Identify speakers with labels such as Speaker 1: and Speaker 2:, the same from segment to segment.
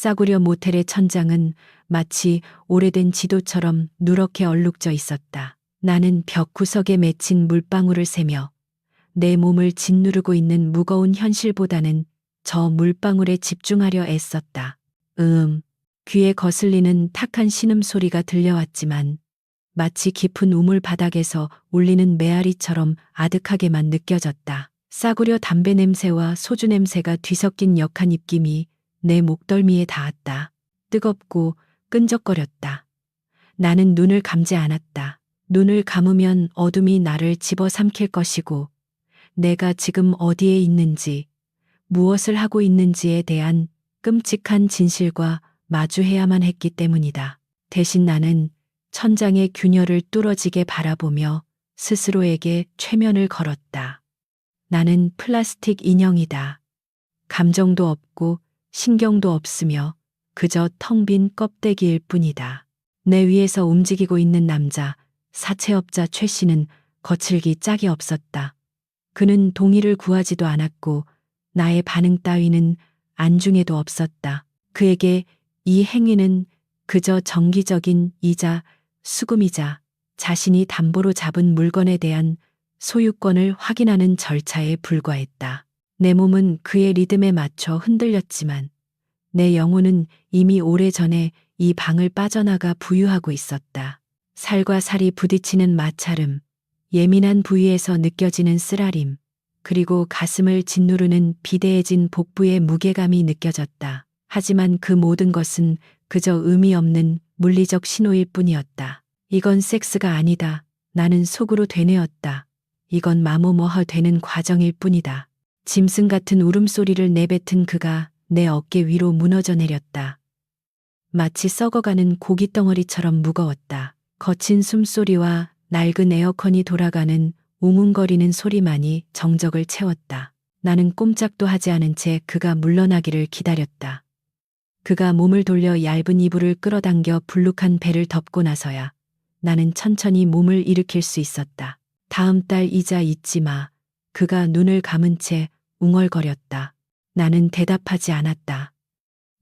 Speaker 1: 싸구려 모텔의 천장은 마치 오래된 지도처럼 누렇게 얼룩져 있었다. 나는 벽 구석에 맺힌 물방울을 세며 내 몸을 짓누르고 있는 무거운 현실보다는 저 물방울에 집중하려 애썼다. 귀에 거슬리는 탁한 신음소리가 들려왔지만 마치 깊은 우물 바닥에서 울리는 메아리처럼 아득하게만 느껴졌다. 싸구려 담배 냄새와 소주 냄새가 뒤섞인 역한 입김이 내 목덜미에 닿았다. 뜨겁고 끈적거렸다. 나는 눈을 감지 않았다. 눈을 감으면 어둠이 나를 집어삼킬 것이고 내가 지금 어디에 있는지, 무엇을 하고 있는지에 대한 끔찍한 진실과 마주해야만 했기 때문이다. 대신 나는 천장의 균열을 뚫어지게 바라보며 스스로에게 최면을 걸었다. 나는 플라스틱 인형이다. 감정도 없고 신경도 없으며 그저 텅 빈 껍데기일 뿐이다. 내 위에서 움직이고 있는 남자, 사채업자 최 씨는 거칠기 짝이 없었다. 그는 동의를 구하지도 않았고 나의 반응 따위는 안중에도 없었다. 그에게 이 행위는 그저 정기적인 이자, 수금이자 자신이 담보로 잡은 물건에 대한 소유권을 확인하는 절차에 불과했다. 내 몸은 그의 리듬에 맞춰 흔들렸지만 내 영혼은 이미 오래전에 이 방을 빠져나가 부유하고 있었다. 살과 살이 부딪히는 마찰음, 예민한 부위에서 느껴지는 쓰라림, 그리고 가슴을 짓누르는 비대해진 복부의 무게감이 느껴졌다. 하지만 그 모든 것은 그저 의미 없는 물리적 신호일 뿐이었다. 이건 섹스가 아니다. 나는 속으로 되뇌었다. 이건 마모머허 되는 과정일 뿐이다. 짐승 같은 울음소리를 내뱉은 그가 내 어깨 위로 무너져 내렸다. 마치 썩어가는 고깃덩어리처럼 무거웠다. 거친 숨소리와 낡은 에어컨이 돌아가는 웅웅거리는 소리만이 정적을 채웠다. 나는 꼼짝도 하지 않은 채 그가 물러나기를 기다렸다. 그가 몸을 돌려 얇은 이불을 끌어당겨 불룩한 배를 덮고 나서야 나는 천천히 몸을 일으킬 수 있었다. 다음 달 이자 잊지 마. 그가 눈을 감은 채 웅얼거렸다. 나는 대답하지 않았다.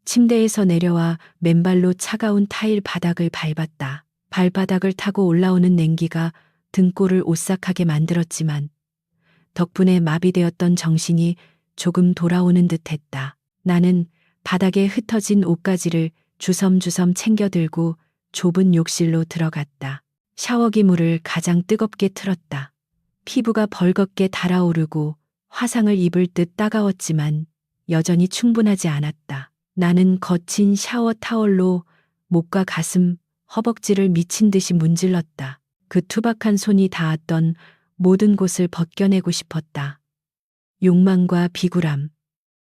Speaker 1: 침대에서 내려와 맨발로 차가운 타일 바닥을 밟았다. 발바닥을 타고 올라오는 냉기가 등골을 오싹하게 만들었지만 덕분에 마비되었던 정신이 조금 돌아오는 듯했다. 나는 바닥에 흩어진 옷가지를 주섬주섬 챙겨들고 좁은 욕실로 들어갔다. 샤워기 물을 가장 뜨겁게 틀었다. 피부가 벌겋게 달아오르고 화상을 입을 듯 따가웠지만 여전히 충분하지 않았다. 나는 거친 샤워 타월로 목과 가슴, 허벅지를 미친 듯이 문질렀다. 그 투박한 손이 닿았던 모든 곳을 벗겨내고 싶었다. 욕망과 비굴함,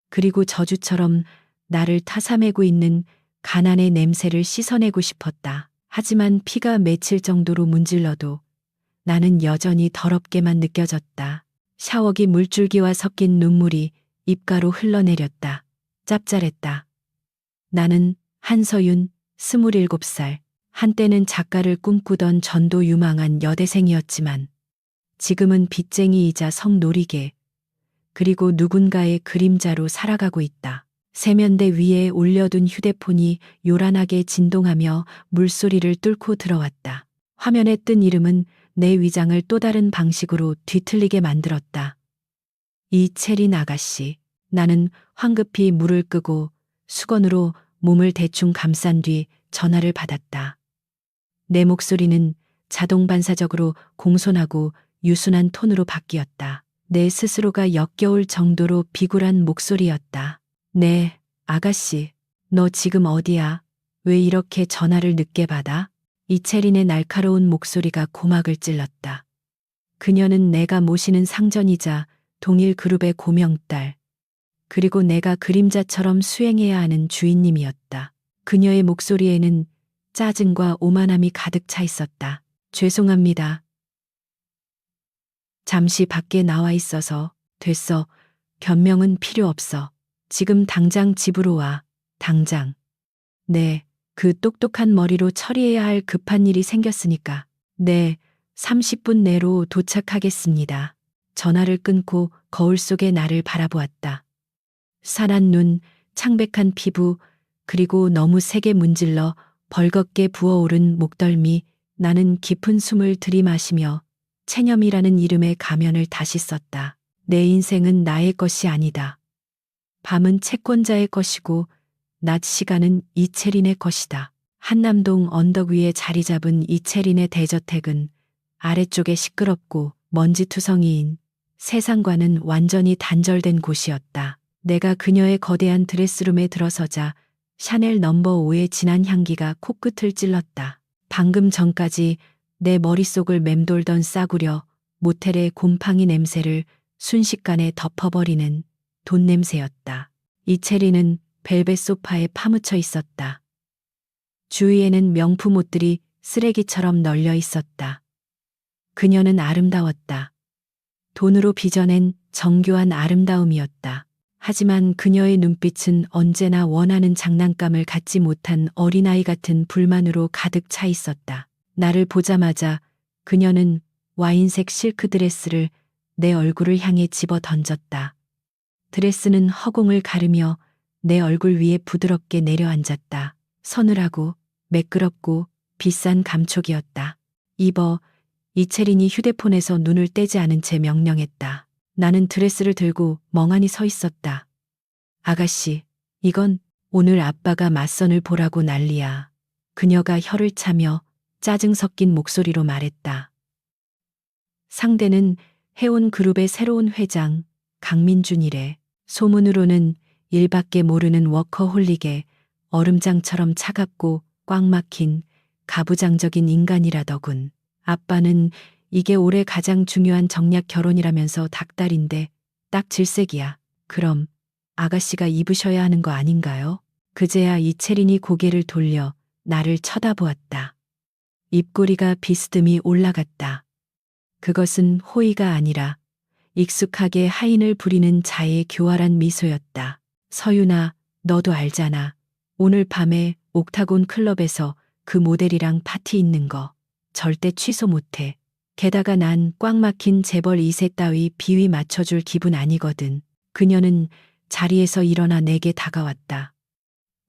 Speaker 1: 그리고 저주처럼 나를 타삼해고 있는 가난의 냄새를 씻어내고 싶었다. 하지만 피가 맺힐 정도로 문질러도 나는 여전히 더럽게만 느껴졌다. 샤워기 물줄기와 섞인 눈물이 입가로 흘러내렸다. 짭짤했다. 나는 한서윤, 27살, 한때는 작가를 꿈꾸던 전도 유망한 여대생이었지만 지금은 빚쟁이이자 성놀이개, 그리고 누군가의 그림자로 살아가고 있다. 세면대 위에 올려둔 휴대폰이 요란하게 진동하며 물소리를 뚫고 들어왔다. 화면에 뜬 이름은 내 위장을 또 다른 방식으로 뒤틀리게 만들었다. 이채린 아가씨. 나는 황급히 물을 끄고 수건으로 몸을 대충 감싼 뒤 전화를 받았다. 내 목소리는 자동 반사적으로 공손하고 유순한 톤으로 바뀌었다. 내 스스로가 역겨울 정도로 비굴한 목소리였다. 네, 아가씨. 너 지금 어디야? 왜 이렇게 전화를 늦게 받아? 이채린의 날카로운 목소리가 고막을 찔렀다. 그녀는 내가 모시는 상전이자 동일 그룹의 고명딸, 그리고 내가 그림자처럼 수행해야 하는 주인님이었다. 그녀의 목소리에는 짜증과 오만함이 가득 차 있었다. 죄송합니다. 잠시 밖에 나와 있어서. 됐어. 변명은 필요 없어. 지금 당장 집으로 와. 당장. 네, 그 똑똑한 머리로 처리해야 할 급한 일이 생겼으니까. 네, 30분 내로 도착하겠습니다. 전화를 끊고 거울 속의 나를 바라보았다. 산한 눈, 창백한 피부, 그리고 너무 세게 문질러 벌겋게 부어오른 목덜미. 나는 깊은 숨을 들이마시며 체념이라는 이름의 가면을 다시 썼다. 내 인생은 나의 것이 아니다. 밤은 채권자의 것이고 낮 시간은 이채린의 것이다. 한남동 언덕 위에 자리 잡은 이채린의 대저택은 아래쪽에 시끄럽고 먼지투성이인 세상과는 완전히 단절된 곳이었다. 내가 그녀의 거대한 드레스룸에 들어서자 샤넬 넘버 5의 진한 향기가 코끝을 찔렀다. 방금 전까지 내 머릿속을 맴돌던 싸구려 모텔의 곰팡이 냄새를 순식간에 덮어버리는 돈 냄새였다. 이채리는 벨벳 소파에 파묻혀 있었다. 주위에는 명품 옷들이 쓰레기처럼 널려 있었다. 그녀는 아름다웠다. 돈으로 빚어낸 정교한 아름다움이었다. 하지만 그녀의 눈빛은 언제나 원하는 장난감을 갖지 못한 어린아이 같은 불만으로 가득 차 있었다. 나를 보자마자 그녀는 와인색 실크 드레스를 내 얼굴을 향해 집어 던졌다. 드레스는 허공을 가르며 내 얼굴 위에 부드럽게 내려앉았다. 서늘하고 매끄럽고 비싼 감촉이었다. 입어. 이채린이 휴대폰에서 눈을 떼지 않은 채 명령했다. 나는 드레스를 들고 멍하니 서 있었다. 아가씨, 이건 오늘 아빠가 맞선을 보라고 난리야. 그녀가 혀를 차며 짜증 섞인 목소리로 말했다. 상대는 해온 그룹의 새로운 회장, 강민준이래. 소문으로는 일밖에 모르는 워커홀릭에 얼음장처럼 차갑고 꽉 막힌 가부장적인 인간이라더군. 아빠는 이게 올해 가장 중요한 정략 결혼이라면서 닭다리인데 딱 질색이야. 그럼 아가씨가 입으셔야 하는 거 아닌가요? 그제야 이채린이 고개를 돌려 나를 쳐다보았다. 입꼬리가 비스듬히 올라갔다. 그것은 호의가 아니라 익숙하게 하인을 부리는 자의 교활한 미소였다. 서윤아, 너도 알잖아. 오늘 밤에 옥타곤 클럽에서 그 모델이랑 파티 있는 거 절대 취소 못해. 게다가 난 꽉 막힌 재벌 2세 따위 비위 맞춰줄 기분 아니거든. 그녀는 자리에서 일어나 내게 다가왔다.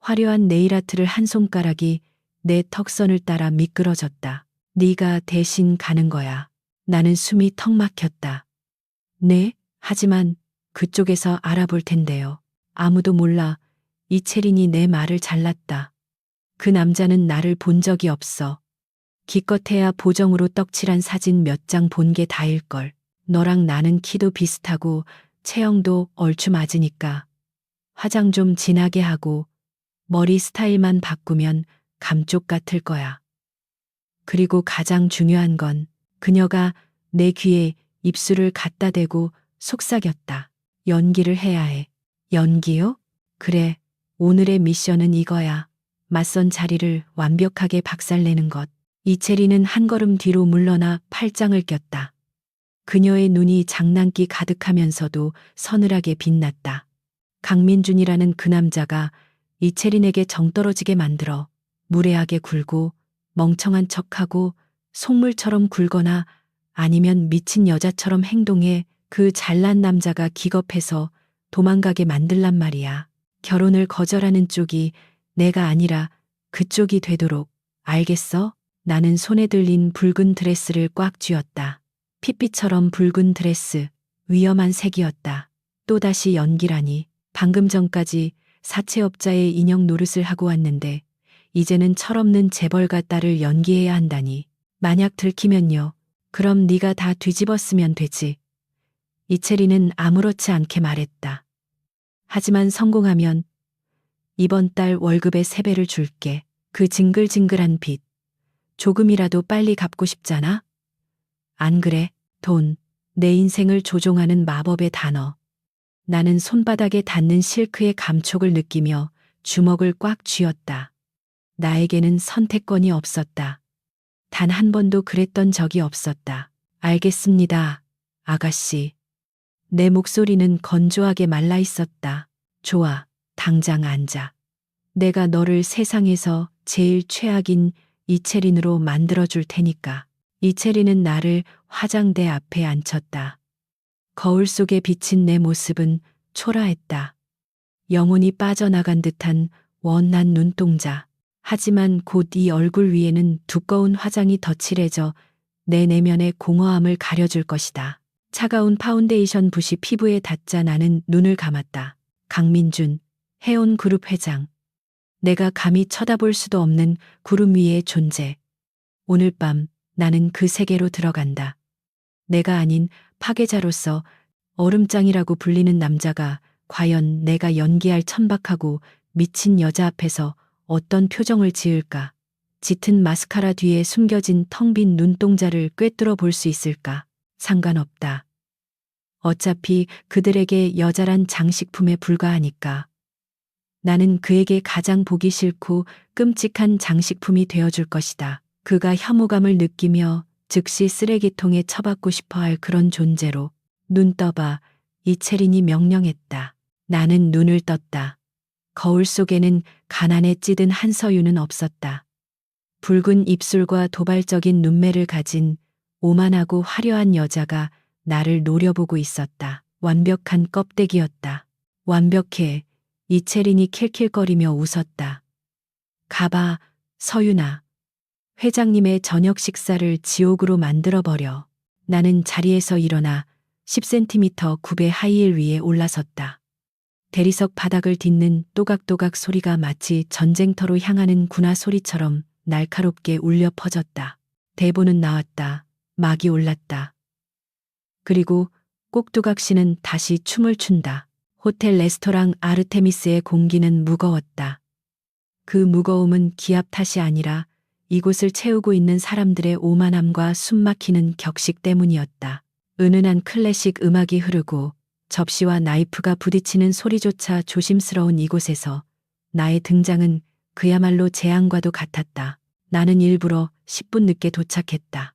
Speaker 1: 화려한 네일아트를 한 손가락이 내 턱선을 따라 미끄러졌다. 네가 대신 가는 거야. 나는 숨이 턱 막혔다. 네? 하지만 그쪽에서 알아볼 텐데요. 아무도 몰라. 이채린이 내 말을 잘랐다. 그 남자는 나를 본 적이 없어. 기껏해야 보정으로 떡칠한 사진 몇 장 본 게 다일걸. 너랑 나는 키도 비슷하고 체형도 얼추 맞으니까 화장 좀 진하게 하고 머리 스타일만 바꾸면 감쪽 같을 거야. 그리고 가장 중요한 건 그녀가 내 귀에 입술을 갖다 대고 속삭였다. 연기를 해야 해. 연기요? 그래. 오늘의 미션은 이거야. 맞선 자리를 완벽하게 박살내는 것. 이채리는 한 걸음 뒤로 물러나 팔짱을 꼈다. 그녀의 눈이 장난기 가득하면서도 서늘하게 빛났다. 강민준이라는 그 남자가 이채린에게 정떨어지게 만들어 무례하게 굴고 멍청한 척하고 속물처럼 굴거나 아니면 미친 여자처럼 행동해 그 잘난 남자가 기겁해서 도망가게 만들란 말이야. 결혼을 거절하는 쪽이 내가 아니라 그쪽이 되도록. 알겠어? 나는 손에 들린 붉은 드레스를 꽉 쥐었다. 핏빛처럼 붉은 드레스, 위험한 색이었다. 또다시 연기라니. 방금 전까지 사채업자의 인형 노릇을 하고 왔는데 이제는 철없는 재벌가 딸을 연기해야 한다니. 만약 들키면요. 그럼 네가 다 뒤집었으면 되지. 이채리는 아무렇지 않게 말했다. 하지만 성공하면 이번 달 월급의 3배를 줄게. 그 징글징글한 빚. 조금이라도 빨리 갚고 싶잖아? 안 그래? 돈. 내 인생을 조종하는 마법의 단어. 나는 손바닥에 닿는 실크의 감촉을 느끼며 주먹을 꽉 쥐었다. 나에게는 선택권이 없었다. 단 한 번도 그랬던 적이 없었다. 알겠습니다, 아가씨. 내 목소리는 건조하게 말라 있었다. 좋아, 당장 앉아. 내가 너를 세상에서 제일 최악인 이채린으로 만들어줄 테니까. 이채린은 나를 화장대 앞에 앉혔다. 거울 속에 비친 내 모습은 초라했다. 영혼이 빠져나간 듯한 원난 눈동자. 하지만 곧 이 얼굴 위에는 두꺼운 화장이 덧칠해져 내 내면의 공허함을 가려줄 것이다. 차가운 파운데이션 붓이 피부에 닿자 나는 눈을 감았다. 강민준, 해온그룹 회장. 내가 감히 쳐다볼 수도 없는 구름 위의 존재. 오늘 밤 나는 그 세계로 들어간다. 내가 아닌 파괴자로서 얼음장이라고 불리는 남자가 과연 내가 연기할 천박하고 미친 여자 앞에서 어떤 표정을 지을까? 짙은 마스카라 뒤에 숨겨진 텅 빈 눈동자를 꿰뚫어 볼 수 있을까? 상관없다. 어차피 그들에게 여자란 장식품에 불과하니까. 나는 그에게 가장 보기 싫고 끔찍한 장식품이 되어줄 것이다. 그가 혐오감을 느끼며 즉시 쓰레기통에 처박고 싶어 할 그런 존재로. 눈 떠봐. 이채린이 명령했다. 나는 눈을 떴다. 거울 속에는 가난에 찌든 한서유는 없었다. 붉은 입술과 도발적인 눈매를 가진 오만하고 화려한 여자가 나를 노려보고 있었다. 완벽한 껍데기였다. 완벽해. 이채린이 킬킬거리며 웃었다. 가봐, 서윤아. 회장님의 저녁 식사를 지옥으로 만들어버려. 나는 자리에서 일어나 10cm 굽의 하이힐 위에 올라섰다. 대리석 바닥을 딛는 또각또각 소리가 마치 전쟁터로 향하는 군화 소리처럼 날카롭게 울려 퍼졌다. 대본은 나왔다. 막이 올랐다. 그리고 꼭두각시는 다시 춤을 춘다. 호텔 레스토랑 아르테미스의 공기는 무거웠다. 그 무거움은 기압 탓이 아니라 이곳을 채우고 있는 사람들의 오만함과 숨막히는 격식 때문이었다. 은은한 클래식 음악이 흐르고 접시와 나이프가 부딪히는 소리조차 조심스러운 이곳에서 나의 등장은 그야말로 재앙과도 같았다. 나는 일부러 10분 늦게 도착했다.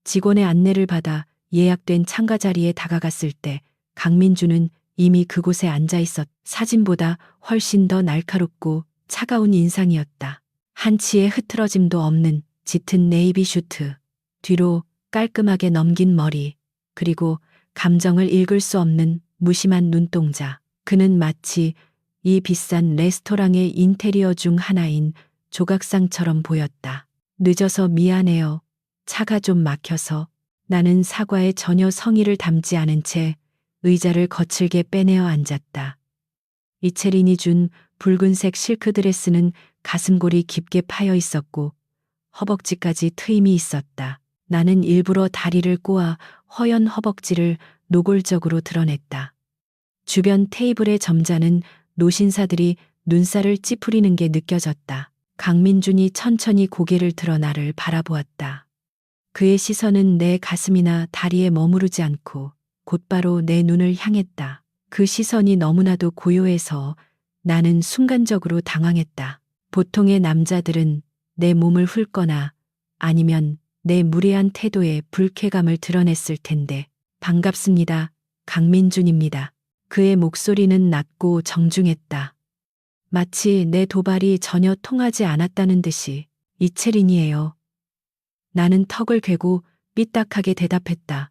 Speaker 1: 직원의 안내를 받아 예약된 참가 자리에 다가갔을 때 강민주는 이미 그곳에 앉아 있었. 사진보다 훨씬 더 날카롭고 차가운 인상이었다. 한치의 흐트러짐도 없는 짙은 네이비 슈트, 뒤로 깔끔하게 넘긴 머리, 그리고 감정을 읽을 수 없는 무심한 눈동자. 그는 마치 이 비싼 레스토랑의 인테리어 중 하나인 조각상처럼 보였다. 늦어서 미안해요. 차가 좀 막혀서. 나는 사과에 전혀 성의를 담지 않은 채 의자를 거칠게 빼내어 앉았다. 이채린이 준 붉은색 실크드레스는 가슴골이 깊게 파여 있었고 허벅지까지 트임이 있었다. 나는 일부러 다리를 꼬아 허연 허벅지를 노골적으로 드러냈다. 주변 테이블의 점잖은 노신사들이 눈살을 찌푸리는 게 느껴졌다. 강민준이 천천히 고개를 들어 나를 바라보았다. 그의 시선은 내 가슴이나 다리에 머무르지 않고 곧바로 내 눈을 향했다. 그 시선이 너무나도 고요해서 나는 순간적으로 당황했다. 보통의 남자들은 내 몸을 훑거나 아니면 내 무례한 태도에 불쾌감을 드러냈을 텐데. 반갑습니다. 강민준입니다. 그의 목소리는 낮고 정중했다. 마치 내 도발이 전혀 통하지 않았다는 듯이. 이채린이에요. 나는 턱을 괴고 삐딱하게 대답했다.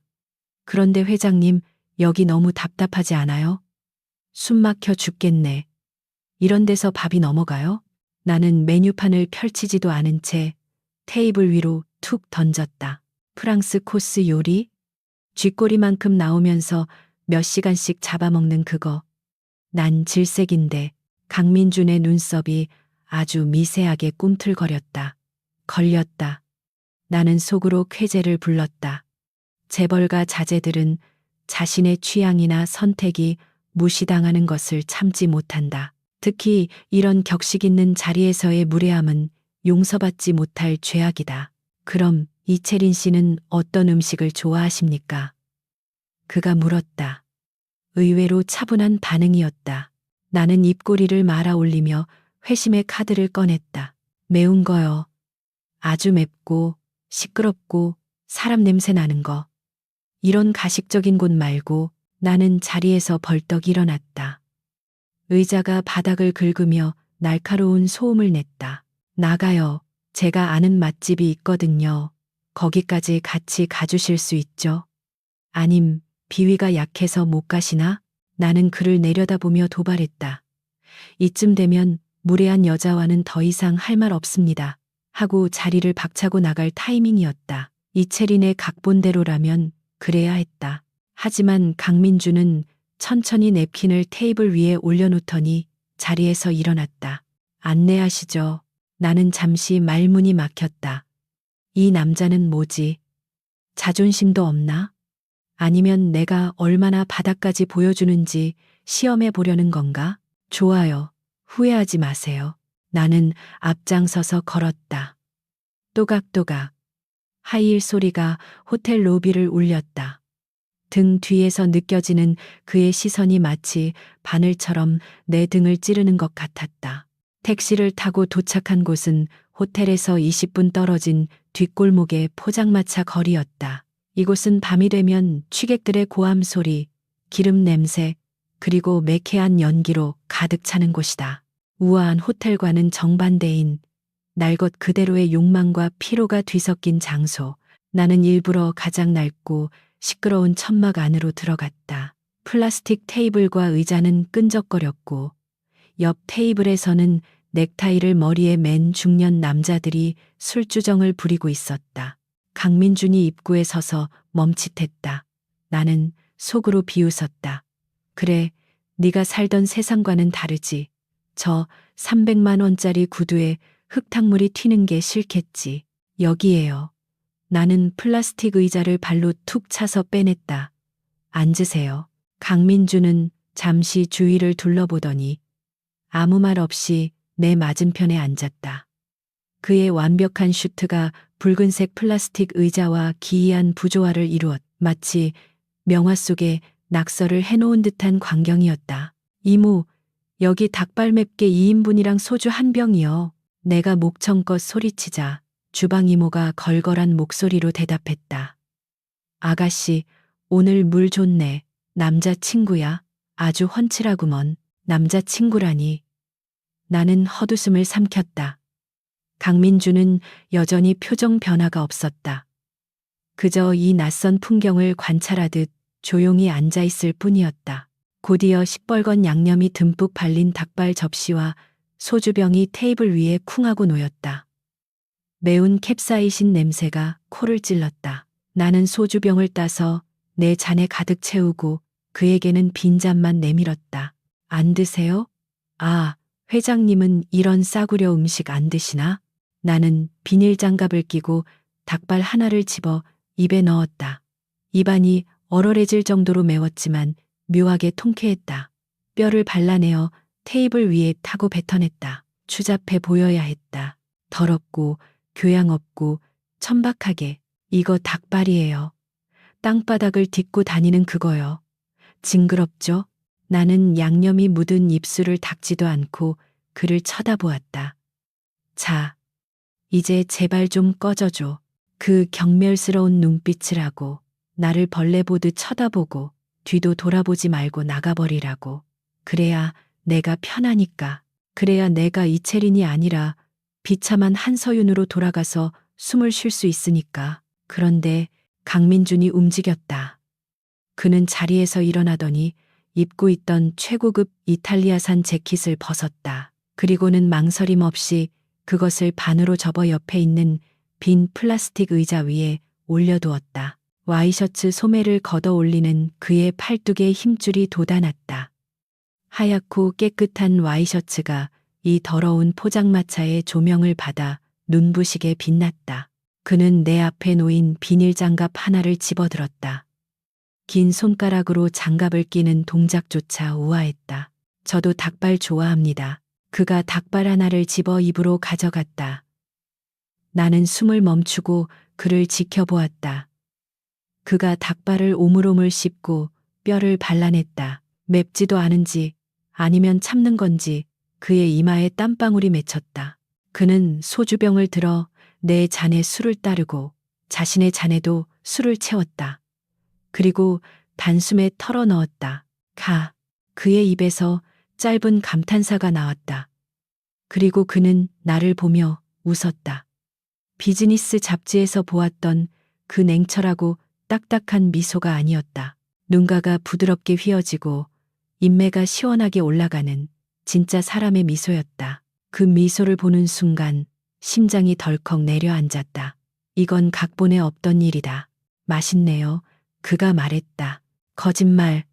Speaker 1: 그런데 회장님, 여기 너무 답답하지 않아요? 숨 막혀 죽겠네. 이런 데서 밥이 넘어가요? 나는 메뉴판을 펼치지도 않은 채 테이블 위로 툭 던졌다. 프랑스 코스 요리? 쥐꼬리만큼 나오면서 몇 시간씩 잡아먹는 그거. 난 질색인데 강민준의 눈썹이 아주 미세하게 꿈틀거렸다. 걸렸다. 나는 속으로 쾌재를 불렀다. 재벌가 자제들은 자신의 취향이나 선택이 무시당하는 것을 참지 못한다. 특히 이런 격식 있는 자리에서의 무례함은 용서받지 못할 죄악이다. 그럼 이채린 씨는 어떤 음식을 좋아하십니까? 그가 물었다. 의외로 차분한 반응이었다. 나는 입꼬리를 말아 올리며 회심의 카드를 꺼냈다. 매운 거요. 아주 맵고 시끄럽고 사람 냄새 나는 거. 이런 가식적인 곳 말고. 나는 자리에서 벌떡 일어났다. 의자가 바닥을 긁으며 날카로운 소음을 냈다. 나가요. 제가 아는 맛집이 있거든요. 거기까지 같이 가주실 수 있죠? 아님 비위가 약해서 못 가시나? 나는 그를 내려다보며 도발했다. 이쯤 되면 무례한 여자와는 더 이상 할 말 없습니다. 하고 자리를 박차고 나갈 타이밍이었다. 이채린의 각본대로라면 그래야 했다. 하지만 강민주는 천천히 냅킨을 테이블 위에 올려놓더니 자리에서 일어났다. 안내하시죠. 나는 잠시 말문이 막혔다. 이 남자는 뭐지? 자존심도 없나? 아니면 내가 얼마나 바닥까지 보여주는지 시험해 보려는 건가? 좋아요. 후회하지 마세요. 나는 앞장서서 걸었다. 또각또각. 하이힐 소리가 호텔 로비를 울렸다. 등 뒤에서 느껴지는 그의 시선이 마치 바늘처럼 내 등을 찌르는 것 같았다. 택시를 타고 도착한 곳은 호텔에서 20분 떨어진 뒷골목의 포장마차 거리였다. 이곳은 밤이 되면 취객들의 고함 소리, 기름 냄새, 그리고 매캐한 연기로 가득 차는 곳이다. 우아한 호텔과는 정반대인 날 것 그대로의 욕망과 피로가 뒤섞인 장소. 나는 일부러 가장 낡고 시끄러운 천막 안으로 들어갔다. 플라스틱 테이블과 의자는 끈적거렸고 옆 테이블에서는 넥타이를 머리에 맨 중년 남자들이 술주정을 부리고 있었다. 강민준이 입구에 서서 멈칫했다. 나는 속으로 비웃었다. 그래, 네가 살던 세상과는 다르지. 저 300만 원짜리 구두에 흙탕물이 튀는 게 싫겠지. 여기에요. 나는 플라스틱 의자를 발로 툭 차서 빼냈다. 앉으세요. 강민주는 잠시 주위를 둘러보더니 아무 말 없이 내 맞은편에 앉았다. 그의 완벽한 슈트가 붉은색 플라스틱 의자와 기이한 부조화를 이루었 마치 명화 속에 낙서를 해놓은 듯한 광경이었다. 이모, 여기 닭발 맵게 2인분이랑 소주 한 병이요. 내가 목청껏 소리치자 주방 이모가 걸걸한 목소리로 대답했다. 아가씨, 오늘 물 좋네. 남자친구야. 아주 훤칠하구먼. 남자친구라니. 나는 헛웃음을 삼켰다. 강민주는 여전히 표정 변화가 없었다. 그저 이 낯선 풍경을 관찰하듯 조용히 앉아있을 뿐이었다. 곧이어 시뻘건 양념이 듬뿍 발린 닭발 접시와 소주병이 테이블 위에 쿵하고 놓였다. 매운 캡사이신 냄새가 코를 찔렀다. 나는 소주병을 따서 내 잔에 가득 채우고 그에게는 빈잔만 내밀었다. 안 드세요? 아, 회장님은 이런 싸구려 음식 안 드시나? 나는 비닐 장갑을 끼고 닭발 하나를 집어 입에 넣었다. 입안이 얼얼해질 정도로 매웠지만 묘하게 통쾌했다. 뼈를 발라내어 테이블 위에 타고 뱉어냈다. 추잡해 보여야 했다. 더럽고 교양 없고 천박하게. 이거 닭발이에요. 땅바닥을 딛고 다니는 그거요. 징그럽죠? 나는 양념이 묻은 입술을 닦지도 않고 그를 쳐다보았다. 자, 이제 제발 좀 꺼져줘. 그 경멸스러운 눈빛을 하고 나를 벌레 보듯 쳐다보고 뒤도 돌아보지 말고 나가버리라고. 그래야 내가 편하니까. 그래야 내가 이채린이 아니라 비참한 한서윤으로 돌아가서 숨을 쉴 수 있으니까. 그런데 강민준이 움직였다. 그는 자리에서 일어나더니 입고 있던 최고급 이탈리아산 재킷을 벗었다. 그리고는 망설임 없이 그것을 반으로 접어 옆에 있는 빈 플라스틱 의자 위에 올려두었다. 와이셔츠 소매를 걷어 올리는 그의 팔뚝에 힘줄이 돋아났다. 하얗고 깨끗한 와이셔츠가 이 더러운 포장마차의 조명을 받아 눈부시게 빛났다. 그는 내 앞에 놓인 비닐 장갑 하나를 집어들었다. 긴 손가락으로 장갑을 끼는 동작조차 우아했다. 저도 닭발 좋아합니다. 그가 닭발 하나를 집어 입으로 가져갔다. 나는 숨을 멈추고 그를 지켜보았다. 그가 닭발을 오물오물 씹고 뼈를 발라냈다. 맵지도 않은지 아니면 참는 건지 그의 이마에 땀방울이 맺혔다. 그는 소주병을 들어 내 잔에 술을 따르고 자신의 잔에도 술을 채웠다. 그리고 단숨에 털어 넣었다. 그의 입에서 짧은 감탄사가 나왔다. 그리고 그는 나를 보며 웃었다. 비즈니스 잡지에서 보았던 그 냉철하고 딱딱한 미소가 아니었다. 눈가가 부드럽게 휘어지고 인매가 시원하게 올라가는 진짜 사람의 미소였다. 그 미소를 보는 순간 심장이 덜컥 내려앉았다. 이건 각본에 없던 일이다. 맛있네요. 그가 말했다. 거짓말.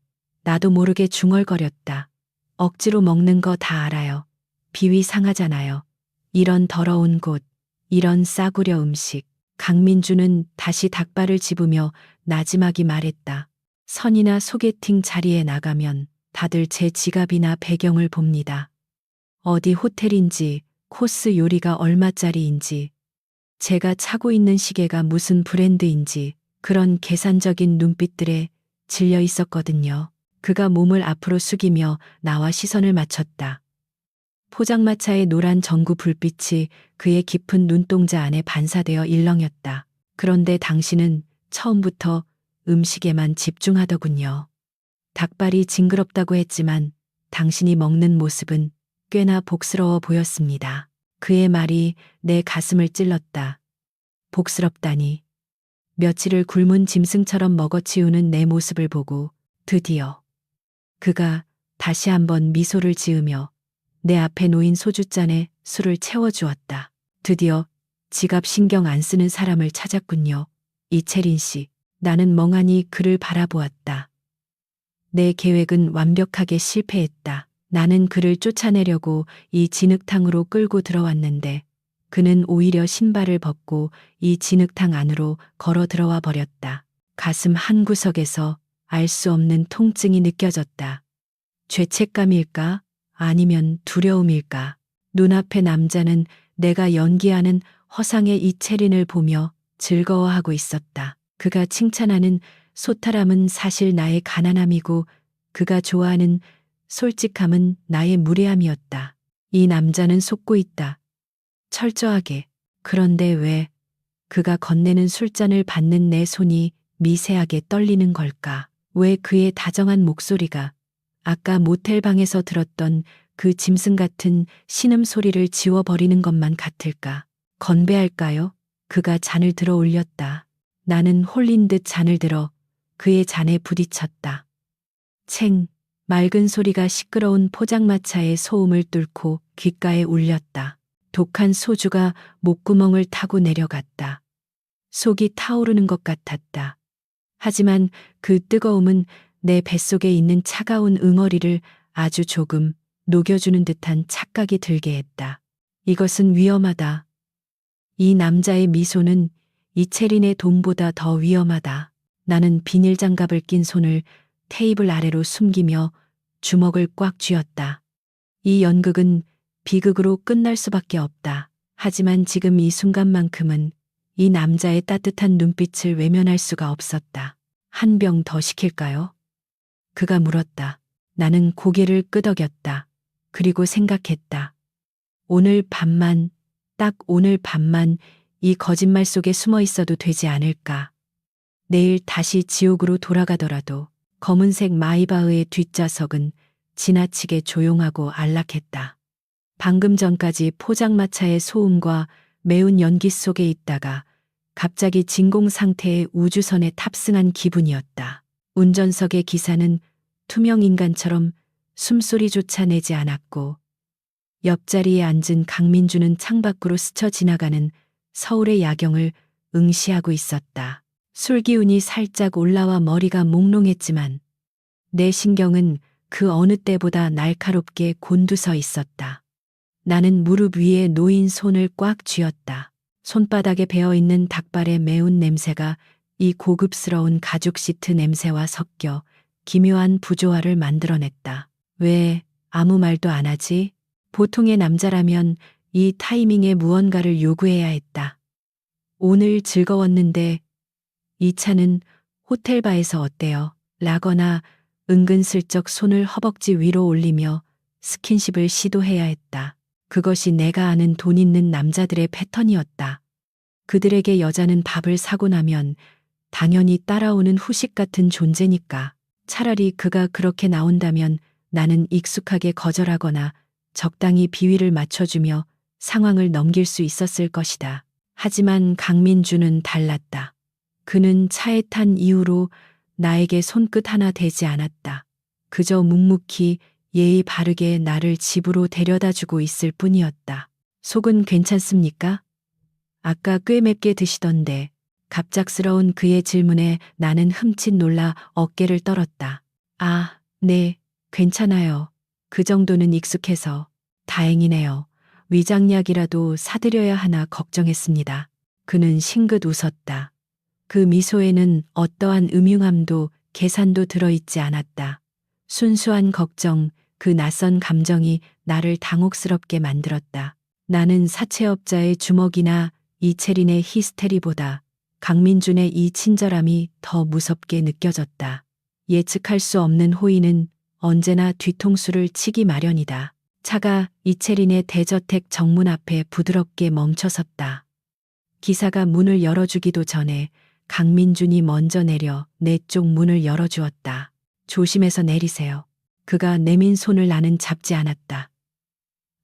Speaker 1: 나도 모르게 중얼거렸다. 억지로 먹는 거 다 알아요. 비위 상하잖아요. 이런 더러운 곳, 이런 싸구려 음식. 강민주는 다시 닭발을 집으며 나지막이 말했다. 선이나 소개팅 자리에 나가면 다들 제 지갑이나 배경을 봅니다. 어디 호텔인지, 코스 요리가 얼마짜리인지, 제가 차고 있는 시계가 무슨 브랜드인지 그런 계산적인 눈빛들에 질려 있었거든요. 그가 몸을 앞으로 숙이며 나와 시선을 맞췄다. 포장마차의 노란 전구 불빛이 그의 깊은 눈동자 안에 반사되어 일렁였다. 그런데 당신은 처음부터 음식에만 집중하더군요. 닭발이 징그럽다고 했지만 당신이 먹는 모습은 꽤나 복스러워 보였습니다. 그의 말이 내 가슴을 찔렀다. 복스럽다니. 며칠을 굶은 짐승처럼 먹어치우는 내 모습을 보고 드디어 그가 다시 한번 미소를 지으며 내 앞에 놓인 소주잔에 술을 채워주었다. 드디어 지갑 신경 안 쓰는 사람을 찾았군요. 이채린 씨. 나는 멍하니 그를 바라보았다. 내 계획은 완벽하게 실패했다. 나는 그를 쫓아내려고 이 진흙탕으로 끌고 들어왔는데 그는 오히려 신발을 벗고 이 진흙탕 안으로 걸어 들어와 버렸다. 가슴 한구석에서 알 수 없는 통증이 느껴졌다. 죄책감일까? 아니면 두려움일까? 눈앞의 남자는 내가 연기하는 허상의 이채린을 보며 즐거워하고 있었다. 그가 칭찬하는 소탈함은 사실 나의 가난함이고 그가 좋아하는 솔직함은 나의 무례함이었다. 이 남자는 속고 있다. 철저하게. 그런데 왜 그가 건네는 술잔을 받는 내 손이 미세하게 떨리는 걸까? 왜 그의 다정한 목소리가 아까 모텔방에서 들었던 그 짐승 같은 신음소리를 지워버리는 것만 같을까? 건배할까요? 그가 잔을 들어 올렸다. 나는 홀린 듯 잔을 들어 그의 잔에 부딪혔다. 챙, 맑은 소리가 시끄러운 포장마차의 소음을 뚫고 귓가에 울렸다. 독한 소주가 목구멍을 타고 내려갔다. 속이 타오르는 것 같았다. 하지만 그 뜨거움은 내 뱃속에 있는 차가운 응어리를 아주 조금 녹여주는 듯한 착각이 들게 했다. 이것은 위험하다. 이 남자의 미소는 이채린의 돈보다 더 위험하다. 나는 비닐 장갑을 낀 손을 테이블 아래로 숨기며 주먹을 꽉 쥐었다. 이 연극은 비극으로 끝날 수밖에 없다. 하지만 지금 이 순간만큼은 이 남자의 따뜻한 눈빛을 외면할 수가 없었다. 한 병 더 시킬까요? 그가 물었다. 나는 고개를 끄덕였다. 그리고 생각했다. 오늘 밤만, 딱 오늘 밤만 이 거짓말 속에 숨어 있어도 되지 않을까. 내일 다시 지옥으로 돌아가더라도 검은색 마이바흐의 뒷좌석은 지나치게 조용하고 안락했다. 방금 전까지 포장마차의 소음과 매운 연기 속에 있다가 갑자기 진공 상태의 우주선에 탑승한 기분이었다. 운전석의 기사는 투명 인간처럼 숨소리조차 내지 않았고 옆자리에 앉은 강민주는 창밖으로 스쳐 지나가는 서울의 야경을 응시하고 있었다. 술기운이 살짝 올라와 머리가 몽롱했지만 내 신경은 그 어느 때보다 날카롭게 곤두서 있었다. 나는 무릎 위에 놓인 손을 꽉 쥐었다. 손바닥에 배어있는 닭발의 매운 냄새가 이 고급스러운 가죽 시트 냄새와 섞여 기묘한 부조화를 만들어냈다. 왜 아무 말도 안 하지? 보통의 남자라면 이 타이밍에 무언가를 요구해야 했다. 오늘 즐거웠는데 이 차는 호텔바에서 어때요? 라거나 은근슬쩍 손을 허벅지 위로 올리며 스킨십을 시도해야 했다. 그것이 내가 아는 돈 있는 남자들의 패턴이었다. 그들에게 여자는 밥을 사고 나면 당연히 따라오는 후식 같은 존재니까. 차라리 그가 그렇게 나온다면 나는 익숙하게 거절하거나 적당히 비위를 맞춰주며 상황을 넘길 수 있었을 것이다. 하지만 강민주는 달랐다. 그는 차에 탄 이후로 나에게 손끝 하나 대지 않았다. 그저 묵묵히 예의 바르게 나를 집으로 데려다 주고 있을 뿐이었다. 속은 괜찮습니까? 아까 꽤 맵게 드시던데. 갑작스러운 그의 질문에 나는 흠칫 놀라 어깨를 떨었다. 아, 네, 괜찮아요. 그 정도는 익숙해서. 다행이네요. 위장약이라도 사드려야 하나 걱정했습니다. 그는 싱긋 웃었다. 그 미소에는 어떠한 음흉함도 계산도 들어있지 않았다. 순수한 걱정, 그 낯선 감정이 나를 당혹스럽게 만들었다. 나는 사채업자의 주먹이나 이채린의 히스테리보다 강민준의 이 친절함이 더 무섭게 느껴졌다. 예측할 수 없는 호의는 언제나 뒤통수를 치기 마련이다. 차가 이채린의 대저택 정문 앞에 부드럽게 멈춰섰다. 기사가 문을 열어주기도 전에 강민준이 먼저 내려 내 쪽 문을 열어주었다. 조심해서 내리세요. 그가 내민 손을 나는 잡지 않았다.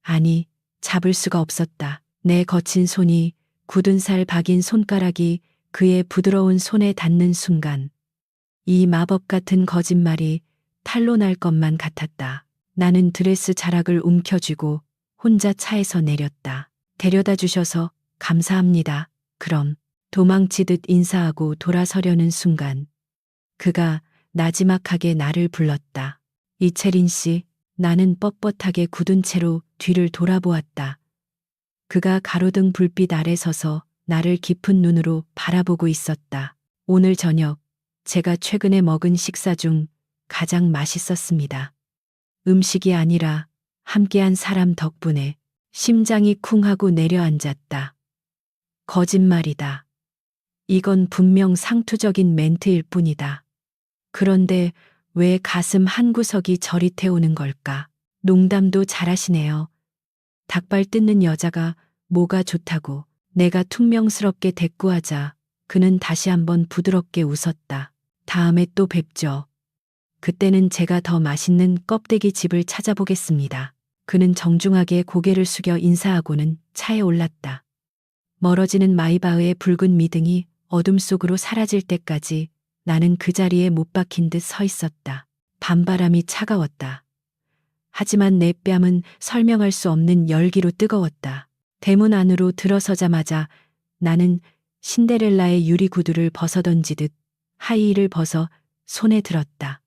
Speaker 1: 아니, 잡을 수가 없었다. 내 거친 손이 굳은 살 박인 손가락이 그의 부드러운 손에 닿는 순간 이 마법 같은 거짓말이 탄로 날 것만 같았다. 나는 드레스 자락을 움켜쥐고 혼자 차에서 내렸다. 데려다 주셔서 감사합니다. 그럼 도망치듯 인사하고 돌아서려는 순간 그가 나지막하게 나를 불렀다. 이채린 씨. 나는 뻣뻣하게 굳은 채로 뒤를 돌아보았다. 그가 가로등 불빛 아래 서서 나를 깊은 눈으로 바라보고 있었다. 오늘 저녁 제가 최근에 먹은 식사 중 가장 맛있었습니다. 음식이 아니라 함께한 사람 덕분에 심장이 쿵 하고 내려앉았다. 거짓말이다. 이건 분명 상투적인 멘트일 뿐이다. 그런데 왜 가슴 한구석이 저리 태우는 걸까? 농담도 잘하시네요. 닭발 뜯는 여자가 뭐가 좋다고. 내가 퉁명스럽게 대꾸하자 그는 다시 한번 부드럽게 웃었다. 다음에 또 뵙죠. 그때는 제가 더 맛있는 껍데기 집을 찾아보겠습니다. 그는 정중하게 고개를 숙여 인사하고는 차에 올랐다. 멀어지는 마이바흐의 붉은 미등이 어둠 속으로 사라질 때까지 나는 그 자리에 못 박힌 듯 서 있었다. 밤바람이 차가웠다. 하지만 내 뺨은 설명할 수 없는 열기로 뜨거웠다. 대문 안으로 들어서자마자 나는 신데렐라의 유리 구두를 벗어던지듯 하이힐을 벗어 손에 들었다.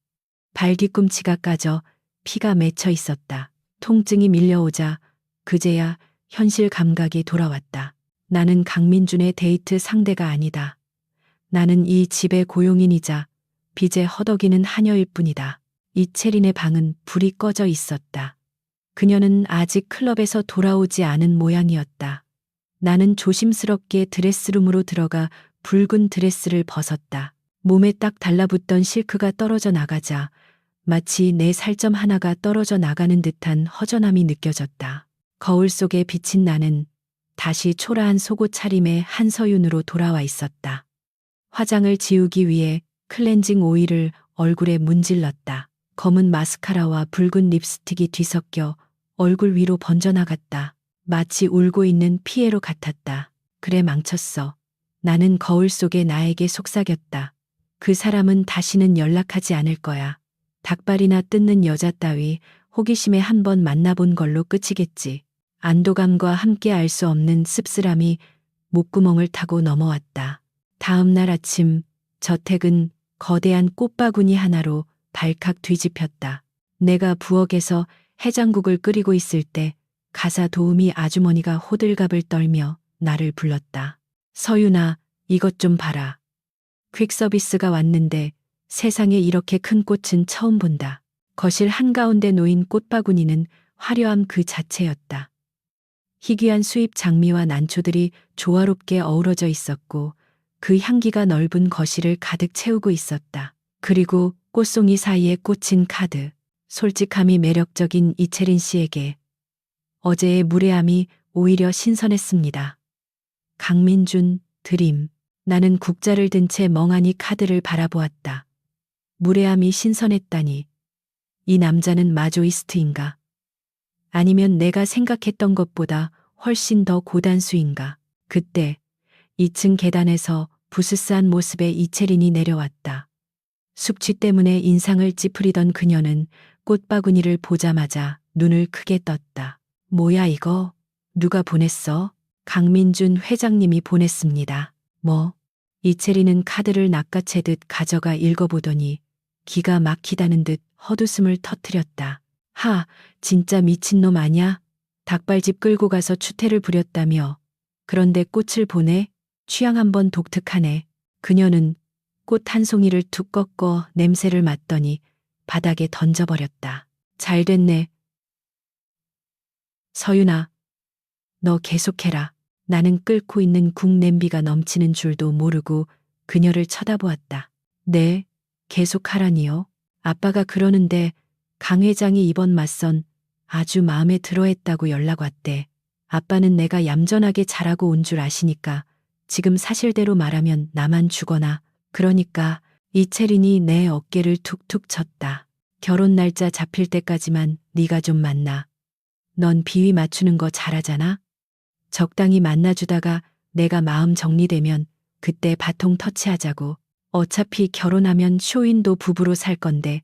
Speaker 1: 발 뒤꿈치가 까져 피가 맺혀 있었다. 통증이 밀려오자 그제야 현실 감각이 돌아왔다. 나는 강민준의 데이트 상대가 아니다. 나는 이 집의 고용인이자 빚에 허덕이는 하녀일 뿐이다. 이채린의 방은 불이 꺼져 있었다. 그녀는 아직 클럽에서 돌아오지 않은 모양이었다. 나는 조심스럽게 드레스룸으로 들어가 붉은 드레스를 벗었다. 몸에 딱 달라붙던 실크가 떨어져 나가자 마치 내 살점 하나가 떨어져 나가는 듯한 허전함이 느껴졌다. 거울 속에 비친 나는 다시 초라한 속옷 차림의 한서윤으로 돌아와 있었다. 화장을 지우기 위해 클렌징 오일을 얼굴에 문질렀다. 검은 마스카라와 붉은 립스틱이 뒤섞여 얼굴 위로 번져나갔다. 마치 울고 있는 피에로 같았다. 그래 망쳤어. 나는 거울 속에 나에게 속삭였다. 그 사람은 다시는 연락하지 않을 거야. 닭발이나 뜯는 여자 따위 호기심에 한번 만나본 걸로 끝이겠지. 안도감과 함께 알 수 없는 씁쓸함이 목구멍을 타고 넘어왔다. 다음 날 아침 저택은 거대한 꽃바구니 하나로 발칵 뒤집혔다. 내가 부엌에서 해장국을 끓이고 있을 때 가사 도우미 아주머니가 호들갑을 떨며 나를 불렀다. 서윤아, 이것 좀 봐라. 퀵서비스가 왔는데 세상에 이렇게 큰 꽃은 처음 본다. 거실 한가운데 놓인 꽃바구니는 화려함 그 자체였다. 희귀한 수입 장미와 난초들이 조화롭게 어우러져 있었고 그 향기가 넓은 거실을 가득 채우고 있었다. 그리고 꽃송이 사이에 꽂힌 카드. 솔직함이 매력적인 이채린 씨에게 어제의 무례함이 오히려 신선했습니다. 강민준, 드림. 나는 국자를 든 채 멍하니 카드를 바라보았다. 무례함이 신선했다니. 이 남자는 마조이스트인가? 아니면 내가 생각했던 것보다 훨씬 더 고단수인가? 그때 2층 계단에서 부스스한 모습의 이채린이 내려왔다. 숙취 때문에 인상을 찌푸리던 그녀는 꽃바구니를 보자마자 눈을 크게 떴다. 뭐야 이거? 누가 보냈어? 강민준 회장님이 보냈습니다. 뭐? 이채리는 카드를 낚아채듯 가져가 읽어보더니 기가 막히다는 듯 헛웃음을 터뜨렸다. 하, 진짜 미친놈 아냐? 닭발집 끌고 가서 추태를 부렸다며. 그런데 꽃을 보내? 취향 한번 독특하네. 그녀는 꽃 한 송이를 툭 꺾어 냄새를 맡더니 바닥에 던져버렸다. 잘 됐네. 서윤아, 너 계속해라. 나는 끓고 있는 국 냄비가 넘치는 줄도 모르고 그녀를 쳐다보았다. 네, 계속하라니요. 아빠가 그러는데 강 회장이 이번 맞선 아주 마음에 들어했다고 연락 왔대. 아빠는 내가 얌전하게 잘하고 온 줄 아시니까 지금 사실대로 말하면 나만 죽거나. 그러니까 이채린이 내 어깨를 툭툭 쳤다. 결혼 날짜 잡힐 때까지만 네가 좀 만나. 넌 비위 맞추는 거 잘하잖아. 적당히 만나주다가 내가 마음 정리되면 그때 바통 터치하자고. 어차피 결혼하면 쇼윈도 부부로 살 건데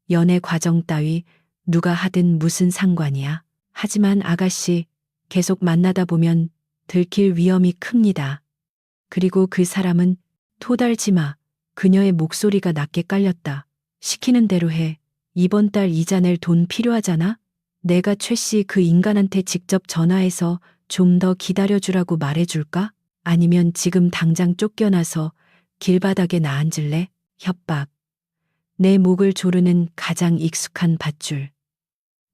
Speaker 1: 연애 과정 따위 누가 하든 무슨 상관이야. 하지만 아가씨, 계속 만나다 보면 들킬 위험이 큽니다. 그리고 그 사람은 토달지 마. 그녀의 목소리가 낮게 깔렸다. 시키는 대로 해. 이번 달 이자 낼 돈 필요하잖아? 내가 최 씨 그 인간한테 직접 전화해서 좀 더 기다려주라고 말해줄까? 아니면 지금 당장 쫓겨나서 길바닥에 나앉을래? 협박. 내 목을 조르는 가장 익숙한 밧줄.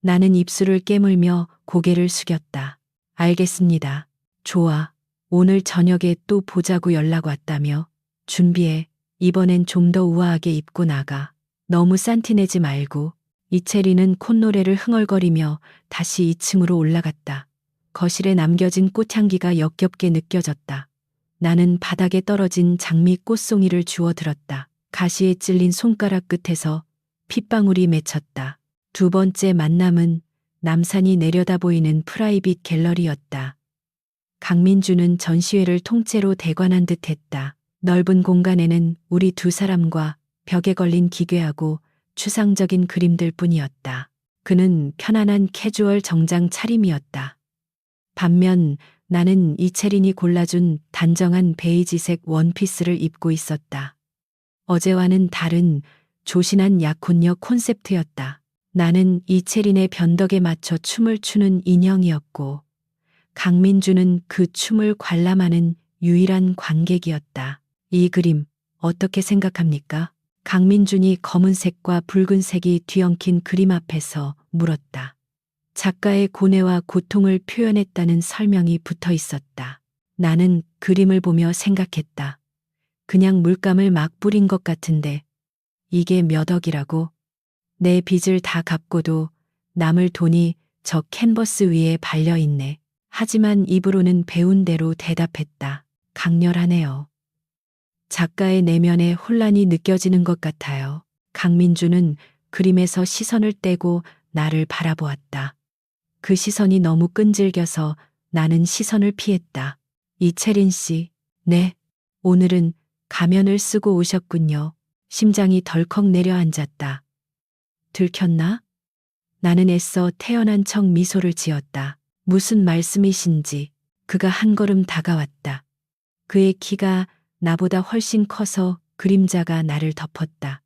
Speaker 1: 나는 입술을 깨물며 고개를 숙였다. 알겠습니다. 좋아. 오늘 저녁에 또 보자고 연락 왔다며. 준비해. 이번엔 좀 더 우아하게 입고 나가. 너무 싼티내지 말고. 이채리는 콧노래를 흥얼거리며 다시 2층으로 올라갔다. 거실에 남겨진 꽃향기가 역겹게 느껴졌다. 나는 바닥에 떨어진 장미 꽃송이를 주워 들었다. 가시에 찔린 손가락 끝에서 핏방울이 맺혔다. 두 번째 만남은 남산이 내려다 보이는 프라이빗 갤러리였다. 강민주는 전시회를 통째로 대관한 듯 했다. 넓은 공간에는 우리 두 사람과 벽에 걸린 기괴하고 추상적인 그림들 뿐이었다. 그는 편안한 캐주얼 정장 차림이었다. 반면 나는 이채린이 골라준 단정한 베이지색 원피스를 입고 있었다. 어제와는 다른 조신한 약혼녀 콘셉트였다. 나는 이채린의 변덕에 맞춰 춤을 추는 인형이었고 강민주는 그 춤을 관람하는 유일한 관객이었다. 이 그림 어떻게 생각합니까? 강민준이 검은색과 붉은색이 뒤엉킨 그림 앞에서 물었다. 작가의 고뇌와 고통을 표현했다는 설명이 붙어 있었다. 나는 그림을 보며 생각했다. 그냥 물감을 막 뿌린 것 같은데 이게 몇 억이라고? 내 빚을 다 갚고도 남을 돈이 저 캔버스 위에 발려있네. 하지만 입으로는 배운 대로 대답했다. 강렬하네요. 작가의 내면에 혼란이 느껴지는 것 같아요. 강민주는 그림에서 시선을 떼고 나를 바라보았다. 그 시선이 너무 끈질겨서 나는 시선을 피했다. 이채린 씨, 네. 오늘은 가면을 쓰고 오셨군요. 심장이 덜컥 내려앉았다. 들켰나? 나는 애써 태연한 척 미소를 지었다. 무슨 말씀이신지. 그가 한 걸음 다가왔다. 그의 키가 나보다 훨씬 커서 그림자가 나를 덮었다.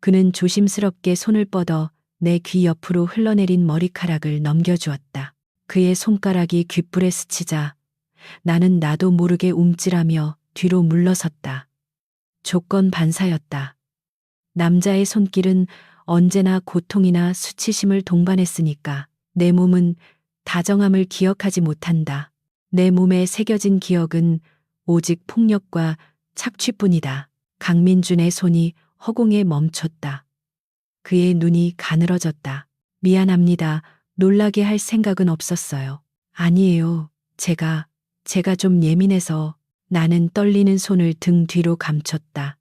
Speaker 1: 그는 조심스럽게 손을 뻗어 내 귀 옆으로 흘러내린 머리카락을 넘겨주었다. 그의 손가락이 귓불에 스치자 나는 나도 모르게 움찔하며 뒤로 물러섰다. 조건 반사였다. 남자의 손길은 언제나 고통이나 수치심을 동반했으니까 내 몸은 다정함을 기억하지 못한다. 내 몸에 새겨진 기억은 오직 폭력과 착취뿐이다. 강민준의 손이 허공에 멈췄다. 그의 눈이 가늘어졌다. 미안합니다. 놀라게 할 생각은 없었어요. 아니에요. 제가 좀 예민해서. 나는 떨리는 손을 등 뒤로 감췄다.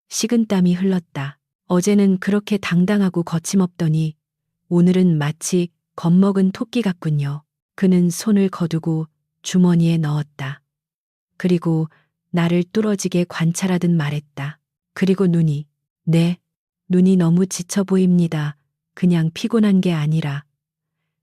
Speaker 1: 식은땀이 흘렀다. 어제는 그렇게 당당하고 거침없더니 오늘은 마치 겁먹은 토끼 같군요. 그는 손을 거두고 주머니에 넣었다. 그리고 나를 뚫어지게 관찰하듯 말했다. 그리고 눈이, 네, 눈이 너무 지쳐 보입니다. 그냥 피곤한 게 아니라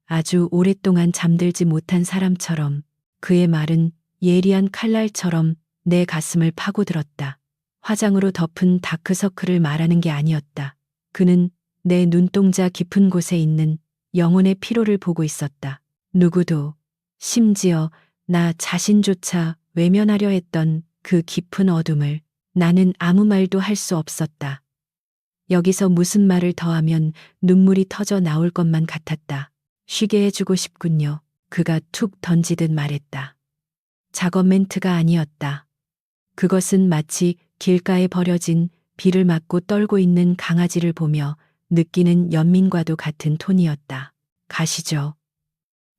Speaker 1: 아주 오랫동안 잠들지 못한 사람처럼 그의 말은 예리한 칼날처럼 내 가슴을 파고들었다. 화장으로 덮은 다크서클을 말하는 게 아니었다. 그는 내 눈동자 깊은 곳에 있는 영혼의 피로를 보고 있었다. 누구도, 심지어 나 자신조차 외면하려 했던 그 깊은 어둠을 나는 아무 말도 할 수 없었다. 여기서 무슨 말을 더하면 눈물이 터져 나올 것만 같았다. 쉬게 해주고 싶군요. 그가 툭 던지듯 말했다. 작업 멘트가 아니었다. 그것은 마치 길가에 버려진 비를 맞고 떨고 있는 강아지를 보며 느끼는 연민과도 같은 톤이었다. 가시죠.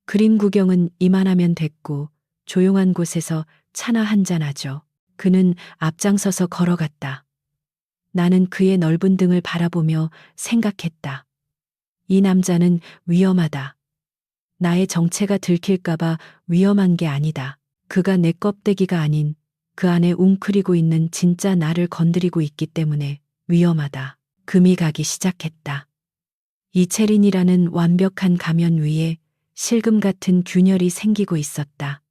Speaker 1: 그림 구경은 이만하면 됐고 조용한 곳에서 차나 한잔하죠. 그는 앞장서서 걸어갔다. 나는 그의 넓은 등을 바라보며 생각했다. 이 남자는 위험하다. 나의 정체가 들킬까봐 위험한 게 아니다. 그가 내 껍데기가 아닌 그 안에 웅크리고 있는 진짜 나를 건드리고 있기 때문에 위험하다. 금이 가기 시작했다. 이채린이라는 완벽한 가면 위에 실금 같은 균열이 생기고 있었다.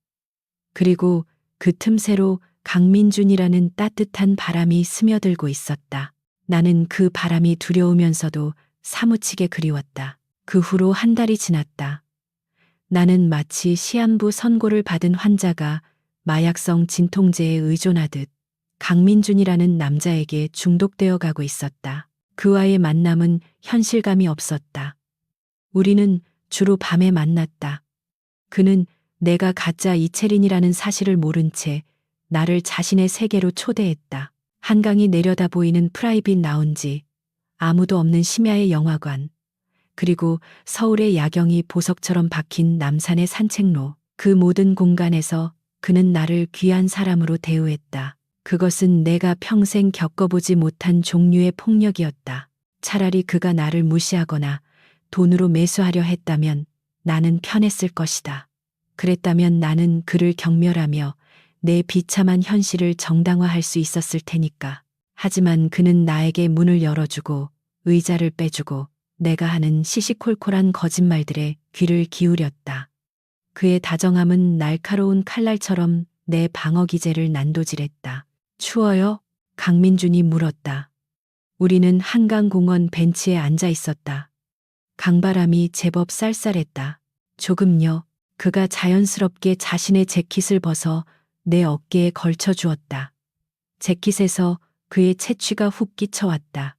Speaker 1: 그리고 그 틈새로 강민준이라는 따뜻한 바람이 스며들고 있었다. 나는 그 바람이 두려우면서도 사무치게 그리웠다. 그 후로 한 달이 지났다. 나는 마치 시한부 선고를 받은 환자가 마약성 진통제에 의존하듯 강민준이라는 남자에게 중독되어 가고 있었다. 그와의 만남은 현실감이 없었다. 우리는 주로 밤에 만났다. 그는 내가 가짜 이채린이라는 사실을 모른 채 나를 자신의 세계로 초대했다. 한강이 내려다 보이는 프라이빗 라운지, 아무도 없는 심야의 영화관, 그리고 서울의 야경이 보석처럼 박힌 남산의 산책로, 그 모든 공간에서 그는 나를 귀한 사람으로 대우했다. 그것은 내가 평생 겪어보지 못한 종류의 폭력이었다. 차라리 그가 나를 무시하거나 돈으로 매수하려 했다면 나는 편했을 것이다. 그랬다면 나는 그를 경멸하며 내 비참한 현실을 정당화할 수 있었을 테니까. 하지만 그는 나에게 문을 열어주고 의자를 빼주고 내가 하는 시시콜콜한 거짓말들에 귀를 기울였다. 그의 다정함은 날카로운 칼날처럼 내 방어 기제를 난도질했다. 추워요? 강민준이 물었다. 우리는 한강공원 벤치에 앉아 있었다. 강바람이 제법 쌀쌀했다. 조금요. 그가 자연스럽게 자신의 재킷을 벗어 내 어깨에 걸쳐 주었다. 재킷에서 그의 채취가 훅 끼쳐왔다.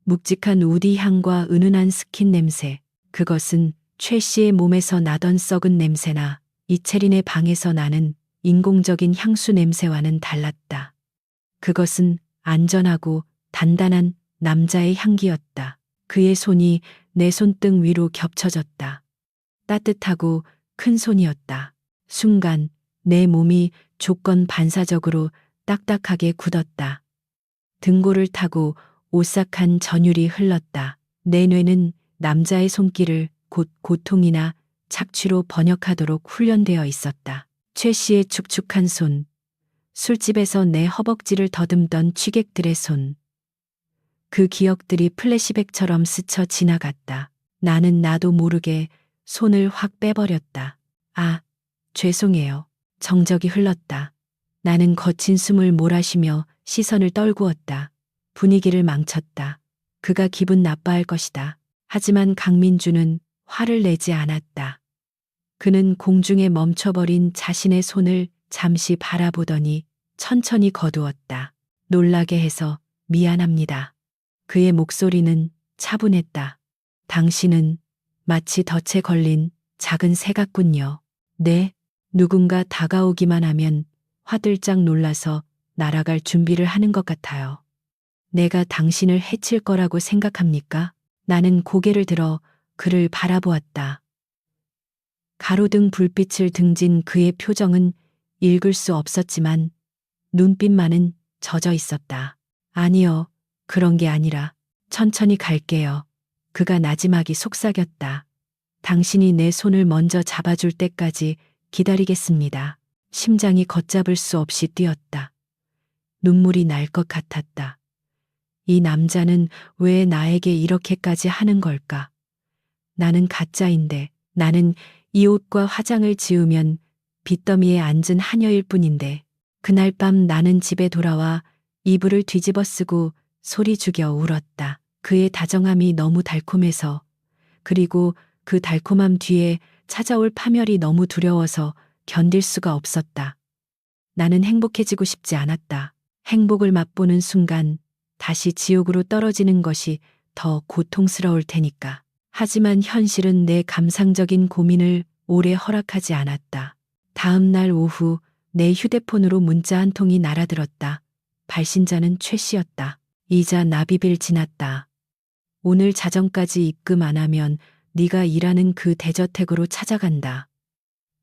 Speaker 1: 묵직한 우디 향과 은은한 스킨 냄새. 그것은 최 씨의 몸에서 나던 썩은 냄새나 이채린의 방에서 나는 인공적인 향수 냄새와는 달랐다. 그것은 안전하고 단단한 남자의 향기였다. 그의 손이 내 손등 위로 겹쳐졌다. 따뜻하고 큰 손이었다. 순간 내 몸이 조건 반사적으로 딱딱하게 굳었다. 등골을 타고 오싹한 전율이 흘렀다. 내 뇌는 남자의 손길을 곧 고통이나 착취로 번역하도록 훈련되어 있었다. 최 씨의 축축한 손, 술집에서 내 허벅지를 더듬던 취객들의 손. 그 기억들이 플래시백처럼 스쳐 지나갔다. 나는 나도 모르게 손을 확 빼버렸다. 아, 죄송해요. 정적이 흘렀다. 나는 거친 숨을 몰아쉬며 시선을 떨구었다. 분위기를 망쳤다. 그가 기분 나빠할 것이다. 하지만 강민주는 화를 내지 않았다. 그는 공중에 멈춰버린 자신의 손을 잠시 바라보더니 천천히 거두었다. 놀라게 해서 미안합니다. 그의 목소리는 차분했다. 당신은 마치 덫에 걸린 작은 새 같군요. 네, 누군가 다가오기만 하면 화들짝 놀라서 날아갈 준비를 하는 것 같아요. 내가 당신을 해칠 거라고 생각합니까? 나는 고개를 들어 그를 바라보았다. 가로등 불빛을 등진 그의 표정은 읽을 수 없었지만 눈빛만은 젖어 있었다. 아니요, 그런 게 아니라 천천히 갈게요. 그가 나지막이 속삭였다. 당신이 내 손을 먼저 잡아줄 때까지 기다리겠습니다. 심장이 걷잡을 수 없이 뛰었다. 눈물이 날 것 같았다. 이 남자는 왜 나에게 이렇게까지 하는 걸까? 나는 가짜인데, 나는 이 옷과 화장을 지우면 빚더미에 앉은 하녀일 뿐인데, 그날 밤 나는 집에 돌아와 이불을 뒤집어 쓰고 소리 죽여 울었다. 그의 다정함이 너무 달콤해서, 그리고 그 달콤함 뒤에 찾아올 파멸이 너무 두려워서 견딜 수가 없었다. 나는 행복해지고 싶지 않았다. 행복을 맛보는 순간 다시 지옥으로 떨어지는 것이 더 고통스러울 테니까. 하지만 현실은 내 감상적인 고민을 오래 허락하지 않았다. 다음 날 오후 내 휴대폰으로 문자 한 통이 날아들었다. 발신자는 최 씨였다. 이자 납입일 지났다. 오늘 자정까지 입금 안 하면 네가 일하는 그 대저택으로 찾아간다.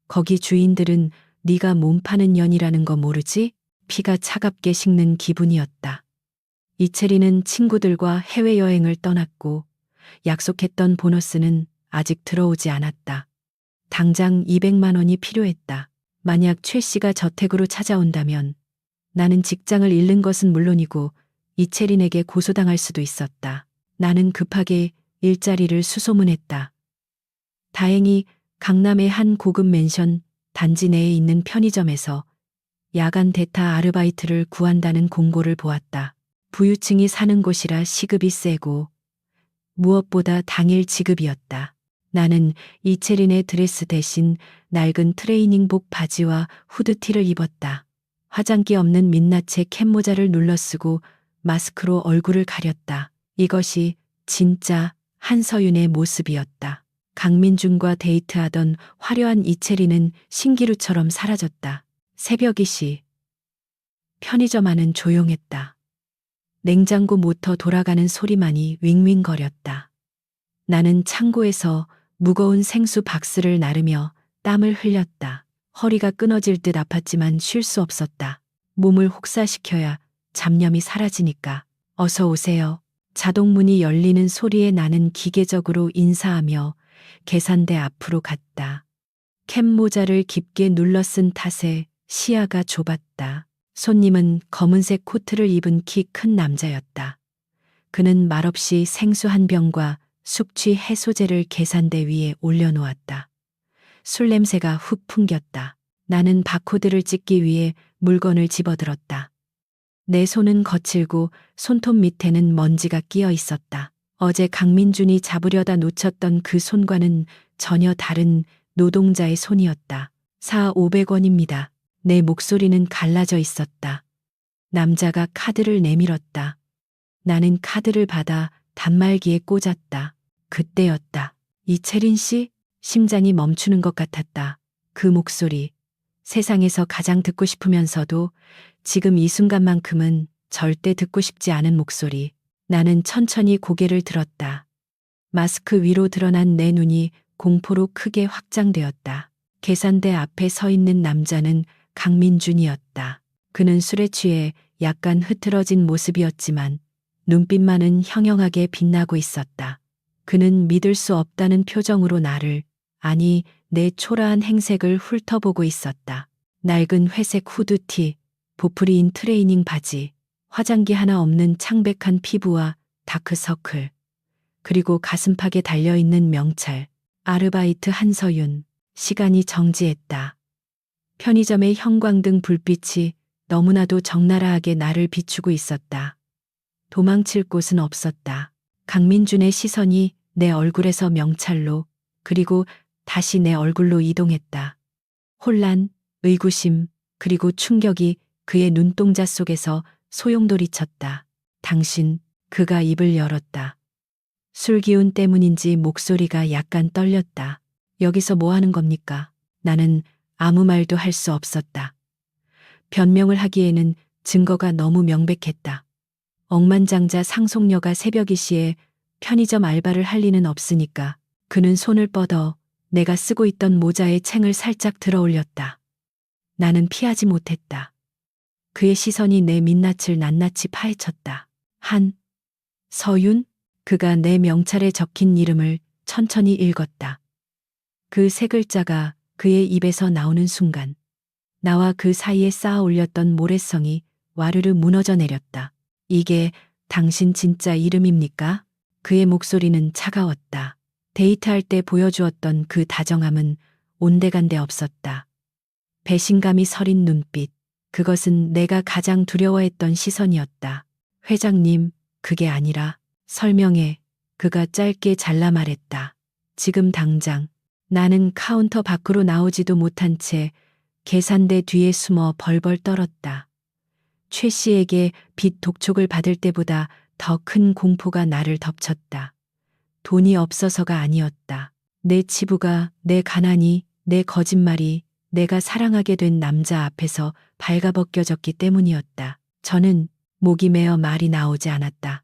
Speaker 1: 거기 주인들은 네가 몸 파는 년이라는 거 모르지? 피가 차갑게 식는 기분이었다. 이채리는 친구들과 해외여행을 떠났고 약속했던 보너스는 아직 들어오지 않았다. 당장 200만 원이 필요했다. 만약 최 씨가 저택으로 찾아온다면 나는 직장을 잃는 것은 물론이고 이채린에게 고소당할 수도 있었다. 나는 급하게 일자리를 수소문했다. 다행히 강남의 한 고급 맨션 단지 내에 있는 편의점에서 야간 대타 아르바이트를 구한다는 공고를 보았다. 부유층이 사는 곳이라 시급이 세고 무엇보다 당일 지급이었다. 나는 이채린의 드레스 대신 낡은 트레이닝복 바지와 후드티를 입었다. 화장기 없는 민낯에 캡모자를 눌러쓰고 마스크로 얼굴을 가렸다. 이것이 진짜 한서윤의 모습이었다. 강민준과 데이트하던 화려한 이채리는 신기루처럼 사라졌다. 새벽 2시. 편의점 안은 조용했다. 냉장고 모터 돌아가는 소리만이 윙윙거렸다. 나는 창고에서 무거운 생수 박스를 나르며 땀을 흘렸다. 허리가 끊어질 듯 아팠지만 쉴 수 없었다. 몸을 혹사시켜야 잡념이 사라지니까. 어서 오세요. 자동문이 열리는 소리에 나는 기계적으로 인사하며 계산대 앞으로 갔다. 캡모자를 깊게 눌러 쓴 탓에 시야가 좁았다. 손님은 검은색 코트를 입은 키 큰 남자였다. 그는 말없이 생수 한 병과 숙취 해소제를 계산대 위에 올려놓았다. 술 냄새가 훅 풍겼다. 나는 바코드를 찍기 위해 물건을 집어들었다. 내 손은 거칠고 손톱 밑에는 먼지가 끼어 있었다. 어제 강민준이 잡으려다 놓쳤던 그 손과는 전혀 다른 노동자의 손이었다. 4,500원입니다. 내 목소리는 갈라져 있었다. 남자가 카드를 내밀었다. 나는 카드를 받아 단말기에 꽂았다. 그때였다. 이채린 씨? 심장이 멈추는 것 같았다. 그 목소리. 세상에서 가장 듣고 싶으면서도 지금 이 순간만큼은 절대 듣고 싶지 않은 목소리. 나는 천천히 고개를 들었다. 마스크 위로 드러난 내 눈이 공포로 크게 확장되었다. 계산대 앞에 서 있는 남자는 강민준이었다. 그는 술에 취해 약간 흐트러진 모습이었지만 눈빛만은 형형하게 빛나고 있었다. 그는 믿을 수 없다는 표정으로 나를, 아니 내 초라한 행색을 훑어보고 있었다. 낡은 회색 후드티, 보풀이인 트레이닝 바지, 화장기 하나 없는 창백한 피부와 다크서클, 그리고 가슴팍에 달려있는 명찰, 아르바이트 한서윤. 시간이 정지했다. 편의점의 형광등 불빛이 너무나도 적나라하게 나를 비추고 있었다. 도망칠 곳은 없었다. 강민준의 시선이 내 얼굴에서 명찰로, 그리고 다시 내 얼굴로 이동했다. 혼란, 의구심, 그리고 충격이 그의 눈동자 속에서 소용돌이쳤다. 당신, 그가 입을 열었다. 술 기운 때문인지 목소리가 약간 떨렸다. 여기서 뭐 하는 겁니까? 나는 아무 말도 할 수 없었다. 변명을 하기에는 증거가 너무 명백했다. 억만장자 상속녀가 새벽 2시에 편의점 알바를 할 리는 없으니까. 그는 손을 뻗어 내가 쓰고 있던 모자에 챙을 살짝 들어 올렸다. 나는 피하지 못했다. 그의 시선이 내 민낯을 낱낱이 파헤쳤다. 서윤? 그가 내 명찰에 적힌 이름을 천천히 읽었다. 그 세 글자가 그의 입에서 나오는 순간 나와 그 사이에 쌓아 올렸던 모래성이 와르르 무너져 내렸다. 이게 당신 진짜 이름입니까? 그의 목소리는 차가웠다. 데이트할 때 보여주었던 그 다정함은 온데간데 없었다. 배신감이 서린 눈빛, 그것은 내가 가장 두려워했던 시선이었다. 회장님, 그게 아니라 설명해. 그가 짧게 잘라 말했다. 지금 당장. 나는 카운터 밖으로 나오지도 못한 채 계산대 뒤에 숨어 벌벌 떨었다. 최 씨에게 빚 독촉을 받을 때보다 더 큰 공포가 나를 덮쳤다. 돈이 없어서가 아니었다. 내 치부가, 내 가난이, 내 거짓말이 내가 사랑하게 된 남자 앞에서 발가벗겨졌기 때문이었다. 저는 목이 메어 말이 나오지 않았다.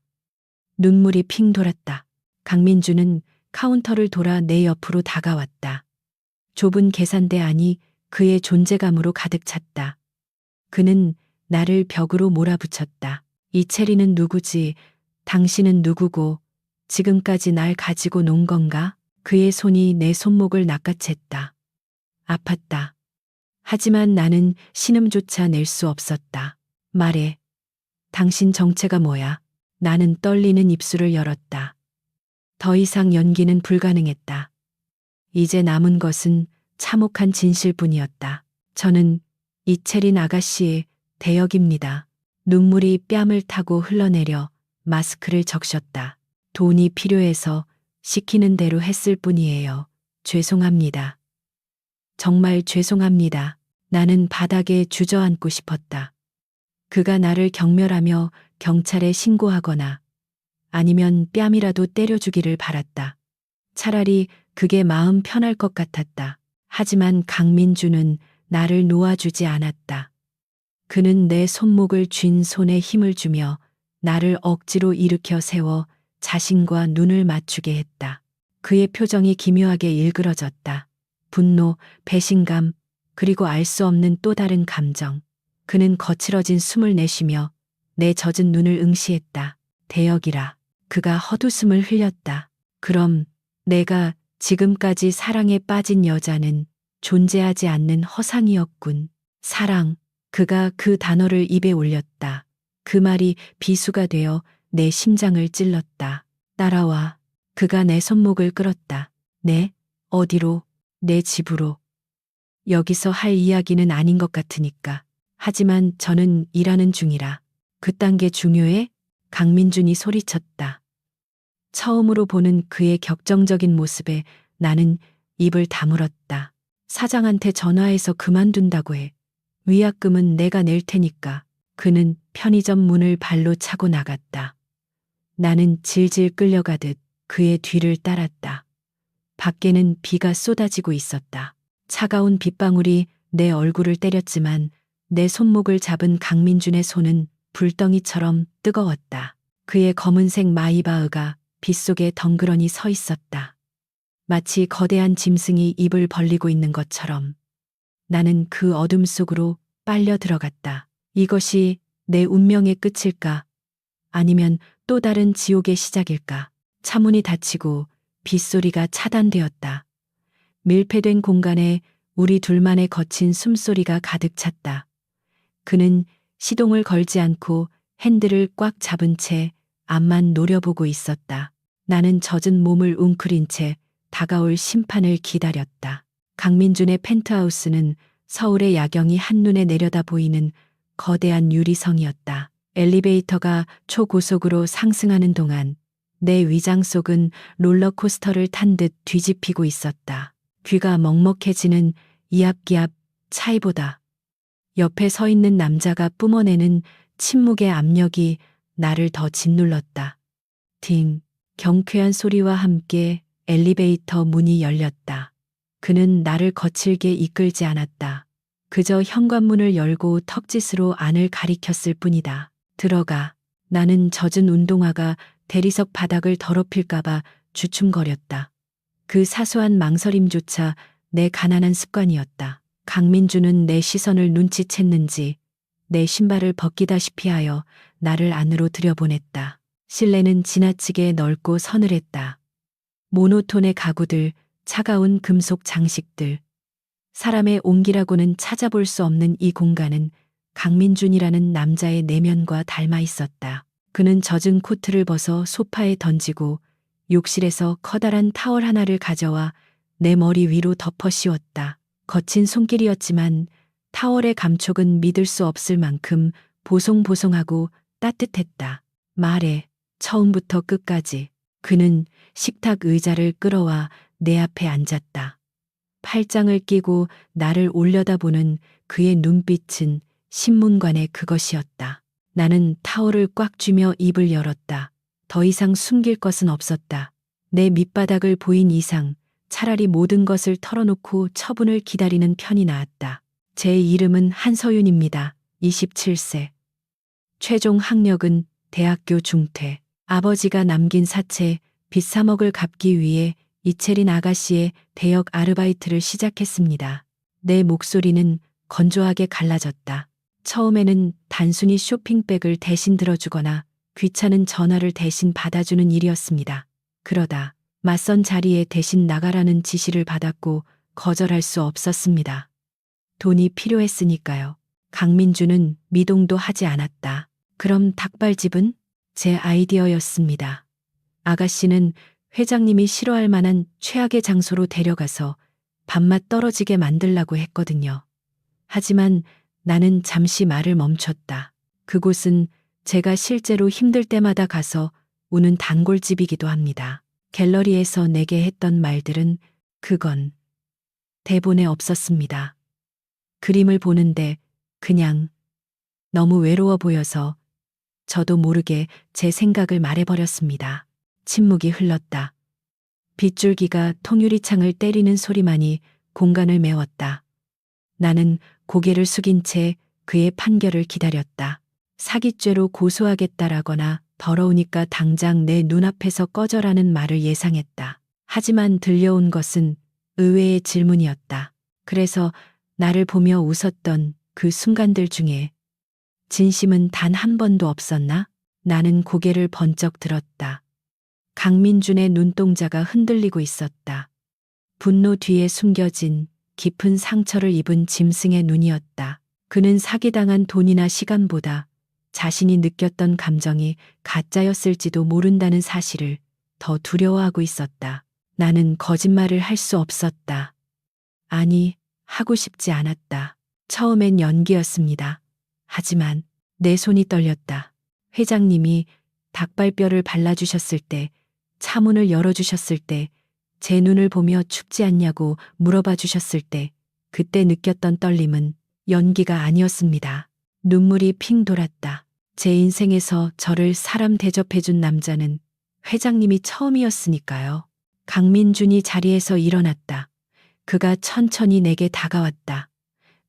Speaker 1: 눈물이 핑 돌았다. 강민주는 카운터를 돌아 내 옆으로 다가왔다. 좁은 계산대 안이 그의 존재감으로 가득 찼다. 그는 나를 벽으로 몰아붙였다. 이채리는 누구지? 당신은 누구고 지금까지 날 가지고 논 건가? 그의 손이 내 손목을 낚아챘다. 아팠다. 하지만 나는 신음조차 낼 수 없었다. 말해. 당신 정체가 뭐야? 나는 떨리는 입술을 열었다. 더 이상 연기는 불가능했다. 이제 남은 것은 참혹한 진실뿐이었다. 저는 이채린 아가씨의 대역입니다. 눈물이 뺨을 타고 흘러내려 마스크를 적셨다. 돈이 필요해서 시키는 대로 했을 뿐이에요. 죄송합니다. 정말 죄송합니다. 나는 바닥에 주저앉고 싶었다. 그가 나를 경멸하며 경찰에 신고하거나 아니면 뺨이라도 때려주기를 바랐다. 차라리 그게 마음 편할 것 같았다. 하지만 강민주는 나를 놓아주지 않았다. 그는 내 손목을 쥔 손에 힘을 주며 나를 억지로 일으켜 세워 자신과 눈을 맞추게 했다. 그의 표정이 기묘하게 일그러졌다. 분노, 배신감, 그리고 알 수 없는 또 다른 감정. 그는 거칠어진 숨을 내쉬며 내 젖은 눈을 응시했다. 대역이라. 그가 헛웃음을 흘렸다. 그럼 내가 지금까지 사랑에 빠진 여자는 존재하지 않는 허상이었군. 사랑. 그가 그 단어를 입에 올렸다. 그 말이 비수가 되어 내 심장을 찔렀다. 따라와. 그가 내 손목을 끌었다. 네? 어디로? 내 집으로. 여기서 할 이야기는 아닌 것 같으니까. 하지만 저는 일하는 중이라. 그딴 게 중요해? 강민준이 소리쳤다. 처음으로 보는 그의 격정적인 모습에 나는 입을 다물었다. 사장한테 전화해서 그만둔다고 해. 위약금은 내가 낼 테니까. 그는 편의점 문을 발로 차고 나갔다. 나는 질질 끌려가듯 그의 뒤를 따랐다. 밖에는 비가 쏟아지고 있었다. 차가운 빗방울이 내 얼굴을 때렸지만 내 손목을 잡은 강민준의 손은 불덩이처럼 뜨거웠다. 그의 검은색 마이바흐가 빗속에 덩그러니 서 있었다. 마치 거대한 짐승이 입을 벌리고 있는 것처럼. 나는 그 어둠 속으로 빨려 들어갔다. 이것이 내 운명의 끝일까? 아니면 또 다른 지옥의 시작일까? 차문이 닫히고 빗소리가 차단되었다. 밀폐된 공간에 우리 둘만의 거친 숨소리가 가득 찼다. 그는 시동을 걸지 않고 핸들을 꽉 잡은 채 앞만 노려보고 있었다. 나는 젖은 몸을 웅크린 채 다가올 심판을 기다렸다. 강민준의 펜트하우스는 서울의 야경이 한눈에 내려다 보이는 거대한 유리성이었다. 엘리베이터가 초고속으로 상승하는 동안 내 위장 속은 롤러코스터를 탄 듯 뒤집히고 있었다. 귀가 먹먹해지는 이압기압 차이보다 옆에 서 있는 남자가 뿜어내는 침묵의 압력이 나를 더 짓눌렀다. 딩, 경쾌한 소리와 함께 엘리베이터 문이 열렸다. 그는 나를 거칠게 이끌지 않았다. 그저 현관문을 열고 턱짓으로 안을 가리켰을 뿐이다. 들어가. 나는 젖은 운동화가 대리석 바닥을 더럽힐까봐 주춤거렸다. 그 사소한 망설임조차 내 가난한 습관이었다. 강민주는 내 시선을 눈치챘는지 내 신발을 벗기다시피 하여 나를 안으로 들여보냈다. 실내는 지나치게 넓고 서늘했다. 모노톤의 가구들, 차가운 금속 장식들. 사람의 온기라고는 찾아볼 수 없는 이 공간은 강민준이라는 남자의 내면과 닮아 있었다. 그는 젖은 코트를 벗어 소파에 던지고 욕실에서 커다란 타월 하나를 가져와 내 머리 위로 덮어 씌웠다. 거친 손길이었지만 타월의 감촉은 믿을 수 없을 만큼 보송보송하고 따뜻했다. 말해, 처음부터 끝까지. 그는 식탁 의자를 끌어와 내 앞에 앉았다. 팔짱을 끼고 나를 올려다보는 그의 눈빛은 신문관의 그것이었다. 나는 타올을 꽉 쥐며 입을 열었다. 더 이상 숨길 것은 없었다. 내 밑바닥을 보인 이상 차라리 모든 것을 털어놓고 처분을 기다리는 편이 나았다. 제 이름은 한서윤입니다. 27세. 최종 학력은 대학교 중퇴. 아버지가 남긴 사채 빚 3억을 갚기 위해 이채린 아가씨의 대역 아르바이트를 시작했습니다. 내 목소리는 건조하게 갈라졌다. 처음에는 단순히 쇼핑백을 대신 들어주거나 귀찮은 전화를 대신 받아주는 일이었습니다. 그러다 맞선 자리에 대신 나가라는 지시를 받았고 거절할 수 없었습니다. 돈이 필요했으니까요. 강민주는 미동도 하지 않았다. 그럼 닭발집은? 제 아이디어였습니다. 아가씨는 회장님이 싫어할 만한 최악의 장소로 데려가서 밥맛 떨어지게 만들라고 했거든요. 하지만 나는 잠시 말을 멈췄다. 그곳은 제가 실제로 힘들 때마다 가서 우는 단골집이기도 합니다. 갤러리에서 내게 했던 말들은 그건 대본에 없었습니다. 그림을 보는데 그냥 너무 외로워 보여서 저도 모르게 제 생각을 말해버렸습니다. 침묵이 흘렀다. 빗줄기가 통유리창을 때리는 소리만이 공간을 메웠다. 나는 고개를 숙인 채 그의 판결을 기다렸다. 사기죄로 고소하겠다라거나 더러우니까 당장 내 눈앞에서 꺼져라는 말을 예상했다. 하지만 들려온 것은 의외의 질문이었다. 그래서 나를 보며 웃었던 그 순간들 중에 진심은 단 한 번도 없었나? 나는 고개를 번쩍 들었다. 강민준의 눈동자가 흔들리고 있었다. 분노 뒤에 숨겨진 깊은 상처를 입은 짐승의 눈이었다. 그는 사기당한 돈이나 시간보다 자신이 느꼈던 감정이 가짜였을지도 모른다는 사실을 더 두려워하고 있었다. 나는 거짓말을 할 수 없었다. 아니, 하고 싶지 않았다. 처음엔 연기였습니다. 하지만 내 손이 떨렸다. 회장님이 닭발뼈를 발라주셨을 때, 차문을 열어주셨을 때, 제 눈을 보며 춥지 않냐고 물어봐 주셨을 때, 그때 느꼈던 떨림은 연기가 아니었습니다. 눈물이 핑 돌았다. 제 인생에서 저를 사람 대접해준 남자는 회장님이 처음이었으니까요. 강민준이 자리에서 일어났다. 그가 천천히 내게 다가왔다.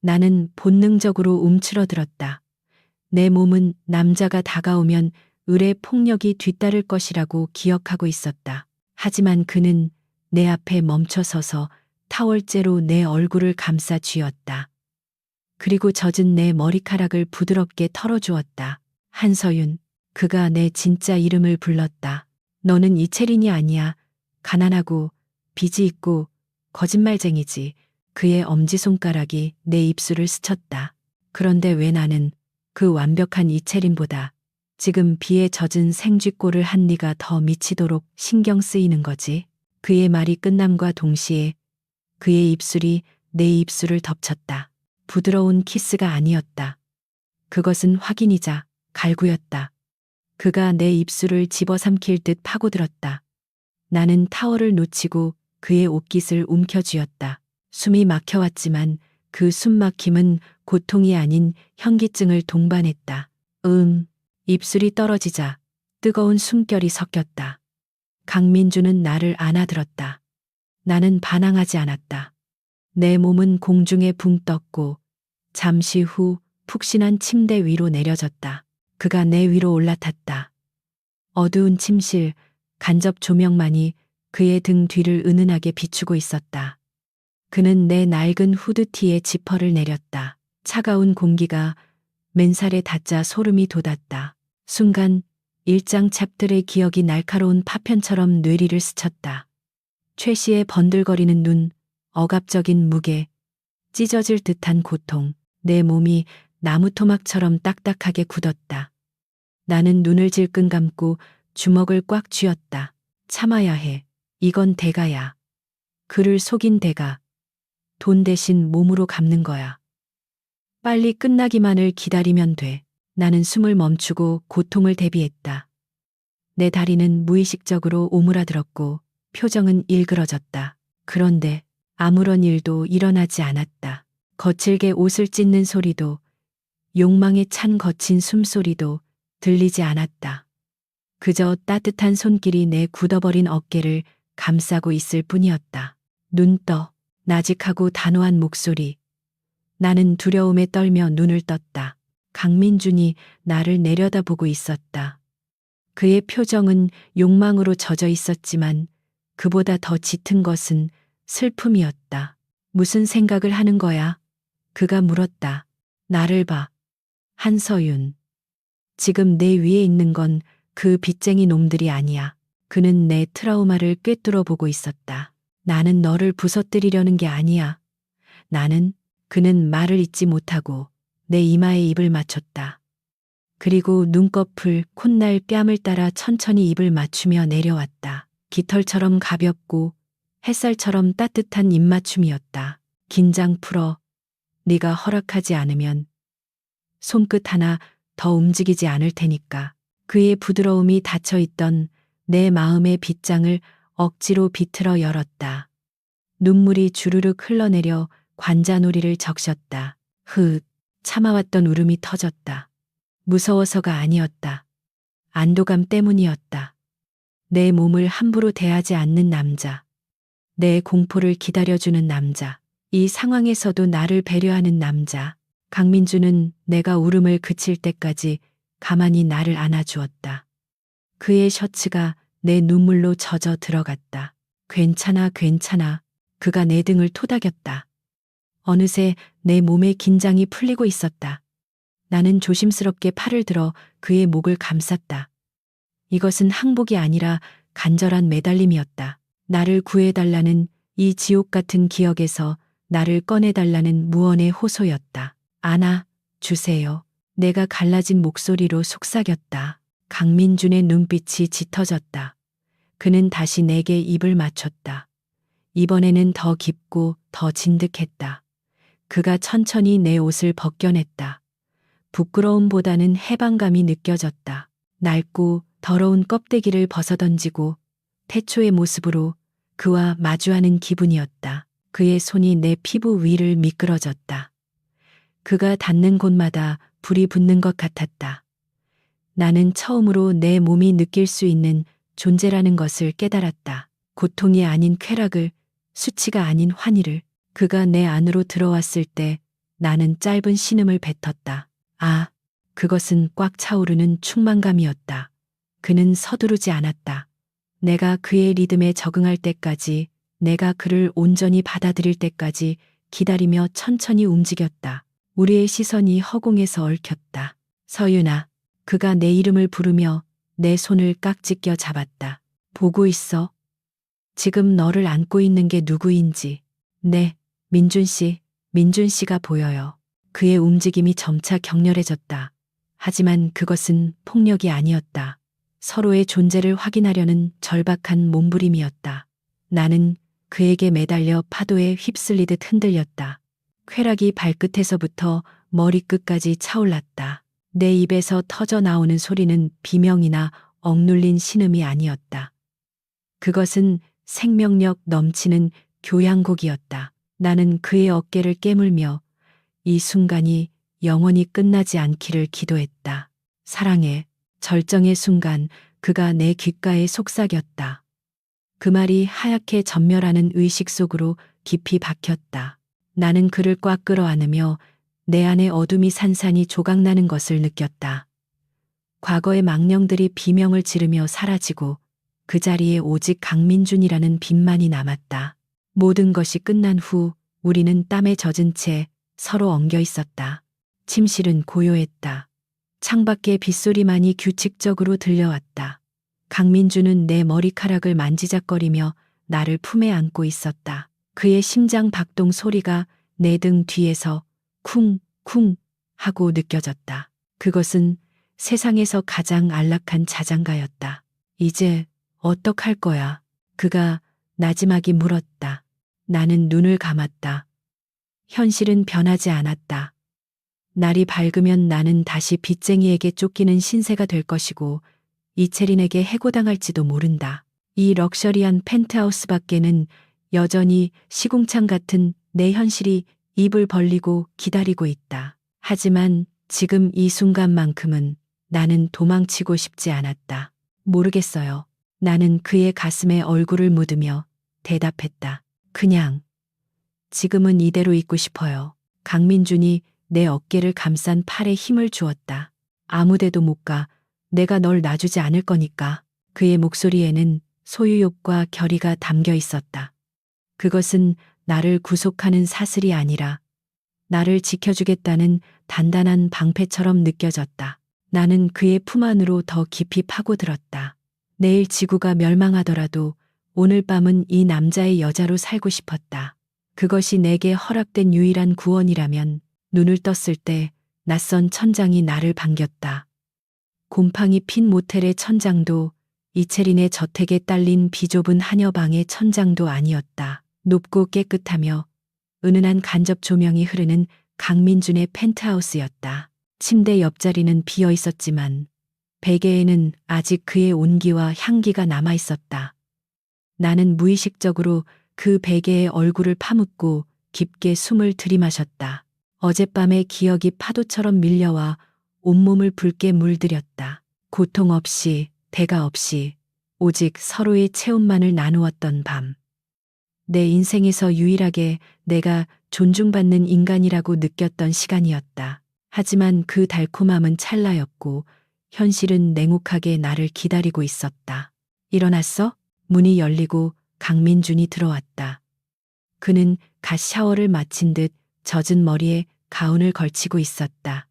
Speaker 1: 나는 본능적으로 움츠러들었다. 내 몸은 남자가 다가오면 의뢰 폭력이 뒤따를 것이라고 기억하고 있었다. 하지만 그는 내 앞에 멈춰서서 타월째로 내 얼굴을 감싸 쥐었다. 그리고 젖은 내 머리카락을 부드럽게 털어주었다. 한서윤, 그가 내 진짜 이름을 불렀다. 너는 이채린이 아니야. 가난하고 빚이 있고 거짓말쟁이지. 그의 엄지손가락이 내 입술을 스쳤다. 그런데 왜 나는 그 완벽한 이채린보다 지금 비에 젖은 생쥐꼴을 한 네가 더 미치도록 신경 쓰이는 거지? 그의 말이 끝남과 동시에 그의 입술이 내 입술을 덮쳤다. 부드러운 키스가 아니었다. 그것은 확인이자 갈구였다. 그가 내 입술을 집어삼킬 듯 파고들었다. 나는 타월을 놓치고 그의 옷깃을 움켜쥐었다. 숨이 막혀왔지만 그 숨막힘은 고통이 아닌 현기증을 동반했다. 입술이 떨어지자 뜨거운 숨결이 섞였다. 강민주는 나를 안아들었다. 나는 반항하지 않았다. 내 몸은 공중에 붕 떴고 잠시 후 푹신한 침대 위로 내려졌다. 그가 내 위로 올라탔다. 어두운 침실, 간접 조명만이 그의 등 뒤를 은은하게 비추고 있었다. 그는 내 낡은 후드티에 지퍼를 내렸다. 차가운 공기가 맨살에 닿자 소름이 돋았다. 순간 일장 챕들의 기억이 날카로운 파편처럼 뇌리를 스쳤다. 최 씨의 번들거리는 눈, 억압적인 무게, 찢어질 듯한 고통, 내 몸이 나무토막처럼 딱딱하게 굳었다. 나는 눈을 질끈 감고 주먹을 꽉 쥐었다. 참아야 해. 이건 대가야. 그를 속인 대가. 돈 대신 몸으로 갚는 거야. 빨리 끝나기만을 기다리면 돼. 나는 숨을 멈추고 고통을 대비했다. 내 다리는 무의식적으로 오므라들었고 표정은 일그러졌다. 그런데 아무런 일도 일어나지 않았다. 거칠게 옷을 찢는 소리도 욕망에 찬 거친 숨소리도 들리지 않았다. 그저 따뜻한 손길이 내 굳어버린 어깨를 감싸고 있을 뿐이었다. 눈 떠. 나직하고 단호한 목소리. 나는 두려움에 떨며 눈을 떴다. 강민준이 나를 내려다보고 있었다. 그의 표정은 욕망으로 젖어 있었지만 그보다 더 짙은 것은 슬픔이었다. 무슨 생각을 하는 거야? 그가 물었다. 나를 봐. 한서윤. 지금 내 위에 있는 건 그 빚쟁이 놈들이 아니야. 그는 내 트라우마를 꿰뚫어 보고 있었다. 나는 너를 부서뜨리려는 게 아니야. 그는 말을 잇지 못하고 내 이마에 입을 맞췄다. 그리고 눈꺼풀, 콧날, 뺨을 따라 천천히 입을 맞추며 내려왔다. 깃털처럼 가볍고 햇살처럼 따뜻한 입맞춤이었다. 긴장 풀어. 네가 허락하지 않으면 손끝 하나 더 움직이지 않을 테니까. 그의 부드러움이 닫혀있던 내 마음의 빗장을 억지로 비틀어 열었다. 눈물이 주르륵 흘러내려 관자놀이를 적셨다. 참아왔던 울음이 터졌다. 무서워서가 아니었다. 안도감 때문이었다. 내 몸을 함부로 대하지 않는 남자. 내 공포를 기다려주는 남자. 이 상황에서도 나를 배려하는 남자. 강민주는 내가 울음을 그칠 때까지 가만히 나를 안아주었다. 그의 셔츠가 내 눈물로 젖어 들어갔다. 괜찮아, 괜찮아. 그가 내 등을 토닥였다. 어느새 내 몸의 긴장이 풀리고 있었다. 나는 조심스럽게 팔을 들어 그의 목을 감쌌다. 이것은 항복이 아니라 간절한 매달림이었다. 나를 구해달라는 이 지옥 같은 기억에서 나를 꺼내달라는 무언의 호소였다. 안아 주세요. 내가 갈라진 목소리로 속삭였다. 강민준의 눈빛이 짙어졌다. 그는 다시 내게 입을 맞췄다. 이번에는 더 깊고 더 진득했다. 그가 천천히 내 옷을 벗겨냈다. 부끄러움보다는 해방감이 느껴졌다. 낡고 더러운 껍데기를 벗어던지고 태초의 모습으로 그와 마주하는 기분이었다. 그의 손이 내 피부 위를 미끄러졌다. 그가 닿는 곳마다 불이 붙는 것 같았다. 나는 처음으로 내 몸이 느낄 수 있는 존재라는 것을 깨달았다. 고통이 아닌 쾌락을, 수치가 아닌 환희를. 그가 내 안으로 들어왔을 때 나는 짧은 신음을 뱉었다. 그것은 꽉 차오르는 충만감이었다. 그는 서두르지 않았다. 내가 그의 리듬에 적응할 때까지, 내가 그를 온전히 받아들일 때까지 기다리며 천천히 움직였다. 우리의 시선이 허공에서 얽혔다. 서윤아. 그가 내 이름을 부르며 내 손을 깍지 껴 잡았다. 보고 있어. 지금 너를 안고 있는 게 누구인지. 네, 민준 씨가 보여요. 그의 움직임이 점차 격렬해졌다. 하지만 그것은 폭력이 아니었다. 서로의 존재를 확인하려는 절박한 몸부림이었다. 나는 그에게 매달려 파도에 휩쓸리듯 흔들렸다. 쾌락이 발끝에서부터 머리끝까지 차올랐다. 내 입에서 터져 나오는 소리는 비명이나 억눌린 신음이 아니었다. 그것은 생명력 넘치는 교향곡이었다. 나는 그의 어깨를 깨물며 이 순간이 영원히 끝나지 않기를 기도했다. 사랑해. 절정의 순간 그가 내 귓가에 속삭였다. 그 말이 하얗게 전멸하는 의식 속으로 깊이 박혔다. 나는 그를 꽉 끌어안으며 내 안의 어둠이 산산이 조각나는 것을 느꼈다. 과거의 망령들이 비명을 지르며 사라지고 그 자리에 오직 강민준이라는 빛만이 남았다. 모든 것이 끝난 후 우리는 땀에 젖은 채 서로 엉겨 있었다. 침실은 고요했다. 창밖의 빗소리만이 규칙적으로 들려왔다. 강민준은 내 머리카락을 만지작거리며 나를 품에 안고 있었다. 그의 심장 박동 소리가 내 등 뒤에서 쿵쿵 하고 느껴졌다. 그것은 세상에서 가장 안락한 자장가였다. 이제 어떡할 거야? 그가 나지막이 물었다. 나는 눈을 감았다. 현실은 변하지 않았다. 날이 밝으면 나는 다시 빚쟁이에게 쫓기는 신세가 될 것이고 이채린에게 해고당할지도 모른다. 이 럭셔리한 펜트하우스 밖에는 여전히 시궁창 같은 내 현실이 입을 벌리고 기다리고 있다. 하지만 지금 이 순간만큼은 나는 도망치고 싶지 않았다. 모르겠어요. 나는 그의 가슴에 얼굴을 묻으며 대답했다. 그냥 지금은 이대로 있고 싶어요. 강민준이 내 어깨를 감싼 팔에 힘을 주었다. 아무데도 못 가. 내가 널 놔주지 않을 거니까. 그의 목소리에는 소유욕과 결의가 담겨 있었다. 그것은 나를 구속하는 사슬이 아니라 나를 지켜주겠다는 단단한 방패처럼 느껴졌다. 나는 그의 품 안으로 더 깊이 파고들었다. 내일 지구가 멸망하더라도 오늘 밤은 이 남자의 여자로 살고 싶었다. 그것이 내게 허락된 유일한 구원이라면 눈을 떴을 때 낯선 천장이 나를 반겼다. 곰팡이 핀 모텔의 천장도 이채린의 저택에 딸린 비좁은 한여방의 천장도 아니었다. 높고 깨끗하며 은은한 간접 조명이 흐르는 강민준의 펜트하우스였다. 침대 옆자리는 비어 있었지만 베개에는 아직 그의 온기와 향기가 남아 있었다. 나는 무의식적으로 그 베개에 얼굴을 파묻고 깊게 숨을 들이마셨다. 어젯밤의 기억이 파도처럼 밀려와 온몸을 붉게 물들였다. 고통 없이, 대가 없이, 오직 서로의 체온만을 나누었던 밤. 내 인생에서 유일하게 내가 존중받는 인간이라고 느꼈던 시간이었다. 하지만 그 달콤함은 찰나였고 현실은 냉혹하게 나를 기다리고 있었다. 일어났어? 문이 열리고 강민준이 들어왔다. 그는 갓 샤워를 마친 듯 젖은 머리에 가운을 걸치고 있었다.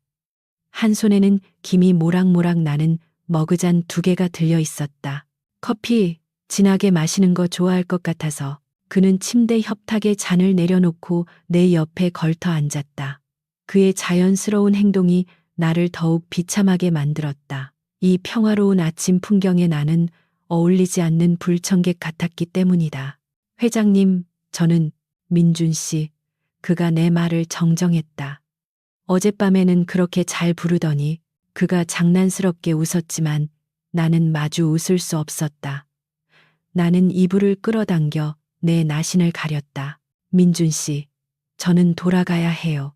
Speaker 1: 한 손에는 김이 모락모락 나는 머그잔 2개가 들려 있었다. 커피 진하게 마시는 거 좋아할 것 같아서. 그는 침대 협탁에 잔을 내려놓고 내 옆에 걸터 앉았다. 그의 자연스러운 행동이 나를 더욱 비참하게 만들었다. 이 평화로운 아침 풍경에 나는 어울리지 않는 불청객 같았기 때문이다. 회장님, 저는 민준 씨. 그가 내 말을 정정했다. 어젯밤에는 그렇게 잘 부르더니 그가 장난스럽게 웃었지만 나는 마주 웃을 수 없었다. 나는 이불을 끌어당겨 내 나신을 가렸다. 민준 씨, 저는 돌아가야 해요.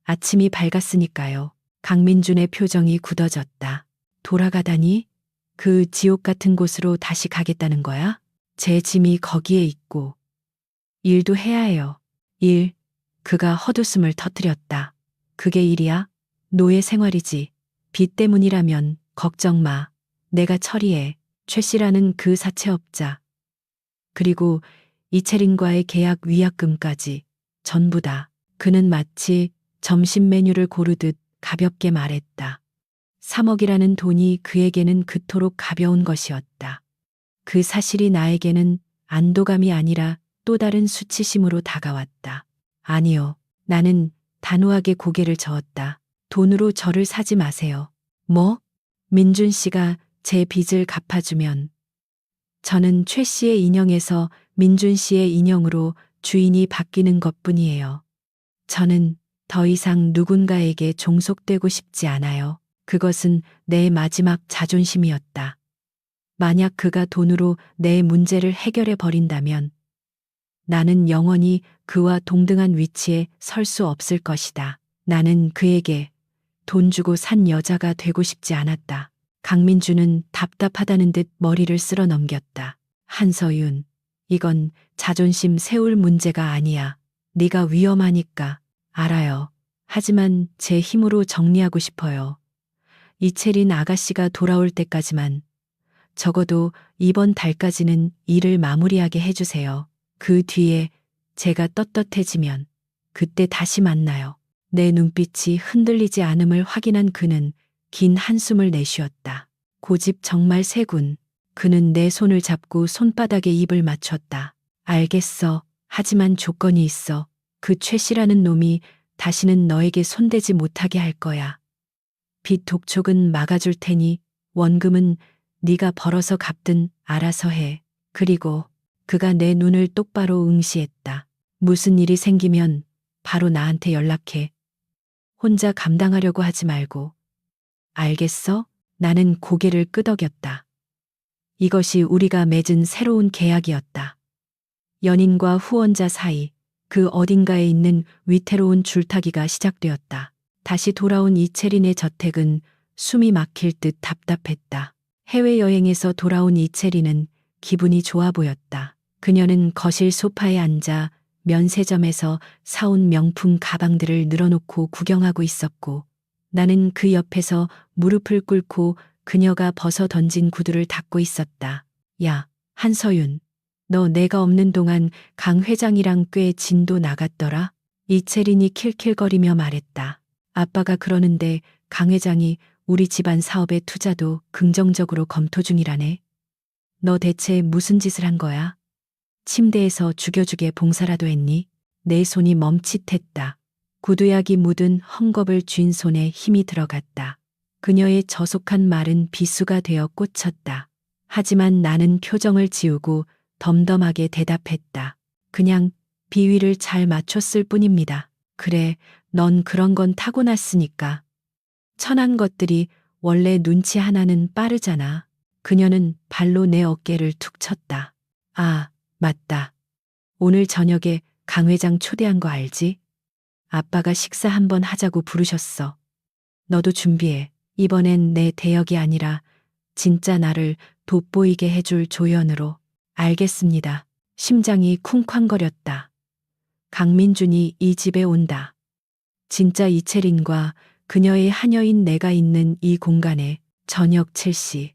Speaker 1: 아침이 밝았으니까요. 강민준의 표정이 굳어졌다. 돌아가다니? 그 지옥 같은 곳으로 다시 가겠다는 거야? 제 짐이 거기에 있고. 일도 해야 해요. 일. 그가 헛웃음을 터뜨렸다. 그게 일이야? 노예 생활이지. 빚 때문이라면 걱정 마. 내가 처리해. 최 씨라는 그 사채업자. 그리고 이채린과의 계약 위약금까지 전부 다. 그는 마치 점심 메뉴를 고르듯 가볍게 말했다. 3억이라는 돈이 그에게는 그토록 가벼운 것이었다. 그 사실이 나에게는 안도감이 아니라 또 다른 수치심으로 다가왔다. 아니요. 나는 단호하게 고개를 저었다. 돈으로 저를 사지 마세요. 뭐? 민준 씨가 제 빚을 갚아주면 저는 최 씨의 인형에서 민준 씨의 인형으로 주인이 바뀌는 것뿐이에요. 저는 더 이상 누군가에게 종속되고 싶지 않아요. 그것은 내 마지막 자존심이었다. 만약 그가 돈으로 내 문제를 해결해 버린다면 나는 영원히 그와 동등한 위치에 설 수 없을 것이다. 나는 그에게 돈 주고 산 여자가 되고 싶지 않았다. 강민주는 답답하다는 듯 머리를 쓸어 넘겼다. 한서윤, 이건 자존심 세울 문제가 아니야. 네가 위험하니까. 알아요. 하지만 제 힘으로 정리하고 싶어요. 이채린 아가씨가 돌아올 때까지만 적어도 이번 달까지는 일을 마무리하게 해주세요. 그 뒤에 제가 떳떳해지면 그때 다시 만나요. 내 눈빛이 흔들리지 않음을 확인한 그는 긴 한숨을 내쉬었다. 고집 정말 세군. 그는 내 손을 잡고 손바닥에 입을 맞췄다. 알겠어. 하지만 조건이 있어. 그 최 씨라는 놈이 다시는 너에게 손대지 못하게 할 거야. 빚 독촉은 막아줄 테니 원금은 네가 벌어서 갚든 알아서 해. 그리고 그가 내 눈을 똑바로 응시했다. 무슨 일이 생기면 바로 나한테 연락해. 혼자 감당하려고 하지 말고. 알겠어? 나는 고개를 끄덕였다. 이것이 우리가 맺은 새로운 계약이었다. 연인과 후원자 사이 그 어딘가에 있는 위태로운 줄타기가 시작되었다. 다시 돌아온 이채린의 저택은 숨이 막힐 듯 답답했다. 해외여행에서 돌아온 이채린은 기분이 좋아 보였다. 그녀는 거실 소파에 앉아 면세점에서 사온 명품 가방들을 늘어놓고 구경하고 있었고, 나는 그 옆에서 무릎을 꿇고 그녀가 벗어 던진 구두를 닦고 있었다. 야, 한서윤. 너 내가 없는 동안 강 회장이랑 꽤 진도 나갔더라? 이채린이 킬킬거리며 말했다. 아빠가 그러는데 강 회장이 우리 집안 사업의 투자도 긍정적으로 검토 중이라네. 너 대체 무슨 짓을 한 거야? 침대에서 죽여주게 봉사라도 했니? 내 손이 멈칫했다. 구두약이 묻은 헝겊을 쥔 손에 힘이 들어갔다. 그녀의 저속한 말은 비수가 되어 꽂혔다. 하지만 나는 표정을 지우고 덤덤하게 대답했다. 그냥 비위를 잘 맞췄을 뿐입니다. 그래, 넌 그런 건 타고났으니까. 천한 것들이 원래 눈치 하나는 빠르잖아. 그녀는 발로 내 어깨를 툭 쳤다. 아, 맞다. 오늘 저녁에 강 회장 초대한 거 알지? 아빠가 식사 한번 하자고 부르셨어. 너도 준비해. 이번엔 내 대역이 아니라 진짜 나를 돋보이게 해줄 조연으로. 알겠습니다. 심장이 쿵쾅거렸다. 강민준이 이 집에 온다. 진짜 이채린과 그녀의 하녀인 내가 있는 이 공간에 저녁 7시.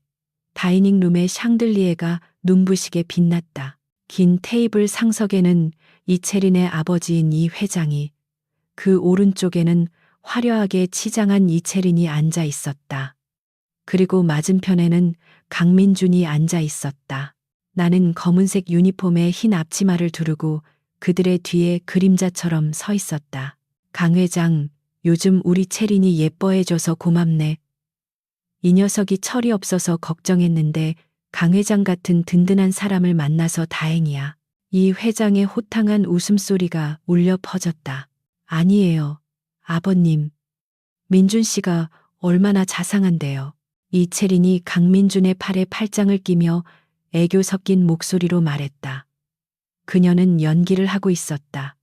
Speaker 1: 다이닝룸의 샹들리에가 눈부시게 빛났다. 긴 테이블 상석에는 이채린의 아버지인 이 회장이, 그 오른쪽에는 화려하게 치장한 이채린이 앉아 있었다. 그리고 맞은편에는 강민준이 앉아 있었다. 나는 검은색 유니폼에 흰 앞치마를 두르고 그들의 뒤에 그림자처럼 서 있었다. 강 회장, 요즘 우리 채린이 예뻐해줘서 고맙네. 이 녀석이 철이 없어서 걱정했는데 강 회장 같은 든든한 사람을 만나서 다행이야. 이 회장의 호탕한 웃음소리가 울려 퍼졌다. 아니에요. 아버님. 민준 씨가 얼마나 자상한데요. 이채린이 강민준의 팔에 팔짱을 끼며 애교 섞인 목소리로 말했다. 그녀는 연기를 하고 있었다.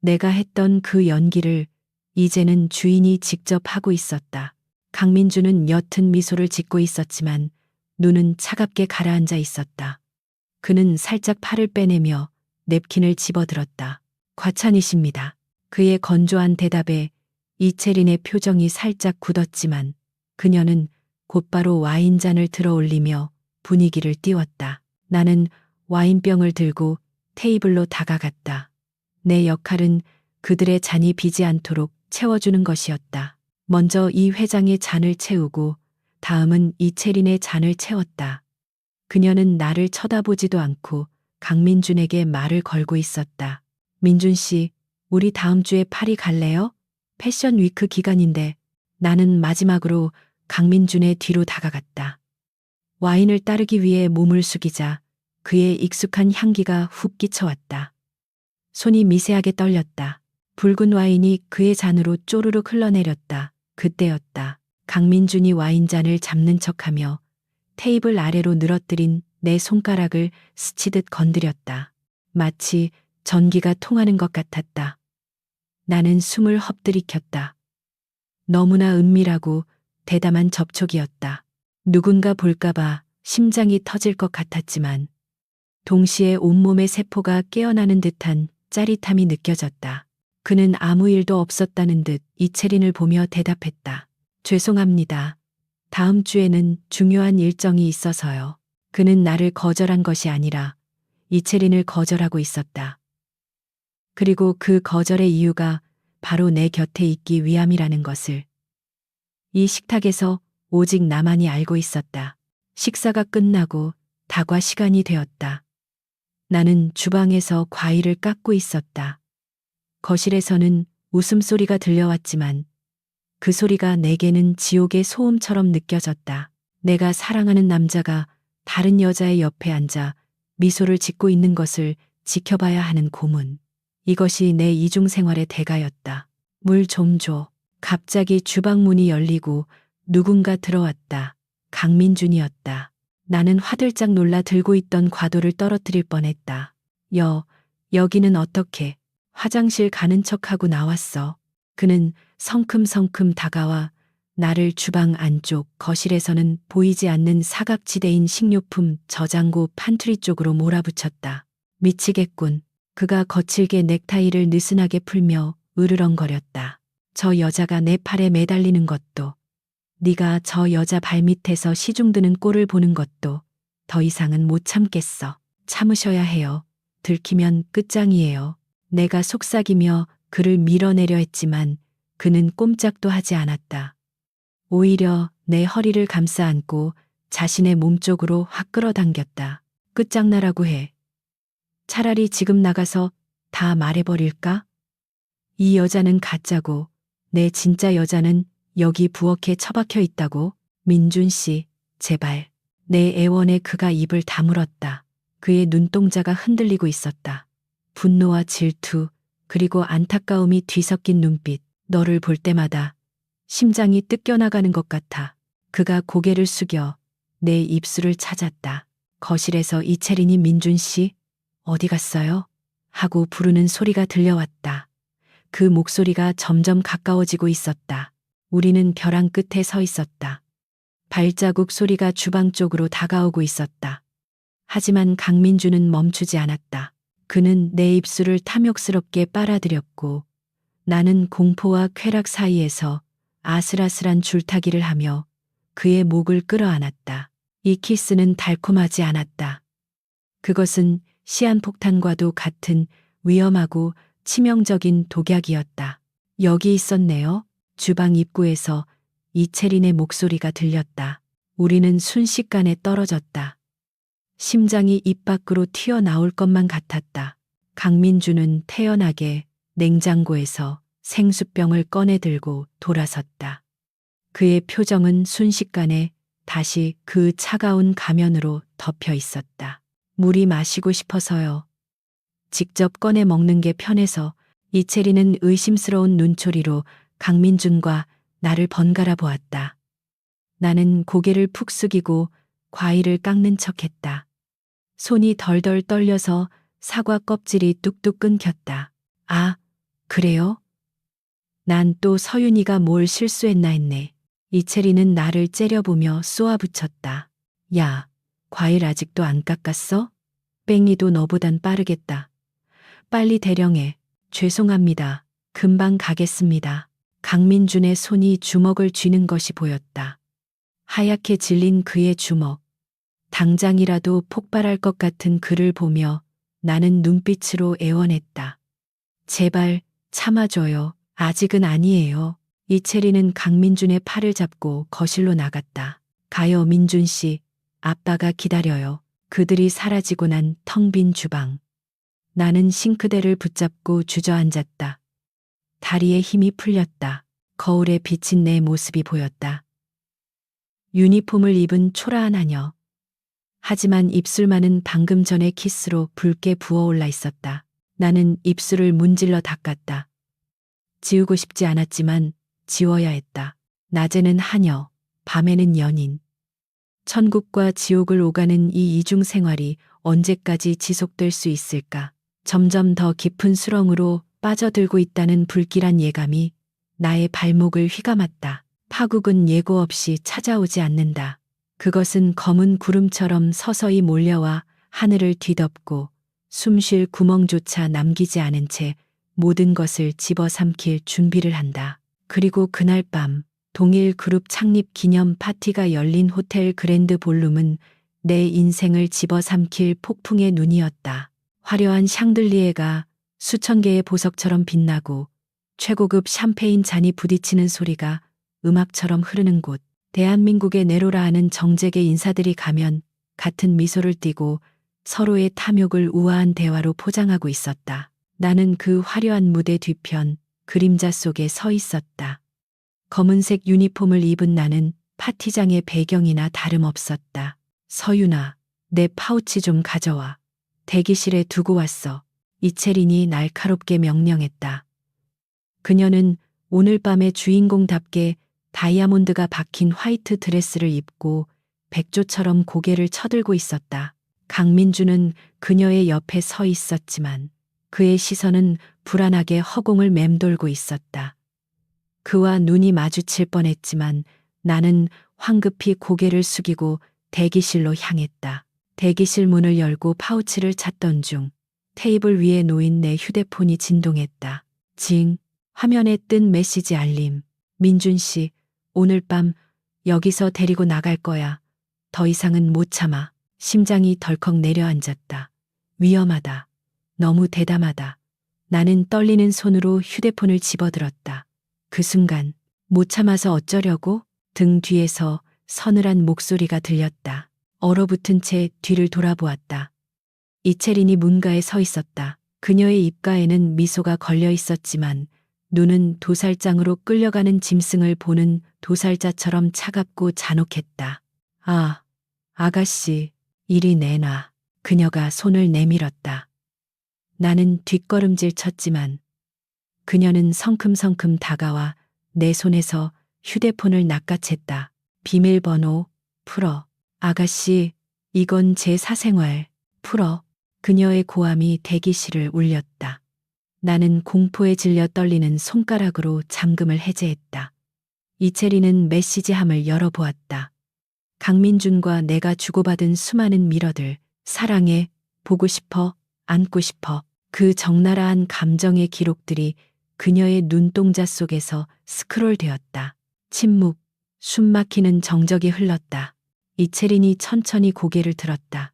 Speaker 1: 내가 했던 그 연기를 이제는 주인이 직접 하고 있었다. 강민준은 옅은 미소를 짓고 있었지만 눈은 차갑게 가라앉아 있었다. 그는 살짝 팔을 빼내며 냅킨을 집어들었다. 과찬이십니다. 그의 건조한 대답에 이채린의 표정이 살짝 굳었지만 그녀는 곧바로 와인잔을 들어 올리며 분위기를 띄웠다. 나는 와인병을 들고 테이블로 다가갔다. 내 역할은 그들의 잔이 비지 않도록 채워주는 것이었다. 먼저 이 회장의 잔을 채우고 다음은 이채린의 잔을 채웠다. 그녀는 나를 쳐다보지도 않고 강민준에게 말을 걸고 있었다. 민준 씨, 우리 다음 주에 파리 갈래요? 패션 위크 기간인데. 나는 마지막으로 강민준의 뒤로 다가갔다. 와인을 따르기 위해 몸을 숙이자 그의 익숙한 향기가 훅 끼쳐왔다. 손이 미세하게 떨렸다. 붉은 와인이 그의 잔으로 쪼르륵 흘러내렸다. 그때였다. 강민준이 와인잔을 잡는 척하며 테이블 아래로 늘어뜨린 내 손가락을 스치듯 건드렸다. 마치 전기가 통하는 것 같았다. 나는 숨을 헛들이켰다. 너무나 은밀하고 대담한 접촉이었다. 누군가 볼까봐 심장이 터질 것 같았지만 동시에 온몸의 세포가 깨어나는 듯한 짜릿함이 느껴졌다. 그는 아무 일도 없었다는 듯 이채린을 보며 대답했다. 죄송합니다. 다음 주에는 중요한 일정이 있어서요. 그는 나를 거절한 것이 아니라 이채린을 거절하고 있었다. 그리고 그 거절의 이유가 바로 내 곁에 있기 위함이라는 것을 이 식탁에서 오직 나만이 알고 있었다. 식사가 끝나고 다과 시간이 되었다. 나는 주방에서 과일을 깎고 있었다. 거실에서는 웃음소리가 들려왔지만 그 소리가 내게는 지옥의 소음처럼 느껴졌다. 내가 사랑하는 남자가 다른 여자의 옆에 앉아 미소를 짓고 있는 것을 지켜봐야 하는 고문. 이것이 내 이중생활의 대가였다. 물 좀 줘. 갑자기 주방 문이 열리고 누군가 들어왔다. 강민준이었다. 나는 화들짝 놀라 들고 있던 과도를 떨어뜨릴 뻔했다. 여기는 어떻게? 화장실 가는 척하고 나왔어. 그는 성큼성큼 다가와 나를 주방 안쪽 거실에서는 보이지 않는 사각지대인 식료품 저장고 판투리 쪽으로 몰아붙였다. 미치겠군. 그가 거칠게 넥타이를 느슨하게 풀며 으르렁거렸다. 저 여자가 내 팔에 매달리는 것도, 네가 저 여자 발밑에서 시중드는 꼴을 보는 것도 더 이상은 못 참겠어. 참으셔야 해요. 들키면 끝장이에요. 내가 속삭이며 그를 밀어내려 했지만 그는 꼼짝도 하지 않았다. 오히려 내 허리를 감싸 안고 자신의 몸 쪽으로 확 끌어당겼다. 끝장나라고 해. 차라리 지금 나가서 다 말해버릴까? 이 여자는 가짜고 내 진짜 여자는 여기 부엌에 처박혀 있다고. 민준 씨, 제발. 내 애원에 그가 입을 다물었다. 그의 눈동자가 흔들리고 있었다. 분노와 질투, 그리고 안타까움이 뒤섞인 눈빛. 너를 볼 때마다 심장이 뜯겨나가는 것 같아. 그가 고개를 숙여 내 입술을 찾았다. 거실에서 이채린이 민준 씨, 어디 갔어요? 하고 부르는 소리가 들려왔다. 그 목소리가 점점 가까워지고 있었다. 우리는 벼랑 끝에 서 있었다. 발자국 소리가 주방 쪽으로 다가오고 있었다. 하지만 강민주는 멈추지 않았다. 그는 내 입술을 탐욕스럽게 빨아들였고 나는 공포와 쾌락 사이에서 아슬아슬한 줄타기를 하며 그의 목을 끌어안았다. 이 키스는 달콤하지 않았다. 그것은 시한폭탄과도 같은 위험하고 치명적인 독약이었다. 여기 있었네요. 주방 입구에서 이채린의 목소리가 들렸다. 우리는 순식간에 떨어졌다. 심장이 입 밖으로 튀어나올 것만 같았다. 강민주는 태연하게 냉장고에서 생수병을 꺼내 들고 돌아섰다. 그의 표정은 순식간에 다시 그 차가운 가면으로 덮여 있었다. 물이 마시고 싶어서요. 직접 꺼내 먹는 게 편해서. 이채리는 의심스러운 눈초리로 강민준과 나를 번갈아 보았다. 나는 고개를 푹 숙이고 과일을 깎는 척했다. 손이 덜덜 떨려서 사과 껍질이 뚝뚝 끊겼다. 아, 그래요? 난 또 서윤이가 뭘 실수했나 했네. 이채리는 나를 째려보며 쏘아붙였다. 야, 과일 아직도 안 깎았어? 뺑이도 너보단 빠르겠다. 빨리 대령해. 죄송합니다. 금방 가겠습니다. 강민준의 손이 주먹을 쥐는 것이 보였다. 하얗게 질린 그의 주먹. 당장이라도 폭발할 것 같은 그를 보며 나는 눈빛으로 애원했다. 제발 참아줘요. 아직은 아니에요. 이채리는 강민준의 팔을 잡고 거실로 나갔다. 가요 민준 씨, 아빠가 기다려요. 그들이 사라지고 난 텅 빈 주방. 나는 싱크대를 붙잡고 주저앉았다. 다리에 힘이 풀렸다. 거울에 비친 내 모습이 보였다. 유니폼을 입은 초라한 하녀. 하지만 입술만은 방금 전의 키스로 붉게 부어올라 있었다. 나는 입술을 문질러 닦았다. 지우고 싶지 않았지만 지워야 했다. 낮에는 하녀, 밤에는 연인. 천국과 지옥을 오가는 이 이중 생활이 언제까지 지속될 수 있을까? 점점 더 깊은 수렁으로 빠져들고 있다는 불길한 예감이 나의 발목을 휘감았다. 파국은 예고 없이 찾아오지 않는다. 그것은 검은 구름처럼 서서히 몰려와 하늘을 뒤덮고 숨 쉴 구멍조차 남기지 않은 채 모든 것을 집어삼킬 준비를 한다. 그리고 그날 밤 동일 그룹 창립 기념 파티가 열린 호텔 그랜드 볼룸은 내 인생을 집어삼킬 폭풍의 눈이었다. 화려한 샹들리에가 수천 개의 보석처럼 빛나고 최고급 샴페인 잔이 부딪히는 소리가 음악처럼 흐르는 곳. 대한민국의 네로라 하는 정재계 인사들이 가면 같은 미소를 띠고 서로의 탐욕을 우아한 대화로 포장하고 있었다. 나는 그 화려한 무대 뒤편 그림자 속에 서 있었다. 검은색 유니폼을 입은 나는 파티장의 배경이나 다름없었다. 서윤아, 내 파우치 좀 가져와. 대기실에 두고 왔어. 이채린이 날카롭게 명령했다. 그녀는 오늘 밤의 주인공답게 다이아몬드가 박힌 화이트 드레스를 입고 백조처럼 고개를 쳐들고 있었다. 강민주는 그녀의 옆에 서 있었지만 그의 시선은 불안하게 허공을 맴돌고 있었다. 그와 눈이 마주칠 뻔했지만 나는 황급히 고개를 숙이고 대기실로 향했다. 대기실 문을 열고 파우치를 찾던 중 테이블 위에 놓인 내 휴대폰이 진동했다. 징, 화면에 뜬 메시지 알림. 민준 씨, 오늘 밤 여기서 데리고 나갈 거야. 더 이상은 못 참아. 심장이 덜컥 내려앉았다. 위험하다. 너무 대담하다. 나는 떨리는 손으로 휴대폰을 집어들었다. 그 순간 못 참아서 어쩌려고? 등 뒤에서 서늘한 목소리가 들렸다. 얼어붙은 채 뒤를 돌아보았다. 이채린이 문가에 서 있었다. 그녀의 입가에는 미소가 걸려 있었지만 눈은 도살장으로 끌려가는 짐승을 보는 도살자처럼 차갑고 잔혹했다. 아, 아가씨, 이리 내놔. 그녀가 손을 내밀었다. 나는 뒷걸음질 쳤지만 그녀는 성큼성큼 다가와 내 손에서 휴대폰을 낚아챘다. 비밀번호 풀어. 아가씨, 이건 제 사생활. 풀어. 그녀의 고함이 대기실을 울렸다. 나는 공포에 질려 떨리는 손가락으로 잠금을 해제했다. 이채리는 메시지함을 열어보았다. 강민준과 내가 주고받은 수많은 미러들, 사랑해, 보고 싶어, 안고 싶어. 그 적나라한 감정의 기록들이 그녀의 눈동자 속에서 스크롤되었다. 침묵, 숨막히는 정적이 흘렀다. 이채린이 천천히 고개를 들었다.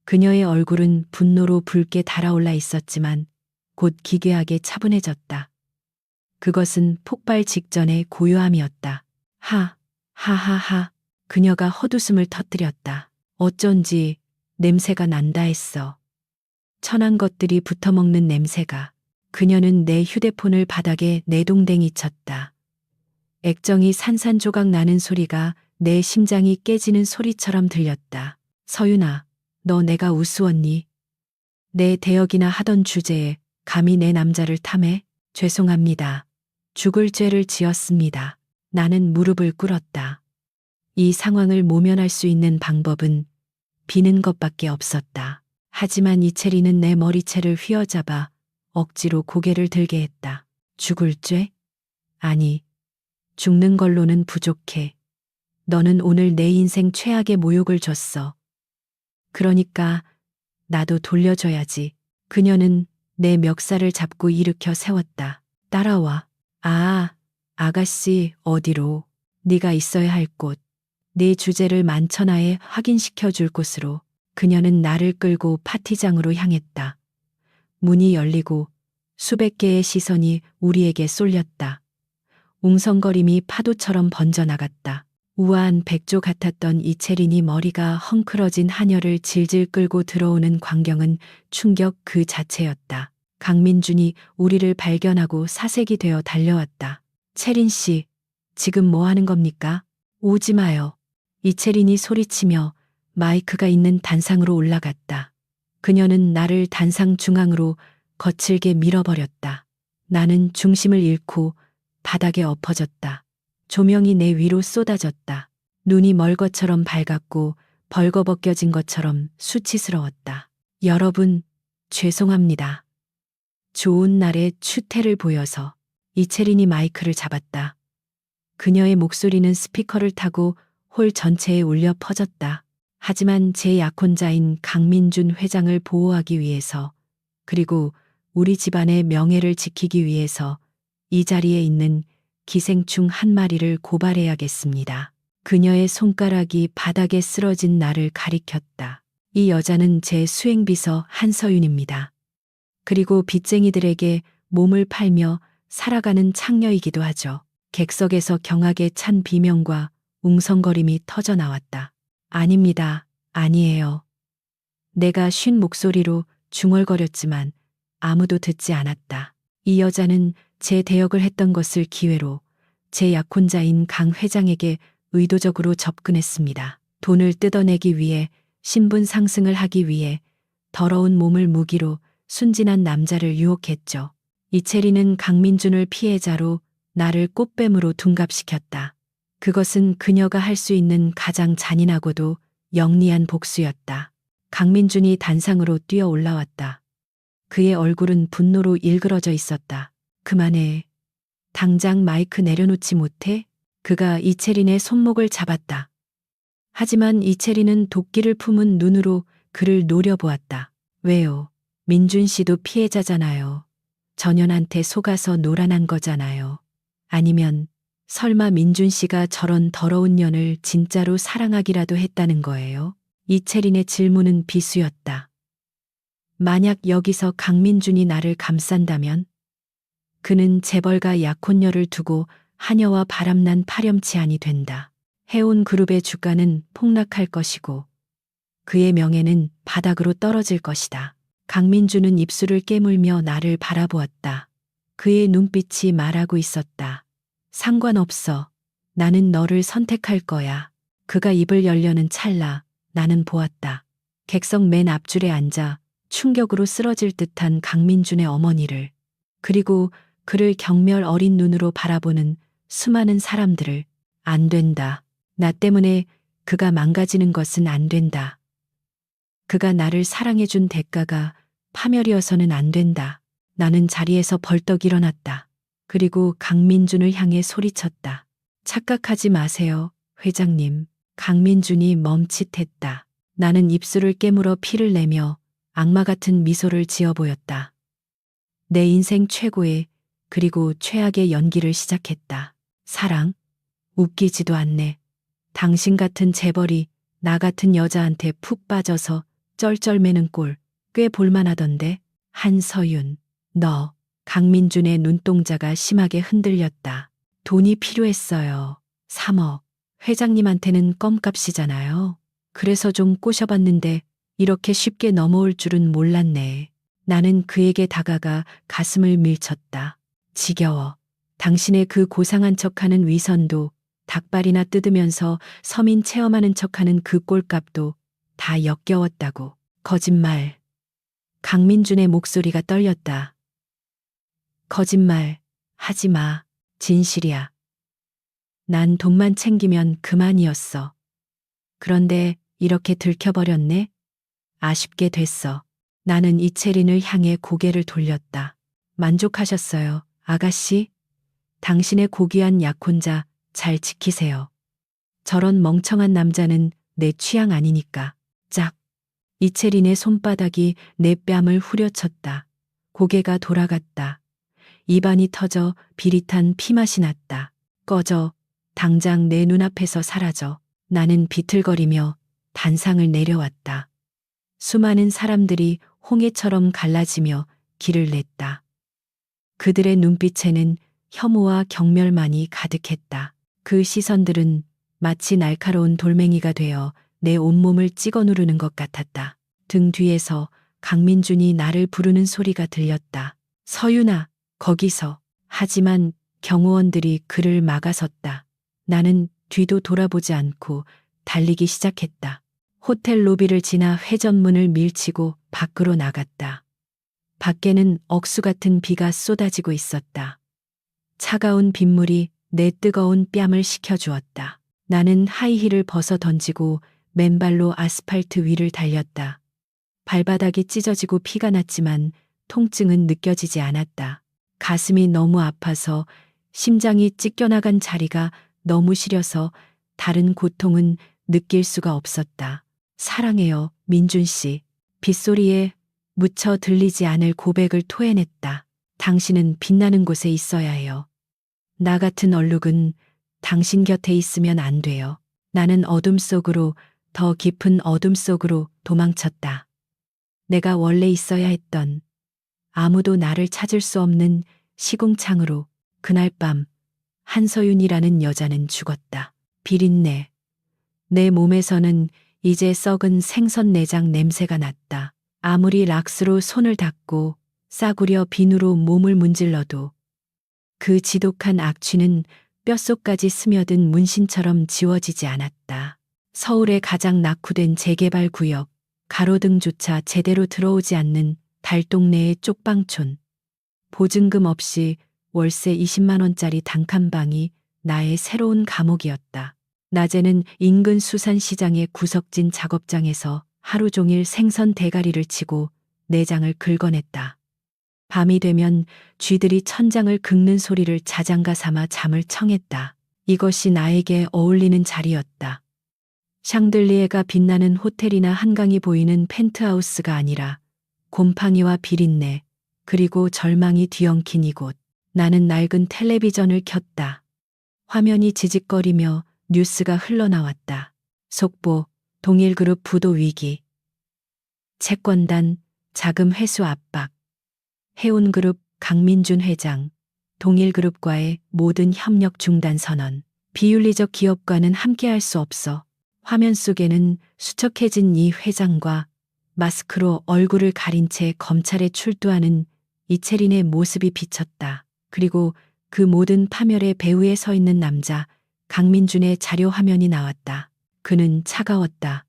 Speaker 1: 그녀의 얼굴은 분노로 붉게 달아올라 있었지만 곧 기괴하게 차분해졌다. 그것은 폭발 직전의 고요함이었다. 하하하. 그녀가 헛웃음을 터뜨렸다. 어쩐지 냄새가 난다 했어. 천한 것들이 붙어먹는 냄새가. 그녀는 내 휴대폰을 바닥에 내동댕이 쳤다. 액정이 산산조각 나는 소리가 내 심장이 깨지는 소리처럼 들렸다. 서윤아, 너 내가 우스웠니? 내 대역이나 하던 주제에 감히 내 남자를 탐해? 죄송합니다. 죽을 죄를 지었습니다. 나는 무릎을 꿇었다. 이 상황을 모면할 수 있는 방법은 비는 것밖에 없었다. 하지만 이채리는 내 머리채를 휘어잡아 억지로 고개를 들게 했다. 죽을 죄? 아니, 죽는 걸로는 부족해. 너는 오늘 내 인생 최악의 모욕을 줬어. 그러니까 나도 돌려줘야지. 그녀는 내 멱살을 잡고 일으켜 세웠다. 따라와. 아, 아가씨, 어디로? 네가 있어야 할 곳. 네 주제를 만천하에 확인시켜 줄 곳으로. 그녀는 나를 끌고 파티장으로 향했다. 문이 열리고 수백 개의 시선이 우리에게 쏠렸다. 웅성거림이 파도처럼 번져나갔다. 우아한 백조 같았던 이채린이 머리가 헝클어진 하녀를 질질 끌고 들어오는 광경은 충격 그 자체였다. 강민준이 우리를 발견하고 사색이 되어 달려왔다. 채린 씨, 지금 뭐 하는 겁니까? 오지 마요. 이채린이 소리치며 마이크가 있는 단상으로 올라갔다. 그녀는 나를 단상 중앙으로 거칠게 밀어버렸다. 나는 중심을 잃고 바닥에 엎어졌다. 조명이 내 위로 쏟아졌다. 눈이 멀것처럼 밝았고 벌거벗겨진 것처럼 수치스러웠다. 여러분, 죄송합니다. 좋은 날에 추태를 보여서. 이채린이 마이크를 잡았다. 그녀의 목소리는 스피커를 타고 홀 전체에 울려 퍼졌다. 하지만 제 약혼자인 강민준 회장을 보호하기 위해서, 그리고 우리 집안의 명예를 지키기 위해서 이 자리에 있는 기생충 한 마리를 고발해야겠습니다. 그녀의 손가락이 바닥에 쓰러진 나를 가리켰다. 이 여자는 제 수행비서 한서윤입니다. 그리고 빚쟁이들에게 몸을 팔며 살아가는 창녀이기도 하죠. 객석에서 경악에 찬 비명과 웅성거림이 터져 나왔다. 아닙니다. 아니에요. 내가 쉰 목소리로 중얼거렸지만 아무도 듣지 않았다. 이 여자는 제 대역을 했던 것을 기회로 제 약혼자인 강 회장에게 의도적으로 접근했습니다. 돈을 뜯어내기 위해, 신분 상승을 하기 위해 더러운 몸을 무기로 순진한 남자를 유혹했죠. 이채리는 강민준을 피해자로, 나를 꽃뱀으로 둔갑시켰다. 그것은 그녀가 할 수 있는 가장 잔인하고도 영리한 복수였다. 강민준이 단상으로 뛰어 올라왔다. 그의 얼굴은 분노로 일그러져 있었다. 그만해. 당장 마이크 내려놓지 못해? 그가 이채린의 손목을 잡았다. 하지만 이채린은 도끼를 품은 눈으로 그를 노려보았다. 왜요? 민준 씨도 피해자잖아요. 전현한테 속아서 노란한 거잖아요. 아니면 설마 민준 씨가 저런 더러운 년을 진짜로 사랑하기라도 했다는 거예요? 이채린의 질문은 비수였다. 만약 여기서 강민준이 나를 감싼다면 그는 재벌가 약혼녀를 두고 하녀와 바람난 파렴치한이 된다. 해온 그룹의 주가는 폭락할 것이고 그의 명예는 바닥으로 떨어질 것이다. 강민준은 입술을 깨물며 나를 바라보았다. 그의 눈빛이 말하고 있었다. 상관없어. 나는 너를 선택할 거야. 그가 입을 열려는 찰나 나는 보았다. 객석 맨 앞줄에 앉아 충격으로 쓰러질 듯한 강민준의 어머니를, 그리고 그를 경멸 어린 눈으로 바라보는 수많은 사람들을. 안 된다. 나 때문에 그가 망가지는 것은 안 된다. 그가 나를 사랑해준 대가가 파멸이어서는 안 된다. 나는 자리에서 벌떡 일어났다. 그리고 강민준을 향해 소리쳤다. 착각하지 마세요, 회장님. 강민준이 멈칫했다. 나는 입술을 깨물어 피를 내며 악마 같은 미소를 지어 보였다. 내 인생 최고의, 그리고 최악의 연기를 시작했다. 사랑? 웃기지도 않네. 당신 같은 재벌이 나 같은 여자한테 푹 빠져서 쩔쩔매는 꼴 꽤 볼만하던데. 한서윤, 너. 강민준의 눈동자가 심하게 흔들렸다. 돈이 필요했어요. 3억. 회장님한테는 껌값이잖아요. 그래서 좀 꼬셔봤는데 이렇게 쉽게 넘어올 줄은 몰랐네. 나는 그에게 다가가 가슴을 밀쳤다. 지겨워. 당신의 그 고상한 척하는 위선도, 닭발이나 뜯으면서 서민 체험하는 척하는 그 꼴값도 다 역겨웠다고. 거짓말. 강민준의 목소리가 떨렸다. 거짓말 하지 마. 진실이야. 난 돈만 챙기면 그만이었어. 그런데 이렇게 들켜버렸네? 아쉽게 됐어. 나는 이채린을 향해 고개를 돌렸다. 만족하셨어요, 아가씨? 당신의 고귀한 약혼자 잘 지키세요. 저런 멍청한 남자는 내 취향 아니니까. 짝. 이채린의 손바닥이 내 뺨을 후려쳤다. 고개가 돌아갔다. 입안이 터져 비릿한 피맛이 났다. 꺼져. 당장 내 눈앞에서 사라져. 나는 비틀거리며 단상을 내려왔다. 수많은 사람들이 홍해처럼 갈라지며 길을 냈다. 그들의 눈빛에는 혐오와 경멸만이 가득했다. 그 시선들은 마치 날카로운 돌멩이가 되어 내 온몸을 찍어 누르는 것 같았다. 등 뒤에서 강민준이 나를 부르는 소리가 들렸다. 서윤아, 거기서. 하지만 경호원들이 그를 막아섰다. 나는 뒤도 돌아보지 않고 달리기 시작했다. 호텔 로비를 지나 회전문을 밀치고 밖으로 나갔다. 밖에는 억수 같은 비가 쏟아지고 있었다. 차가운 빗물이 내 뜨거운 뺨을 식혀주었다. 나는 하이힐을 벗어 던지고 맨발로 아스팔트 위를 달렸다. 발바닥이 찢어지고 피가 났지만 통증은 느껴지지 않았다. 가슴이 너무 아파서, 심장이 찢겨나간 자리가 너무 시려서 다른 고통은 느낄 수가 없었다. 사랑해요, 민준 씨. 빗소리에 묻혀 들리지 않을 고백을 토해냈다. 당신은 빛나는 곳에 있어야 해요. 나 같은 얼룩은 당신 곁에 있으면 안 돼요. 나는 어둠 속으로, 더 깊은 어둠 속으로 도망쳤다. 내가 원래 있어야 했던, 아무도 나를 찾을 수 없는 시궁창으로. 그날 밤 한서윤이라는 여자는 죽었다. 비린내. 내 몸에서는 이제 썩은 생선 내장 냄새가 났다. 아무리 락스로 손을 닦고 싸구려 비누로 몸을 문질러도 그 지독한 악취는 뼛속까지 스며든 문신처럼 지워지지 않았다. 서울의 가장 낙후된 재개발 구역, 가로등조차 제대로 들어오지 않는 달동네의 쪽방촌. 보증금 없이 월세 20만 원짜리 단칸방이 나의 새로운 감옥이었다. 낮에는 인근 수산시장의 구석진 작업장에서 하루 종일 생선 대가리를 치고 내장을 긁어냈다. 밤이 되면 쥐들이 천장을 긁는 소리를 자장가 삼아 잠을 청했다. 이것이 나에게 어울리는 자리였다. 샹들리에가 빛나는 호텔이나 한강이 보이는 펜트하우스가 아니라 곰팡이와 비린내, 그리고 절망이 뒤엉킨 이곳. 나는 낡은 텔레비전을 켰다. 화면이 지직거리며 뉴스가 흘러나왔다. 속보, 동일그룹 부도 위기. 채권단, 자금 회수 압박. 해운그룹 강민준 회장, 동일그룹과의 모든 협력 중단 선언. 비윤리적 기업과는 함께할 수 없어. 화면 속에는 수척해진 이 회장과 마스크로 얼굴을 가린 채 검찰에 출두하는 이채린의 모습이 비쳤다. 그리고 그 모든 파멸의 배후에 서 있는 남자 강민준의 자료 화면이 나왔다. 그는 차가웠다.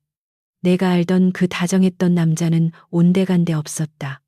Speaker 1: 내가 알던 그 다정했던 남자는 온데간데 없었다.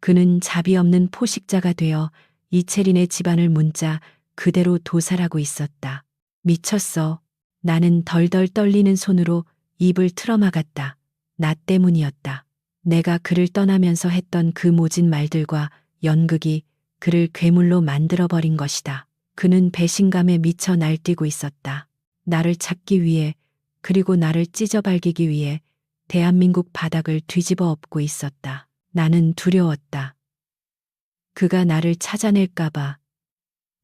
Speaker 1: 그는 자비 없는 포식자가 되어 이채린의 집안을 문자 그대로 도살하고 있었다. 미쳤어. 나는 덜덜 떨리는 손으로 입을 틀어막았다. 나 때문이었다. 내가 그를 떠나면서 했던 그 모진 말들과 연극이 그를 괴물로 만들어버린 것이다. 그는 배신감에 미쳐 날뛰고 있었다. 나를 찾기 위해, 그리고 나를 찢어발기기 위해 대한민국 바닥을 뒤집어 엎고 있었다. 나는 두려웠다. 그가 나를 찾아낼까봐.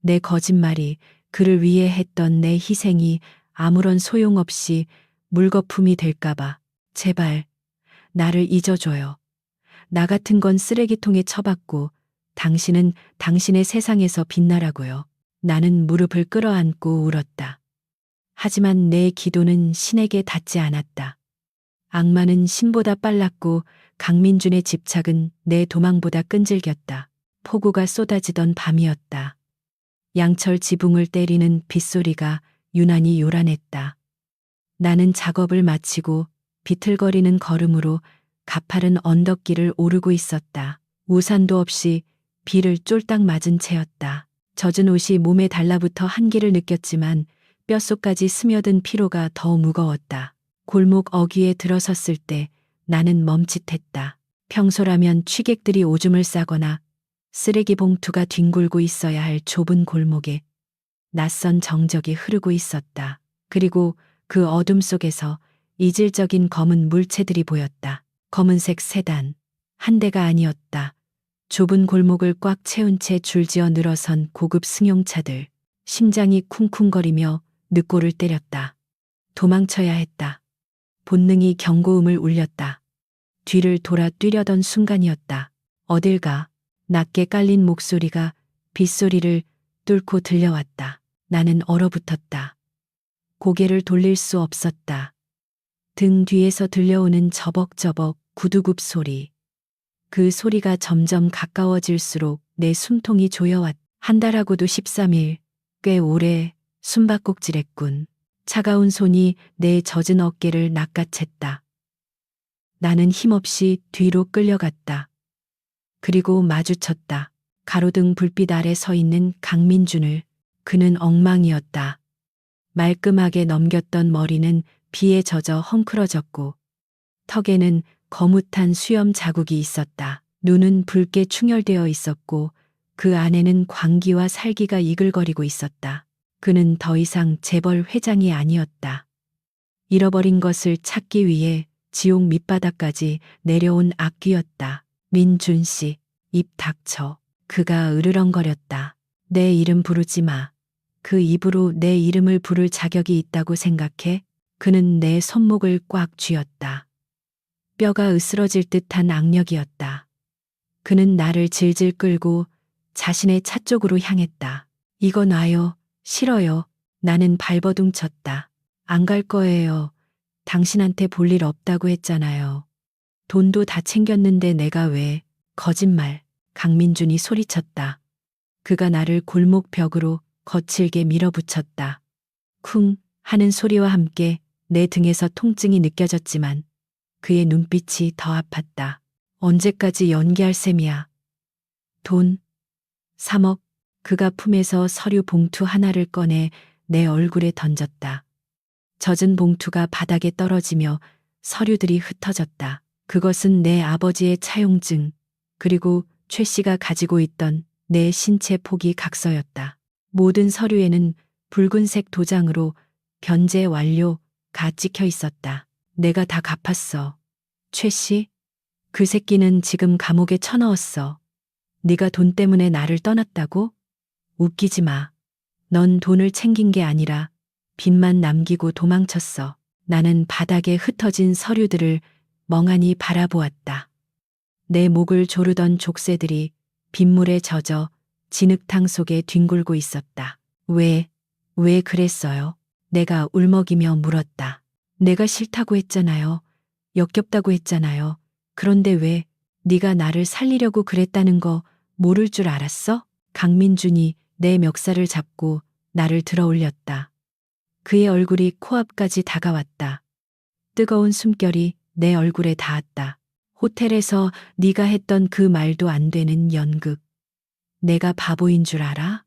Speaker 1: 내 거짓말이, 그를 위해 했던 내 희생이 아무런 소용없이 물거품이 될까봐. 제발 나를 잊어줘요. 나 같은 건 쓰레기통에 처박고 당신은 당신의 세상에서 빛나라고요. 나는 무릎을 끌어안고 울었다. 하지만 내 기도는 신에게 닿지 않았다. 악마는 신보다 빨랐고 강민준의 집착은 내 도망보다 끈질겼다. 폭우가 쏟아지던 밤이었다. 양철 지붕을 때리는 빗소리가 유난히 요란했다. 나는 작업을 마치고 비틀거리는 걸음으로 가파른 언덕길을 오르고 있었다. 우산도 없이 비를 쫄딱 맞은 채였다. 젖은 옷이 몸에 달라붙어 한기를 느꼈지만 뼛속까지 스며든 피로가 더 무거웠다. 골목 어귀에 들어섰을 때 나는 멈칫했다. 평소라면 취객들이 오줌을 싸거나 쓰레기 봉투가 뒹굴고 있어야 할 좁은 골목에 낯선 정적이 흐르고 있었다. 그리고 그 어둠 속에서 이질적인 검은 물체들이 보였다. 검은색 세단. 한 대가 아니었다. 좁은 골목을 꽉 채운 채 줄지어 늘어선 고급 승용차들. 심장이 쿵쿵거리며 늑골을 때렸다. 도망쳐야 했다. 본능이 경고음을 울렸다. 뒤를 돌아 뛰려던 순간이었다. 어딜 가? 낮게 깔린 목소리가 빗소리를 뚫고 들려왔다. 나는 얼어붙었다. 고개를 돌릴 수 없었다. 등 뒤에서 들려오는 저벅저벅 구두굽 소리. 그 소리가 점점 가까워질수록 내 숨통이 조여왔다. 한 달하고도 13일, 꽤 오래 숨바꼭질했군. 차가운 손이 내 젖은 어깨를 낚아챘다. 나는 힘없이 뒤로 끌려갔다. 그리고 마주쳤다. 가로등 불빛 아래 서 있는 강민준을. 그는 엉망이었다. 말끔하게 넘겼던 머리는 비에 젖어 헝클어졌고 턱에는 거뭇한 수염 자국이 있었다. 눈은 붉게 충혈되어 있었고 그 안에는 광기와 살기가 이글거리고 있었다. 그는 더 이상 재벌 회장이 아니었다. 잃어버린 것을 찾기 위해 지옥 밑바닥까지 내려온 악귀였다. 민준 씨, 입 닥쳐. 그가 으르렁거렸다. 내 이름 부르지 마. 그 입으로 내 이름을 부를 자격이 있다고 생각해? 그는 내 손목을 꽉 쥐었다. 뼈가 으스러질 듯한 악력이었다. 그는 나를 질질 끌고 자신의 차 쪽으로 향했다. 이거 놔요. 싫어요. 나는 발버둥 쳤다. 안 갈 거예요. 당신한테 볼 일 없다고 했잖아요. 돈도 다 챙겼는데 내가 왜? 거짓말. 강민준이 소리쳤다. 그가 나를 골목 벽으로 거칠게 밀어붙였다. 쿵 하는 소리와 함께 내 등에서 통증이 느껴졌지만 그의 눈빛이 더 아팠다. 언제까지 연기할 셈이야. 돈 3억. 그가 품에서 서류 봉투 하나를 꺼내 내 얼굴에 던졌다. 젖은 봉투가 바닥에 떨어지며 서류들이 흩어졌다. 그것은 내 아버지의 차용증, 그리고 최 씨가 가지고 있던 내 신체 포기 각서였다. 모든 서류에는 붉은색 도장으로 변제 완료가 찍혀 있었다. 내가 다 갚았어. 최 씨? 그 새끼는 지금 감옥에 쳐넣었어. 네가 돈 때문에 나를 떠났다고? 웃기지 마. 넌 돈을 챙긴 게 아니라 빚만 남기고 도망쳤어. 나는 바닥에 흩어진 서류들을 멍하니 바라보았다. 내 목을 조르던 족쇄들이 빗물에 젖어 진흙탕 속에 뒹굴고 있었다. 왜 그랬어요? 내가 울먹이며 물었다. 내가 싫다고 했잖아요. 역겹다고 했잖아요. 그런데 왜 네가 나를 살리려고 그랬다는 거 모를 줄 알았어? 강민준이 내 멱살을 잡고 나를 들어 올렸다. 그의 얼굴이 코앞까지 다가왔다. 뜨거운 숨결이 내 얼굴에 닿았다. 호텔에서 네가 했던 그 말도 안 되는 연극. 내가 바보인 줄 알아?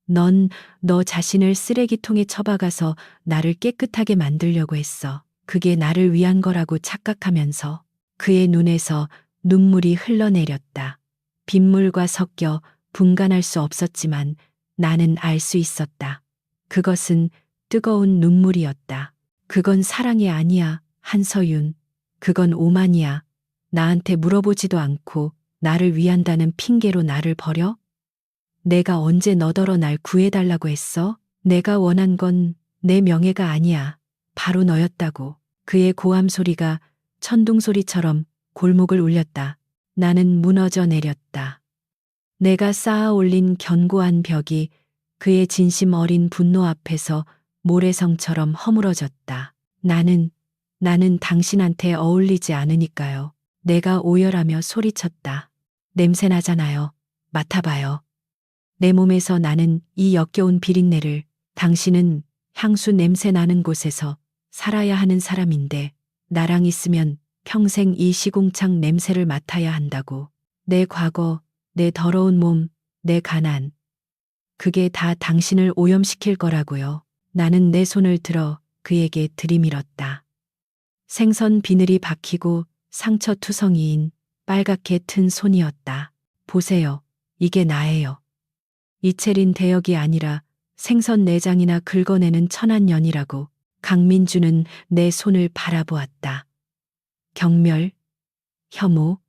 Speaker 1: 넌 너 자신을 쓰레기통에 처박아서 나를 깨끗하게 만들려고 했어. 그게 나를 위한 거라고 착각하면서. 그의 눈에서 눈물이 흘러내렸다. 빗물과 섞여 분간할 수 없었지만 나는 알 수 있었다. 그것은 뜨거운 눈물이었다. 그건 사랑이 아니야, 한서윤. 그건 오만이야. 나한테 물어보지도 않고 나를 위한다는 핑계로 나를 버려? 내가 언제 너더러 날 구해달라고 했어? 내가 원한 건 내 명예가 아니야. 바로 너였다고. 그의 고함 소리가 천둥 소리처럼 골목을 울렸다. 나는 무너져 내렸다. 내가 쌓아 올린 견고한 벽이 그의 진심 어린 분노 앞에서 모래성처럼 허물어졌다. 나는 당신한테 어울리지 않으니까요. 내가 오열하며 소리쳤다. 냄새 나잖아요. 맡아봐요. 내 몸에서 나는 이 역겨운 비린내를. 당신은 향수 냄새 나는 곳에서 살아야 하는 사람인데 나랑 있으면 평생 이 시궁창 냄새를 맡아야 한다고. 내 과거, 내 더러운 몸, 내 가난. 그게 다 당신을 오염시킬 거라고요. 나는 내 손을 들어 그에게 들이밀었다. 생선 비늘이 박히고 상처투성이인 빨갛게 튼 손이었다. 보세요. 이게 나예요. 이채린 대역이 아니라 생선 내장이나 긁어내는 천한년이라고. 강민주는 내 손을 바라보았다. 경멸, 혐오.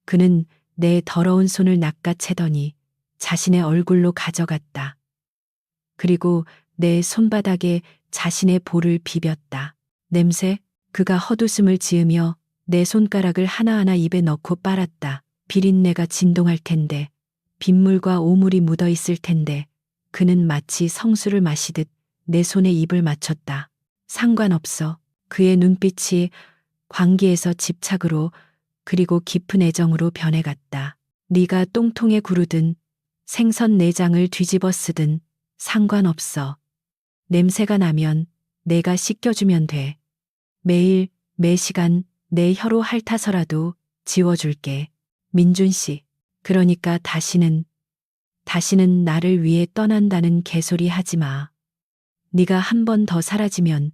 Speaker 1: 그는 내 더러운 손을 낚아채더니 자신의 얼굴로 가져갔다. 그리고 내 손바닥에 자신의 볼을 비볐다. 냄새? 그가 헛웃음을 지으며 내 손가락을 하나하나 입에 넣고 빨았다. 비린내가 진동할 텐데, 빗물과 오물이 묻어 있을 텐데, 그는 마치 성수를 마시듯 내 손에 입을 맞췄다. 상관없어. 그의 눈빛이 광기에서 집착으로 그리고 깊은 애정으로 변해갔다. 네가 똥통에 구르든 생선 내장을 뒤집어 쓰든 상관없어. 냄새가 나면 내가 씻겨주면 돼. 매일, 매시간 내 혀로 핥아서라도 지워줄게. 민준 씨. 그러니까 다시는 나를 위해 떠난다는 개소리 하지 마. 네가 한 번 더 사라지면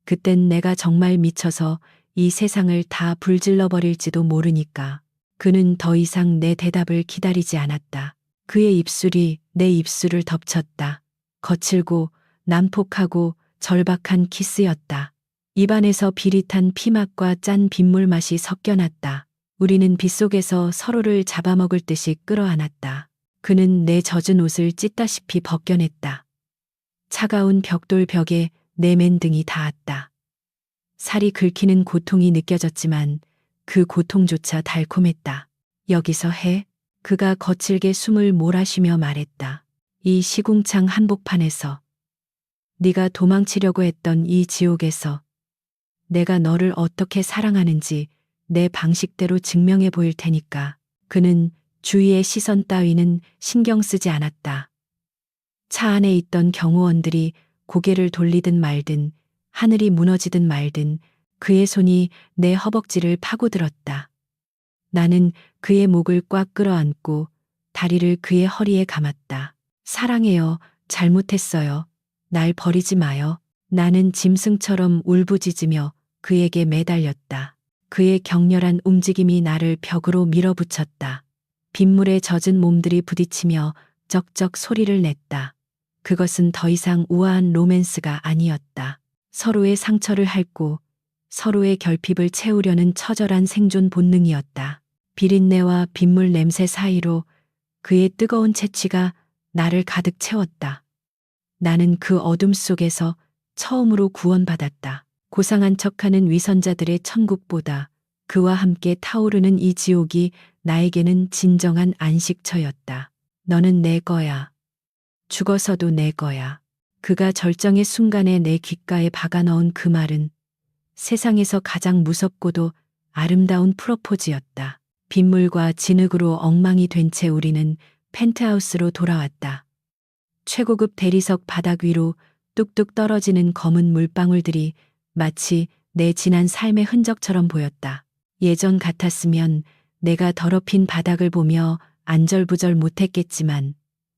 Speaker 1: 그땐 내가 정말 미쳐서 이 세상을 다 불질러 버릴지도 모르니까. 그는 더 이상 내 대답을 기다리지 않았다. 그의 입술이 내 입술을 덮쳤다. 거칠고 난폭하고 절박한 키스였다. 입안에서 비릿한 피맛과 짠 빗물 맛이 섞여났다. 우리는 빗속에서 서로를 잡아먹을 듯이 끌어안았다. 그는 내 젖은 옷을 찢다시피 벗겨냈다. 차가운 벽돌 벽에 내 맨등이 닿았다. 살이 긁히는 고통이 느껴졌지만 그 고통조차 달콤했다. 여기서 해? 그가 거칠게 숨을 몰아쉬며 말했다. 이 시궁창 한복판에서. 네가 도망치려고 했던 이 지옥에서. 내가 너를 어떻게 사랑하는지 내 방식대로 증명해 보일 테니까. 그는 주위의 시선 따위는 신경 쓰지 않았다. 차 안에 있던 경호원들이 고개를 돌리든 말든, 하늘이 무너지든 말든 그의 손이 내 허벅지를 파고들었다. 나는 그의 목을 꽉 끌어안고 다리를 그의 허리에 감았다. 사랑해요. 잘못했어요. 날 버리지 마요. 나는 짐승처럼 울부짖으며 그에게 매달렸다. 그의 격렬한 움직임이 나를 벽으로 밀어붙였다. 빗물에 젖은 몸들이 부딪히며 쩍쩍 소리를 냈다. 그것은 더 이상 우아한 로맨스가 아니었다. 서로의 상처를 핥고 서로의 결핍을 채우려는 처절한 생존 본능이었다. 비린내와 빗물 냄새 사이로 그의 뜨거운 채취가 나를 가득 채웠다. 나는 그 어둠 속에서 처음으로 구원받았다. 고상한 척하는 위선자들의 천국보다 그와 함께 타오르는 이 지옥이 나에게는 진정한 안식처였다. 너는 내 거야. 죽어서도 내 거야. 그가 절정의 순간에 내 귓가에 박아 넣은 그 말은 세상에서 가장 무섭고도 아름다운 프로포즈였다. 빗물과 진흙으로 엉망이 된 채 우리는 펜트하우스로 돌아왔다. 최고급 대리석 바닥 위로 뚝뚝 떨어지는 검은 물방울들이 마치 내 지난 삶의 흔적처럼 보였다. 예전 같았으면 내가 더럽힌 바닥을 보며 안절부절 못했겠지만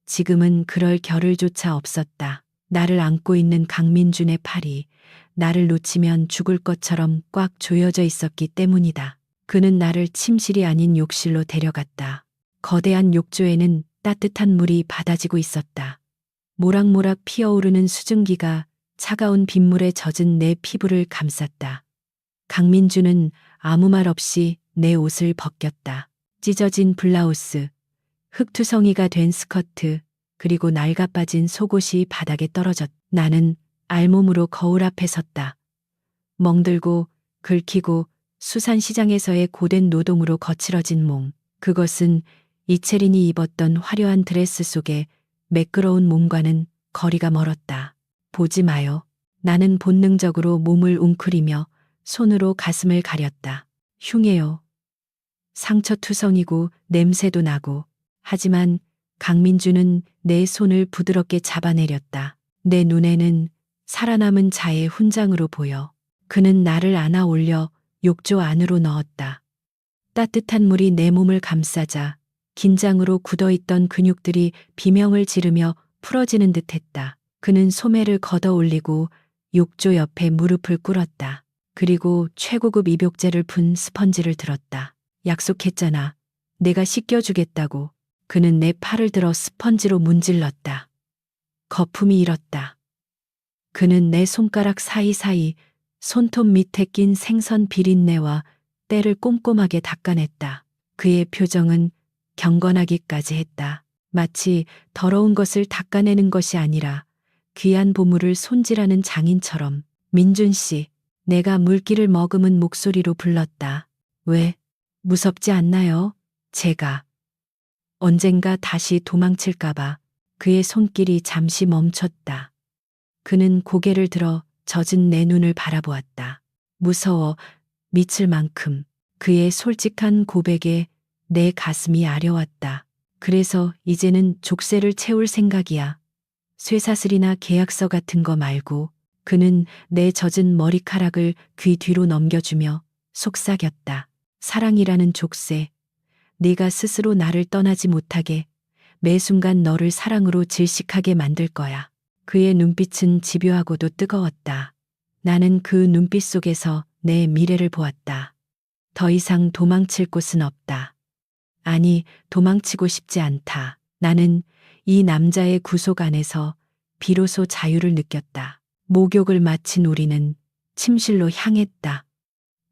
Speaker 1: 지금은 그럴 겨를조차 없었다. 나를 안고 있는 강민준의 팔이 나를 놓치면 죽을 것처럼 꽉 조여져 있었기 때문이다. 그는 나를 침실이 아닌 욕실로 데려갔다. 거대한 욕조에는 따뜻한 물이 받아지고 있었다. 모락모락 피어오르는 수증기가 차가운 빗물에 젖은 내 피부를 감쌌다. 강민주는 아무 말 없이 내 옷을 벗겼다. 찢어진 블라우스, 흙투성이가 된 스커트, 그리고 낡아빠진 속옷이 바닥에 떨어졌다. 나는 알몸으로 거울 앞에 섰다. 멍들고 긁히고 수산시장에서의 고된 노동으로 거칠어진 몸. 그것은 이채린이 입었던 화려한 드레스 속에 매끄러운 몸과는 거리가 멀었다. 보지 마요. 나는 본능적으로 몸을 웅크리며 손으로 가슴을 가렸다. 흉해요. 상처투성이고 냄새도 나고. 하지만 강민주는 내 손을 부드럽게 잡아내렸다. 내 눈에는 살아남은 자의 훈장으로 보여. 그는 나를 안아 올려 욕조 안으로 넣었다. 따뜻한 물이 내 몸을 감싸자 긴장으로 굳어있던 근육들이 비명을 지르며 풀어지는 듯했다. 그는 소매를 걷어 올리고 욕조 옆에 무릎을 꿇었다. 그리고 최고급 입욕제를 푼 스펀지를 들었다. 약속했잖아. 내가 씻겨주겠다고. 그는 내 팔을 들어 스펀지로 문질렀다. 거품이 일었다. 그는 내 손가락 사이사이 손톱 밑에 낀 생선 비린내와 때를 꼼꼼하게 닦아냈다. 그의 표정은 경건하기까지 했다. 마치 더러운 것을 닦아내는 것이 아니라 귀한 보물을 손질하는 장인처럼. 민준 씨, 내가 물기를 머금은 목소리로 불렀다. 왜? 무섭지 않나요? 제가. 언젠가 다시 도망칠까봐. 그의 손길이 잠시 멈췄다. 그는 고개를 들어 젖은 내 눈을 바라보았다. 무서워 미칠 만큼. 그의 솔직한 고백에 내 가슴이 아려왔다. 그래서 이제는 족쇄를 채울 생각이야. 쇠사슬이나 계약서 같은 거 말고. 그는 내 젖은 머리카락을 귀 뒤로 넘겨주며 속삭였다. 사랑이라는 족쇄. 네가 스스로 나를 떠나지 못하게 매 순간 너를 사랑으로 질식하게 만들 거야. 그의 눈빛은 집요하고도 뜨거웠다. 나는 그 눈빛 속에서 내 미래를 보았다. 더 이상 도망칠 곳은 없다. 아니, 도망치고 싶지 않다. 나는 이 남자의 구속 안에서 비로소 자유를 느꼈다. 목욕을 마친 우리는 침실로 향했다.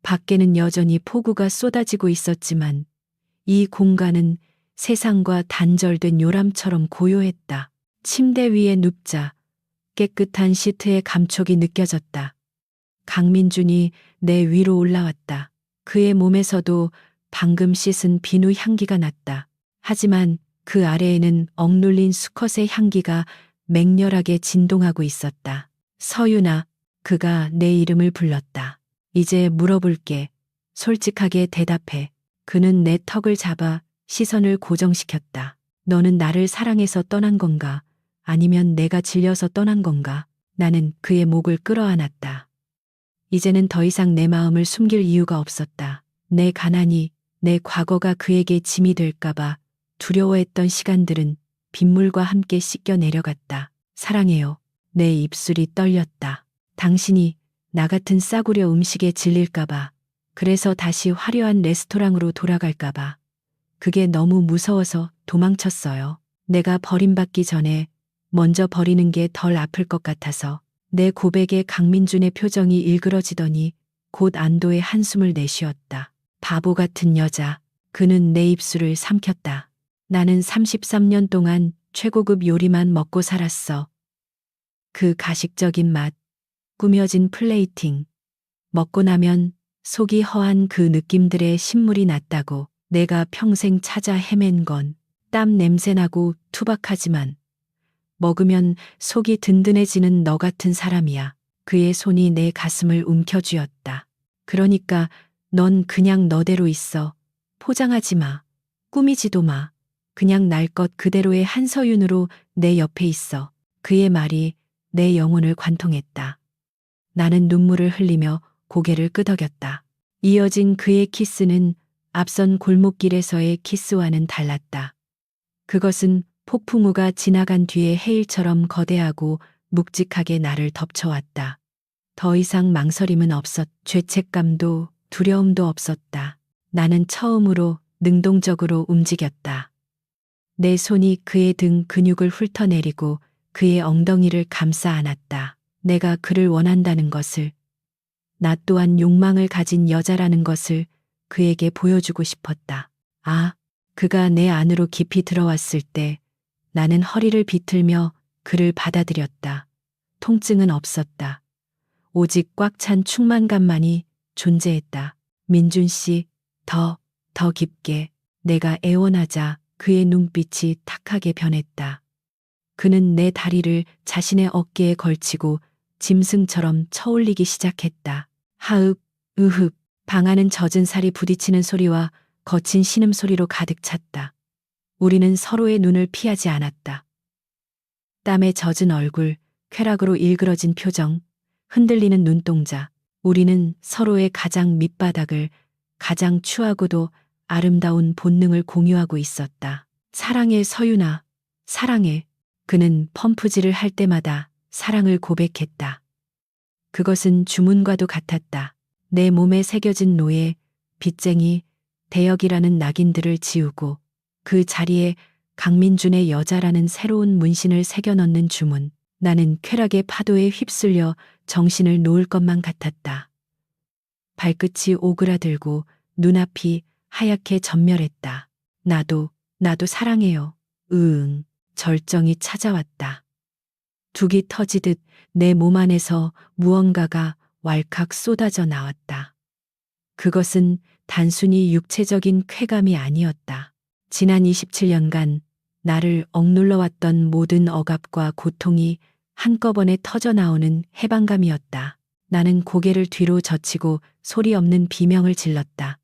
Speaker 1: 밖에는 여전히 폭우가 쏟아지고 있었지만 이 공간은 세상과 단절된 요람처럼 고요했다. 침대 위에 눕자 깨끗한 시트의 감촉이 느껴졌다. 강민준이 내 위로 올라왔다. 그의 몸에서도 방금 씻은 비누 향기가 났다. 하지만 그 아래에는 억눌린 수컷의 향기가 맹렬하게 진동하고 있었다. 서윤아, 그가 내 이름을 불렀다. 이제 물어볼게. 솔직하게 대답해. 그는 내 턱을 잡아 시선을 고정시켰다. 너는 나를 사랑해서 떠난 건가? 아니면 내가 질려서 떠난 건가? 나는 그의 목을 끌어안았다. 이제는 더 이상 내 마음을 숨길 이유가 없었다. 내 가난이, 내 과거가 그에게 짐이 될까봐 두려워했던 시간들은 빗물과 함께 씻겨 내려갔다. 사랑해요. 내 입술이 떨렸다. 당신이 나 같은 싸구려 음식에 질릴까봐, 그래서 다시 화려한 레스토랑으로 돌아갈까봐. 그게 너무 무서워서 도망쳤어요. 내가 버림받기 전에 먼저 버리는 게 덜 아플 것 같아서. 내 고백에 강민준의 표정이 일그러지더니 곧 안도의 한숨을 내쉬었다. 바보 같은 여자. 그는 내 입술을 삼켰다. 나는 33년 동안 최고급 요리만 먹고 살았어. 그 가식적인 맛, 꾸며진 플레이팅. 먹고 나면 속이 허한 그 느낌들에 신물이 났다고. 내가 평생 찾아 헤맨 건 땀 냄새나고 투박하지만 먹으면 속이 든든해지는 너 같은 사람이야. 그의 손이 내 가슴을 움켜쥐었다. 그러니까 넌 그냥 너대로 있어. 포장하지 마. 꾸미지도 마. 그냥 날 것 그대로의 한서윤으로 내 옆에 있어. 그의 말이 내 영혼을 관통했다. 나는 눈물을 흘리며 고개를 끄덕였다. 이어진 그의 키스는 앞선 골목길에서의 키스와는 달랐다. 그것은 폭풍우가 지나간 뒤에 해일처럼 거대하고 묵직하게 나를 덮쳐왔다. 더 이상 망설임은 없었, 죄책감도 두려움도 없었다. 나는 처음으로 능동적으로 움직였다. 내 손이 그의 등 근육을 훑어내리고 그의 엉덩이를 감싸 안았다. 내가 그를 원한다는 것을, 나 또한 욕망을 가진 여자라는 것을 그에게 보여주고 싶었다. 아, 그가 내 안으로 깊이 들어왔을 때 나는 허리를 비틀며 그를 받아들였다. 통증은 없었다. 오직 꽉 찬 충만감만이 존재했다. 민준 씨, 더 깊게. 내가 애원하자 그의 눈빛이 탁하게 변했다. 그는 내 다리를 자신의 어깨에 걸치고 짐승처럼 쳐올리기 시작했다. 하읍, 으흡, 방 안은 젖은 살이 부딪히는 소리와 거친 신음소리로 가득 찼다. 우리는 서로의 눈을 피하지 않았다. 땀에 젖은 얼굴, 쾌락으로 일그러진 표정, 흔들리는 눈동자. 우리는 서로의 가장 밑바닥을, 가장 추하고도 아름다운 본능을 공유하고 있었다. 사랑해 서윤아, 사랑해. 그는 펌프질을 할 때마다 사랑을 고백했다. 그것은 주문과도 같았다. 내 몸에 새겨진 노예, 빚쟁이, 대역이라는 낙인들을 지우고 그 자리에 강민준의 여자라는 새로운 문신을 새겨 넣는 주문. 나는 쾌락의 파도에 휩쓸려 정신을 놓을 것만 같았다. 발끝이 오그라들고 눈앞이 하얗게 전멸했다. 나도 사랑해요. 으응. 절정이 찾아왔다. 둑이 터지듯 내 몸 안에서 무언가가 왈칵 쏟아져 나왔다. 그것은 단순히 육체적인 쾌감이 아니었다. 지난 27년간 나를 억눌러왔던 모든 억압과 고통이 한꺼번에 터져 나오는 해방감이었다. 나는 고개를 뒤로 젖히고 소리 없는 비명을 질렀다.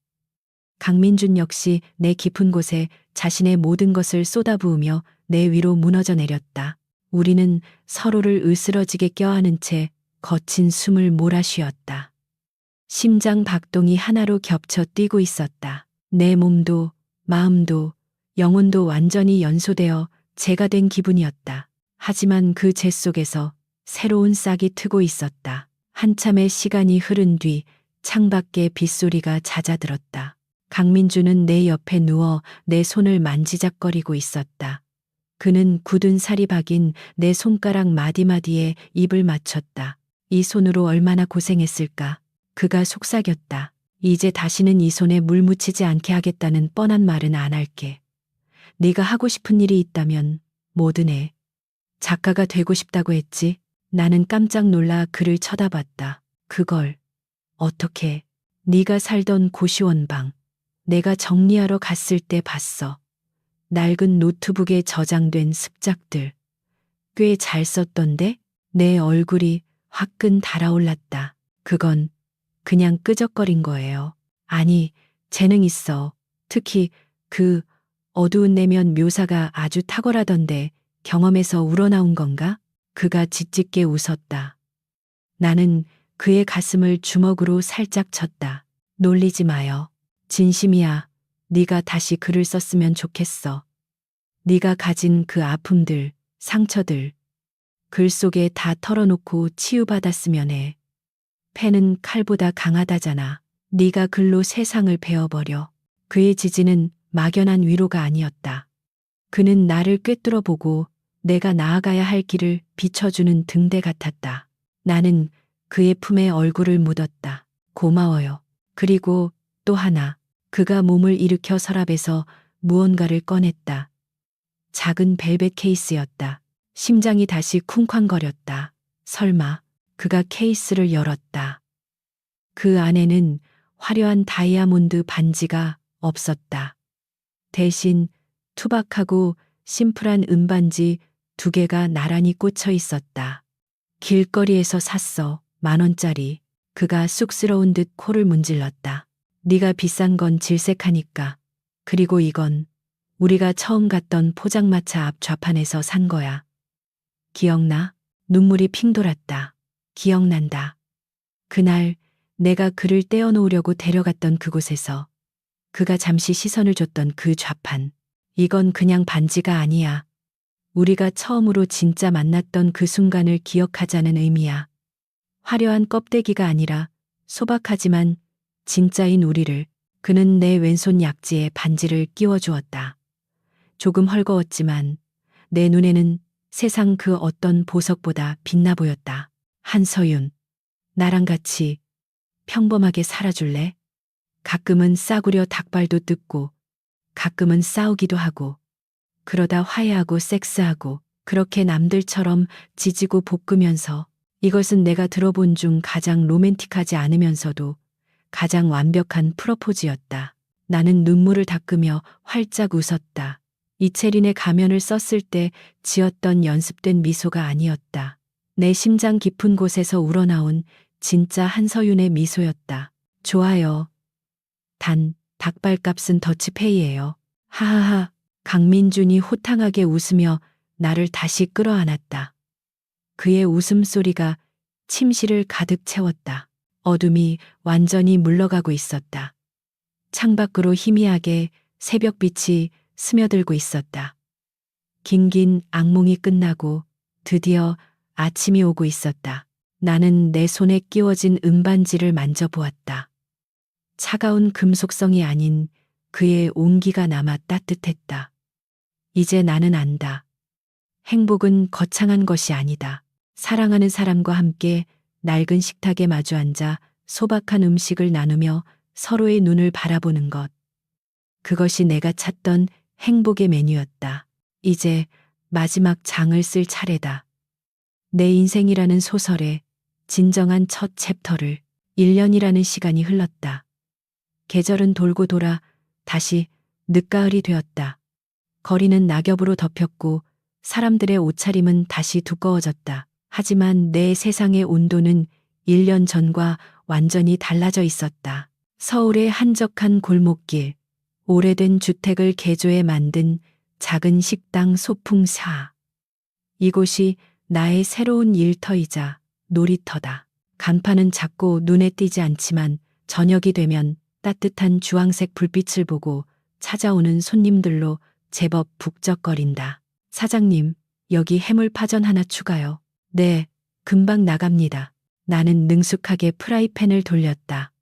Speaker 1: 강민준 역시 내 깊은 곳에 자신의 모든 것을 쏟아부으며 내 위로 무너져 내렸다. 우리는 서로를 으스러지게 껴안은 채 거친 숨을 몰아쉬었다. 심장 박동이 하나로 겹쳐 뛰고 있었다. 내 몸도 마음도 영혼도 완전히 연소되어 재가 된 기분이었다. 하지만 그 재 속에서 새로운 싹이 트고 있었다. 한참의 시간이 흐른 뒤 창밖에 빗소리가 잦아들었다. 강민주는 내 옆에 누워 내 손을 만지작거리고 있었다. 그는 굳은 살이 박인 내 손가락 마디마디에 입을 맞췄다. 이 손으로 얼마나 고생했을까. 그가 속삭였다. 이제 다시는 이 손에 물 묻히지 않게 하겠다는 뻔한 말은 안 할게. 네가 하고 싶은 일이 있다면 뭐든 해. 작가가 되고 싶다고 했지. 나는 깜짝 놀라 그를 쳐다봤다. 그걸 어떻게? 네가 살던 고시원 방. 내가 정리하러 갔을 때 봤어. 낡은 노트북에 저장된 습작들. 꽤 잘 썼던데? 내 얼굴이 화끈 달아올랐다. 그건 그냥 끄적거린 거예요. 아니, 재능 있어. 특히 그 어두운 내면 묘사가 아주 탁월하던데 경험에서 우러나온 건가? 그가 짓짓게 웃었다. 나는 그의 가슴을 주먹으로 살짝 쳤다. 놀리지 마요. 진심이야. 네가 다시 글을 썼으면 좋겠어. 네가 가진 그 아픔들, 상처들, 글 속에 다 털어놓고 치유받았으면 해. 펜은 칼보다 강하다잖아. 네가 글로 세상을 베어버려. 그의 지지는 막연한 위로가 아니었다. 그는 나를 꿰뚫어보고 내가 나아가야 할 길을 비춰주는 등대 같았다. 나는 그의 품에 얼굴을 묻었다. 고마워요. 그리고 또 하나. 그가 몸을 일으켜 서랍에서 무언가를 꺼냈다. 작은 벨벳 케이스였다. 심장이 다시 쿵쾅거렸다. 설마 그가 케이스를 열었다. 그 안에는 화려한 다이아몬드 반지가 없었다. 대신 투박하고 심플한 은반지 2개가 나란히 꽂혀 있었다. 길거리에서 샀어. 10,000원짜리. 그가 쑥스러운 듯 코를 문질렀다. 네가 비싼 건 질색하니까. 그리고 이건 우리가 처음 갔던 포장마차 앞 좌판에서 산 거야. 기억나? 눈물이 핑 돌았다. 기억난다. 그날 내가 그를 떼어놓으려고 데려갔던 그곳에서 그가 잠시 시선을 줬던 그 좌판. 이건 그냥 반지가 아니야. 우리가 처음으로 진짜 만났던 그 순간을 기억하자는 의미야. 화려한 껍데기가 아니라 소박하지만 진짜인 우리를. 그는 내 왼손 약지에 반지를 끼워주었다. 조금 헐거웠지만 내 눈에는 세상 그 어떤 보석보다 빛나 보였다. 한서윤, 나랑 같이 평범하게 살아줄래? 가끔은 싸구려 닭발도 뜯고, 가끔은 싸우기도 하고, 그러다 화해하고 섹스하고, 그렇게 남들처럼 지지고 볶으면서, 이것은 내가 들어본 중 가장 로맨틱하지 않으면서도 가장 완벽한 프로포즈였다. 나는 눈물을 닦으며 활짝 웃었다. 이채린의 가면을 썼을 때 지었던 연습된 미소가 아니었다. 내 심장 깊은 곳에서 우러나온 진짜 한서윤의 미소였다. 좋아요. 단, 닭발값은 더치페이예요. 하하하. 강민준이 호탕하게 웃으며 나를 다시 끌어안았다. 그의 웃음소리가 침실을 가득 채웠다. 어둠이 완전히 물러가고 있었다. 창밖으로 희미하게 새벽빛이 스며들고 있었다. 긴긴 악몽이 끝나고 드디어 아침이 오고 있었다. 나는 내 손에 끼워진 은반지를 만져보았다. 차가운 금속성이 아닌 그의 온기가 남아 따뜻했다. 이제 나는 안다. 행복은 거창한 것이 아니다. 사랑하는 사람과 함께 낡은 식탁에 마주 앉아 소박한 음식을 나누며 서로의 눈을 바라보는 것. 그것이 내가 찾던 행복의 메뉴였다. 이제 마지막 장을 쓸 차례다. 내 인생이라는 소설의 진정한 첫 챕터를. 1년이라는 시간이 흘렀다. 계절은 돌고 돌아 다시 늦가을이 되었다. 거리는 낙엽으로 덮였고 사람들의 옷차림은 다시 두꺼워졌다. 하지만 내 세상의 온도는 1년 전과 완전히 달라져 있었다. 서울의 한적한 골목길, 오래된 주택을 개조해 만든 작은 식당 소풍사. 이곳이 나의 새로운 일터이자 놀이터다. 간판은 작고 눈에 띄지 않지만 저녁이 되면 따뜻한 주황색 불빛을 보고 찾아오는 손님들로 제법 북적거린다. 사장님, 여기 해물파전 하나 추가요. 네, 금방 나갑니다. 나는 능숙하게 프라이팬을 돌렸다.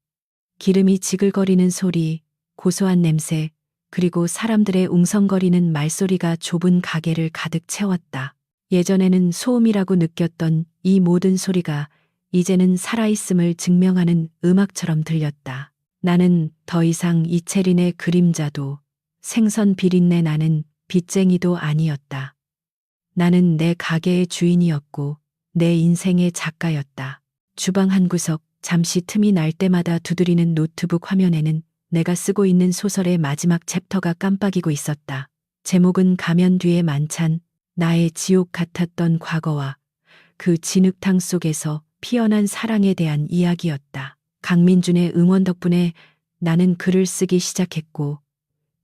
Speaker 1: 기름이 지글거리는 소리, 고소한 냄새, 그리고 사람들의 웅성거리는 말소리가 좁은 가게를 가득 채웠다. 예전에는 소음이라고 느꼈던 이 모든 소리가 이제는 살아있음을 증명하는 음악처럼 들렸다. 나는 더 이상 이채린의 그림자도 생선 비린내 나는 빚쟁이도 아니었다. 나는 내 가게의 주인이었고 내 인생의 작가였다. 주방 한 구석, 잠시 틈이 날 때마다 두드리는 노트북 화면에는 내가 쓰고 있는 소설의 마지막 챕터가 깜빡이고 있었다. 제목은 가면 뒤에 만찬, 나의 지옥 같았던 과거와 그 진흙탕 속에서 피어난 사랑에 대한 이야기였다. 강민준의 응원 덕분에 나는 글을 쓰기 시작했고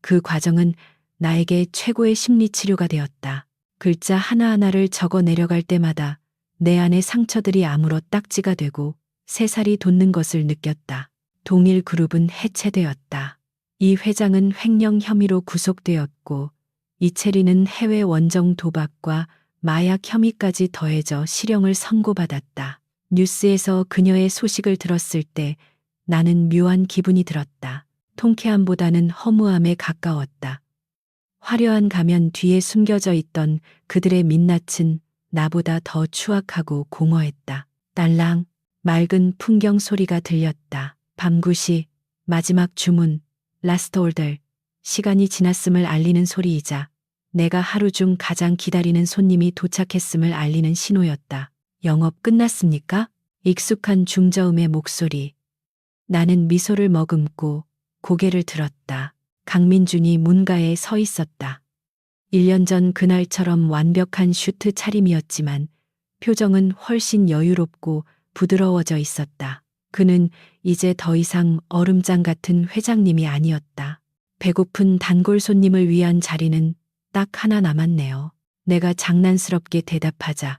Speaker 1: 그 과정은 나에게 최고의 심리 치료가 되었다. 글자 하나하나를 적어 내려갈 때마다 내 안의 상처들이 아물어 딱지가 되고 새살이 돋는 것을 느꼈다. 동일 그룹은 해체되었다. 이 회장은 횡령 혐의로 구속되었고 이채리는 해외 원정 도박과 마약 혐의까지 더해져 실형을 선고받았다. 뉴스에서 그녀의 소식을 들었을 때 나는 묘한 기분이 들었다. 통쾌함보다는 허무함에 가까웠다. 화려한 가면 뒤에 숨겨져 있던 그들의 민낯은 나보다 더 추악하고 공허했다. 딸랑 맑은 풍경 소리가 들렸다. 밤9시 마지막 주문 라스트 올더 시간이 지났음을 알리는 소리이자 내가 하루 중 가장 기다리는 손님이 도착했음을 알리는 신호였다. 영업 끝났습니까? 익숙한 중저음의 목소리. 나는 미소를 머금고 고개를 들었다. 강민준이 문가에 서 있었다. 1년 전 그날처럼 완벽한 슈트 차림이었지만 표정은 훨씬 여유롭고 부드러워져 있었다. 그는 이제 더 이상 얼음장 같은 회장님이 아니었다. 배고픈 단골 손님을 위한 자리는 딱 하나 남았네요. 내가 장난스럽게 대답하자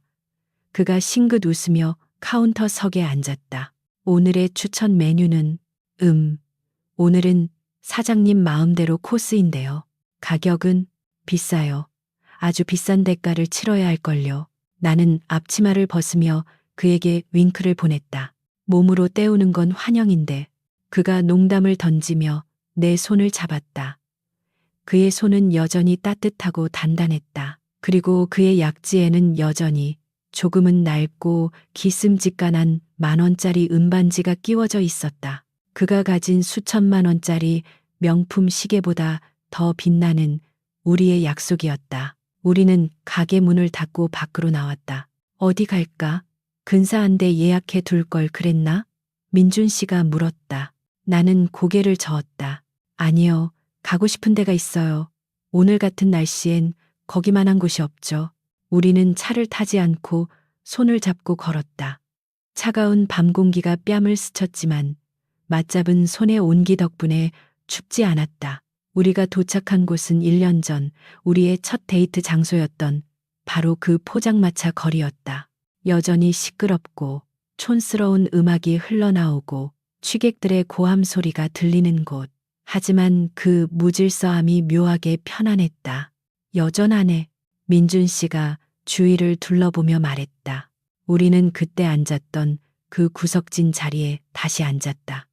Speaker 1: 그가 싱긋 웃으며 카운터석에 앉았다. 오늘의 추천 메뉴는 오늘은 사장님 마음대로 코스인데요. 가격은 비싸요. 아주 비싼 대가를 치러야 할걸요. 나는 앞치마를 벗으며 그에게 윙크를 보냈다. 몸으로 때우는 건 환영인데 그가 농담을 던지며 내 손을 잡았다. 그의 손은 여전히 따뜻하고 단단했다. 그리고 그의 약지에는 여전히 조금은 낡고 기슴직간한 10,000원짜리 은반지가 끼워져 있었다. 그가 가진 수천만 원짜리 명품 시계보다 더 빛나는 우리의 약속이었다. 우리는 가게 문을 닫고 밖으로 나왔다. 어디 갈까? 근사한 데 예약해 둘 걸 그랬나? 민준 씨가 물었다. 나는 고개를 저었다. 아니요, 가고 싶은 데가 있어요. 오늘 같은 날씨엔 거기만한 곳이 없죠. 우리는 차를 타지 않고 손을 잡고 걸었다. 차가운 밤 공기가 뺨을 스쳤지만 맞잡은 손의 온기 덕분에 춥지 않았다. 우리가 도착한 곳은 1년 전 우리의 첫 데이트 장소였던 바로 그 포장마차 거리였다. 여전히 시끄럽고 촌스러운 음악이 흘러나오고 취객들의 고함 소리가 들리는 곳. 하지만 그 무질서함이 묘하게 편안했다. 여전하네. 민준 씨가 주위를 둘러보며 말했다. 우리는 그때 앉았던 그 구석진 자리에 다시 앉았다.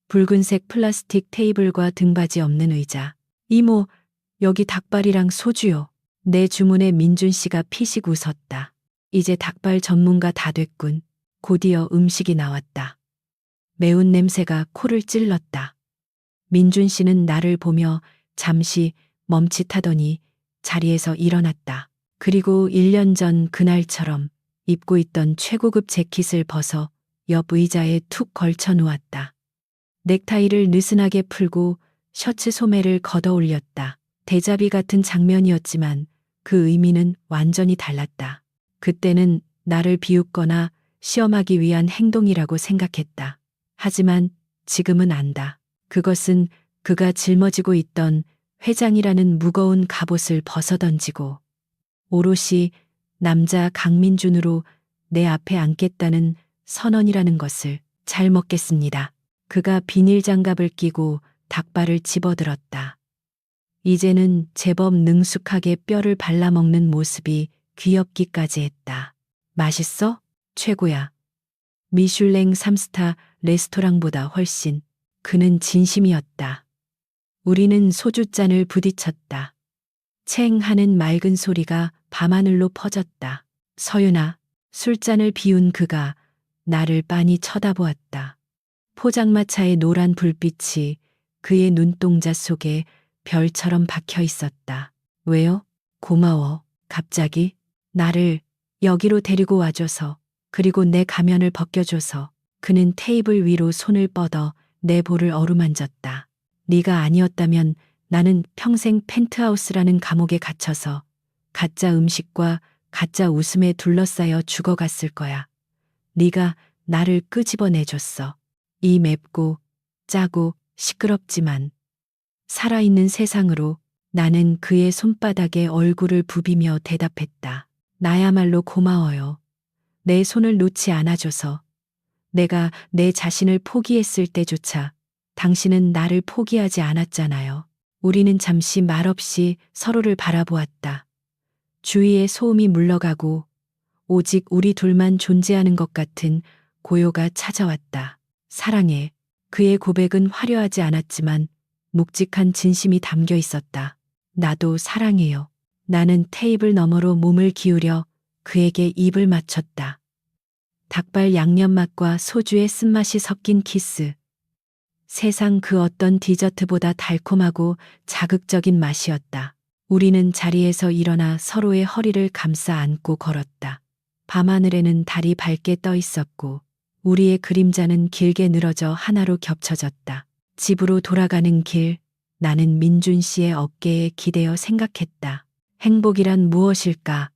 Speaker 1: 붉은색 플라스틱 테이블과 등받이 없는 의자. 이모, 여기 닭발이랑 소주요. 내 주문에 민준 씨가 피식 웃었다. 이제 닭발 전문가 다 됐군. 곧이어 음식이 나왔다. 매운 냄새가 코를 찔렀다. 민준 씨는 나를 보며 잠시 멈칫하더니 자리에서 일어났다. 그리고 1년 전 그날처럼 입고 있던 최고급 재킷을 벗어 옆 의자에 툭 걸쳐 놓았다. 넥타이를 느슨하게 풀고 셔츠 소매를 걷어 올렸다. 데자비 같은 장면이었지만 그 의미는 완전히 달랐다. 그때는 나를 비웃거나 시험하기 위한 행동이라고 생각했다. 하지만 지금은 안다. 그것은 그가 짊어지고 있던 회장이라는 무거운 갑옷을 벗어던지고 오롯이 남자 강민준으로 내 앞에 앉겠다는 선언이라는 것을. 잘 먹겠습니다. 그가 비닐 장갑을 끼고 닭발을 집어들었다. 이제는 제법 능숙하게 뼈를 발라먹는 모습이 귀엽기까지 했다. 맛있어? 최고야. 미슐랭 3스타 레스토랑보다 훨씬. 그는 진심이었다. 우리는 소주잔을 부딪혔다. 챙 하는 맑은 소리가 밤하늘로 퍼졌다. 서윤아, 술잔을 비운 그가 나를 빤히 쳐다보았다. 포장마차의 노란 불빛이 그의 눈동자 속에 별처럼 박혀 있었다. 왜요? 고마워. 갑자기 나를 여기로 데리고 와줘서, 그리고 내 가면을 벗겨줘서. 그는 테이블 위로 손을 뻗어 내 볼을 어루만졌다. 네가 아니었다면 나는 평생 펜트하우스라는 감옥에 갇혀서 가짜 음식과 가짜 웃음에 둘러싸여 죽어갔을 거야. 네가 나를 끄집어내줬어. 이 맵고 짜고 시끄럽지만 살아있는 세상으로 나는 그의 손바닥에 얼굴을 부비며 대답했다. 나야말로 고마워요. 내 손을 놓지 않아줘서. 내가 내 자신을 포기했을 때조차 당신은 나를 포기하지 않았잖아요. 우리는 잠시 말없이 서로를 바라보았다. 주위의 소음이 물러가고 오직 우리 둘만 존재하는 것 같은 고요가 찾아왔다. 사랑해. 그의 고백은 화려하지 않았지만 묵직한 진심이 담겨 있었다. 나도 사랑해요. 나는 테이블 너머로 몸을 기울여 그에게 입을 맞췄다. 닭발 양념 맛과 소주의 쓴맛이 섞인 키스. 세상 그 어떤 디저트보다 달콤하고 자극적인 맛이었다. 우리는 자리에서 일어나 서로의 허리를 감싸 안고 걸었다. 밤하늘에는 달이 밝게 떠 있었고 우리의 그림자는 길게 늘어져 하나로 겹쳐졌다. 집으로 돌아가는 길, 나는 민준 씨의 어깨에 기대어 생각했다. 행복이란 무엇일까?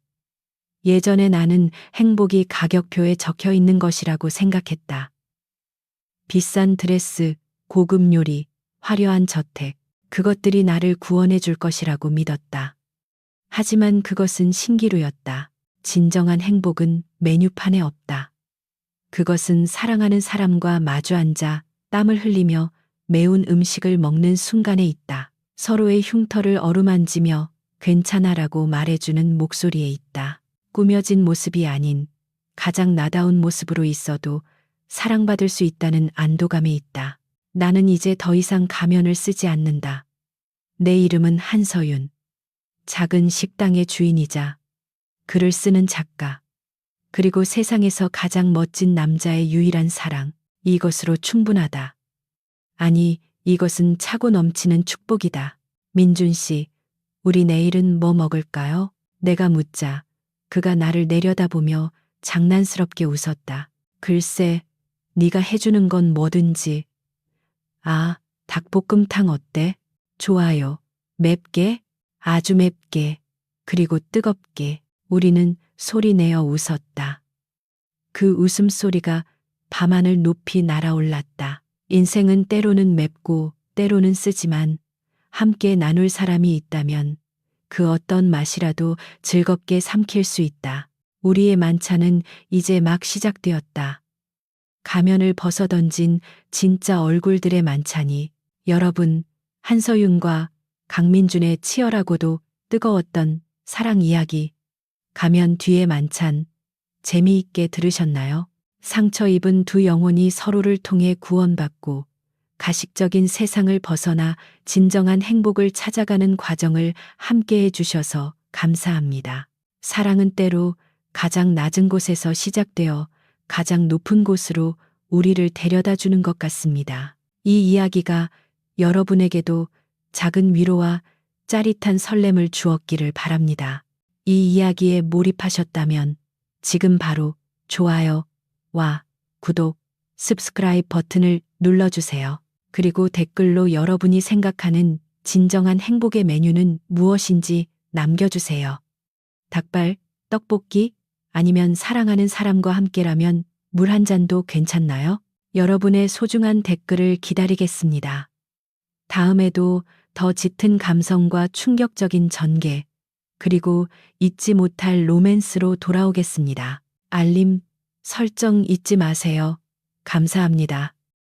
Speaker 1: 예전에 나는 행복이 가격표에 적혀 있는 것이라고 생각했다. 비싼 드레스, 고급 요리, 화려한 저택, 그것들이 나를 구원해 줄 것이라고 믿었다. 하지만 그것은 신기루였다. 진정한 행복은 메뉴판에 없다. 그것은 사랑하는 사람과 마주 앉아 땀을 흘리며 매운 음식을 먹는 순간에 있다. 서로의 흉터를 어루만지며 괜찮아라고 말해주는 목소리에 있다. 꾸며진 모습이 아닌 가장 나다운 모습으로 있어도 사랑받을 수 있다는 안도감에 있다. 나는 이제 더 이상 가면을 쓰지 않는다. 내 이름은 한서윤. 작은 식당의 주인이자 글을 쓰는 작가. 그리고 세상에서 가장 멋진 남자의 유일한 사랑. 이것으로 충분하다. 아니, 이것은 차고 넘치는 축복이다. 민준 씨, 우리 내일은 뭐 먹을까요? 내가 묻자 그가 나를 내려다보며 장난스럽게 웃었다. 글쎄, 네가 해주는 건 뭐든지. 아, 닭볶음탕 어때? 좋아요. 맵게? 아주 맵게. 그리고 뜨겁게. 우리는 소리 내어 웃었다. 그 웃음소리가 밤하늘 높이 날아올랐다. 인생은 때로는 맵고 때로는 쓰지만 함께 나눌 사람이 있다면 그 어떤 맛이라도 즐겁게 삼킬 수 있다. 우리의 만찬은 이제 막 시작되었다. 가면을 벗어던진 진짜 얼굴들의 만찬이. 여러분, 한서윤과 강민준의 치열하고도 뜨거웠던 사랑 이야기, 가면 뒤의 만찬, 재미있게 들으셨나요? 상처 입은 두 영혼이 서로를 통해 구원받고 가식적인 세상을 벗어나 진정한 행복을 찾아가는 과정을 함께 해주셔서 감사합니다. 사랑은 때로 가장 낮은 곳에서 시작되어 가장 높은 곳으로 우리를 데려다 주는 것 같습니다. 이 이야기가 여러분에게도 작은 위로와 짜릿한 설렘을 주었기를 바랍니다. 이 이야기에 몰입하셨다면 지금 바로 좋아요와 구독, subscribe 버튼을 눌러주세요. 그리고 댓글로 여러분이 생각하는 진정한 행복의 메뉴는 무엇인지 남겨주세요. 닭발, 떡볶이, 아니면 사랑하는 사람과 함께라면 물 한 잔도 괜찮나요? 여러분의 소중한 댓글을 기다리겠습니다. 다음에도 더 짙은 감성과 충격적인 전개, 그리고 잊지 못할 로맨스로 돌아오겠습니다. 알림 설정 잊지 마세요. 감사합니다.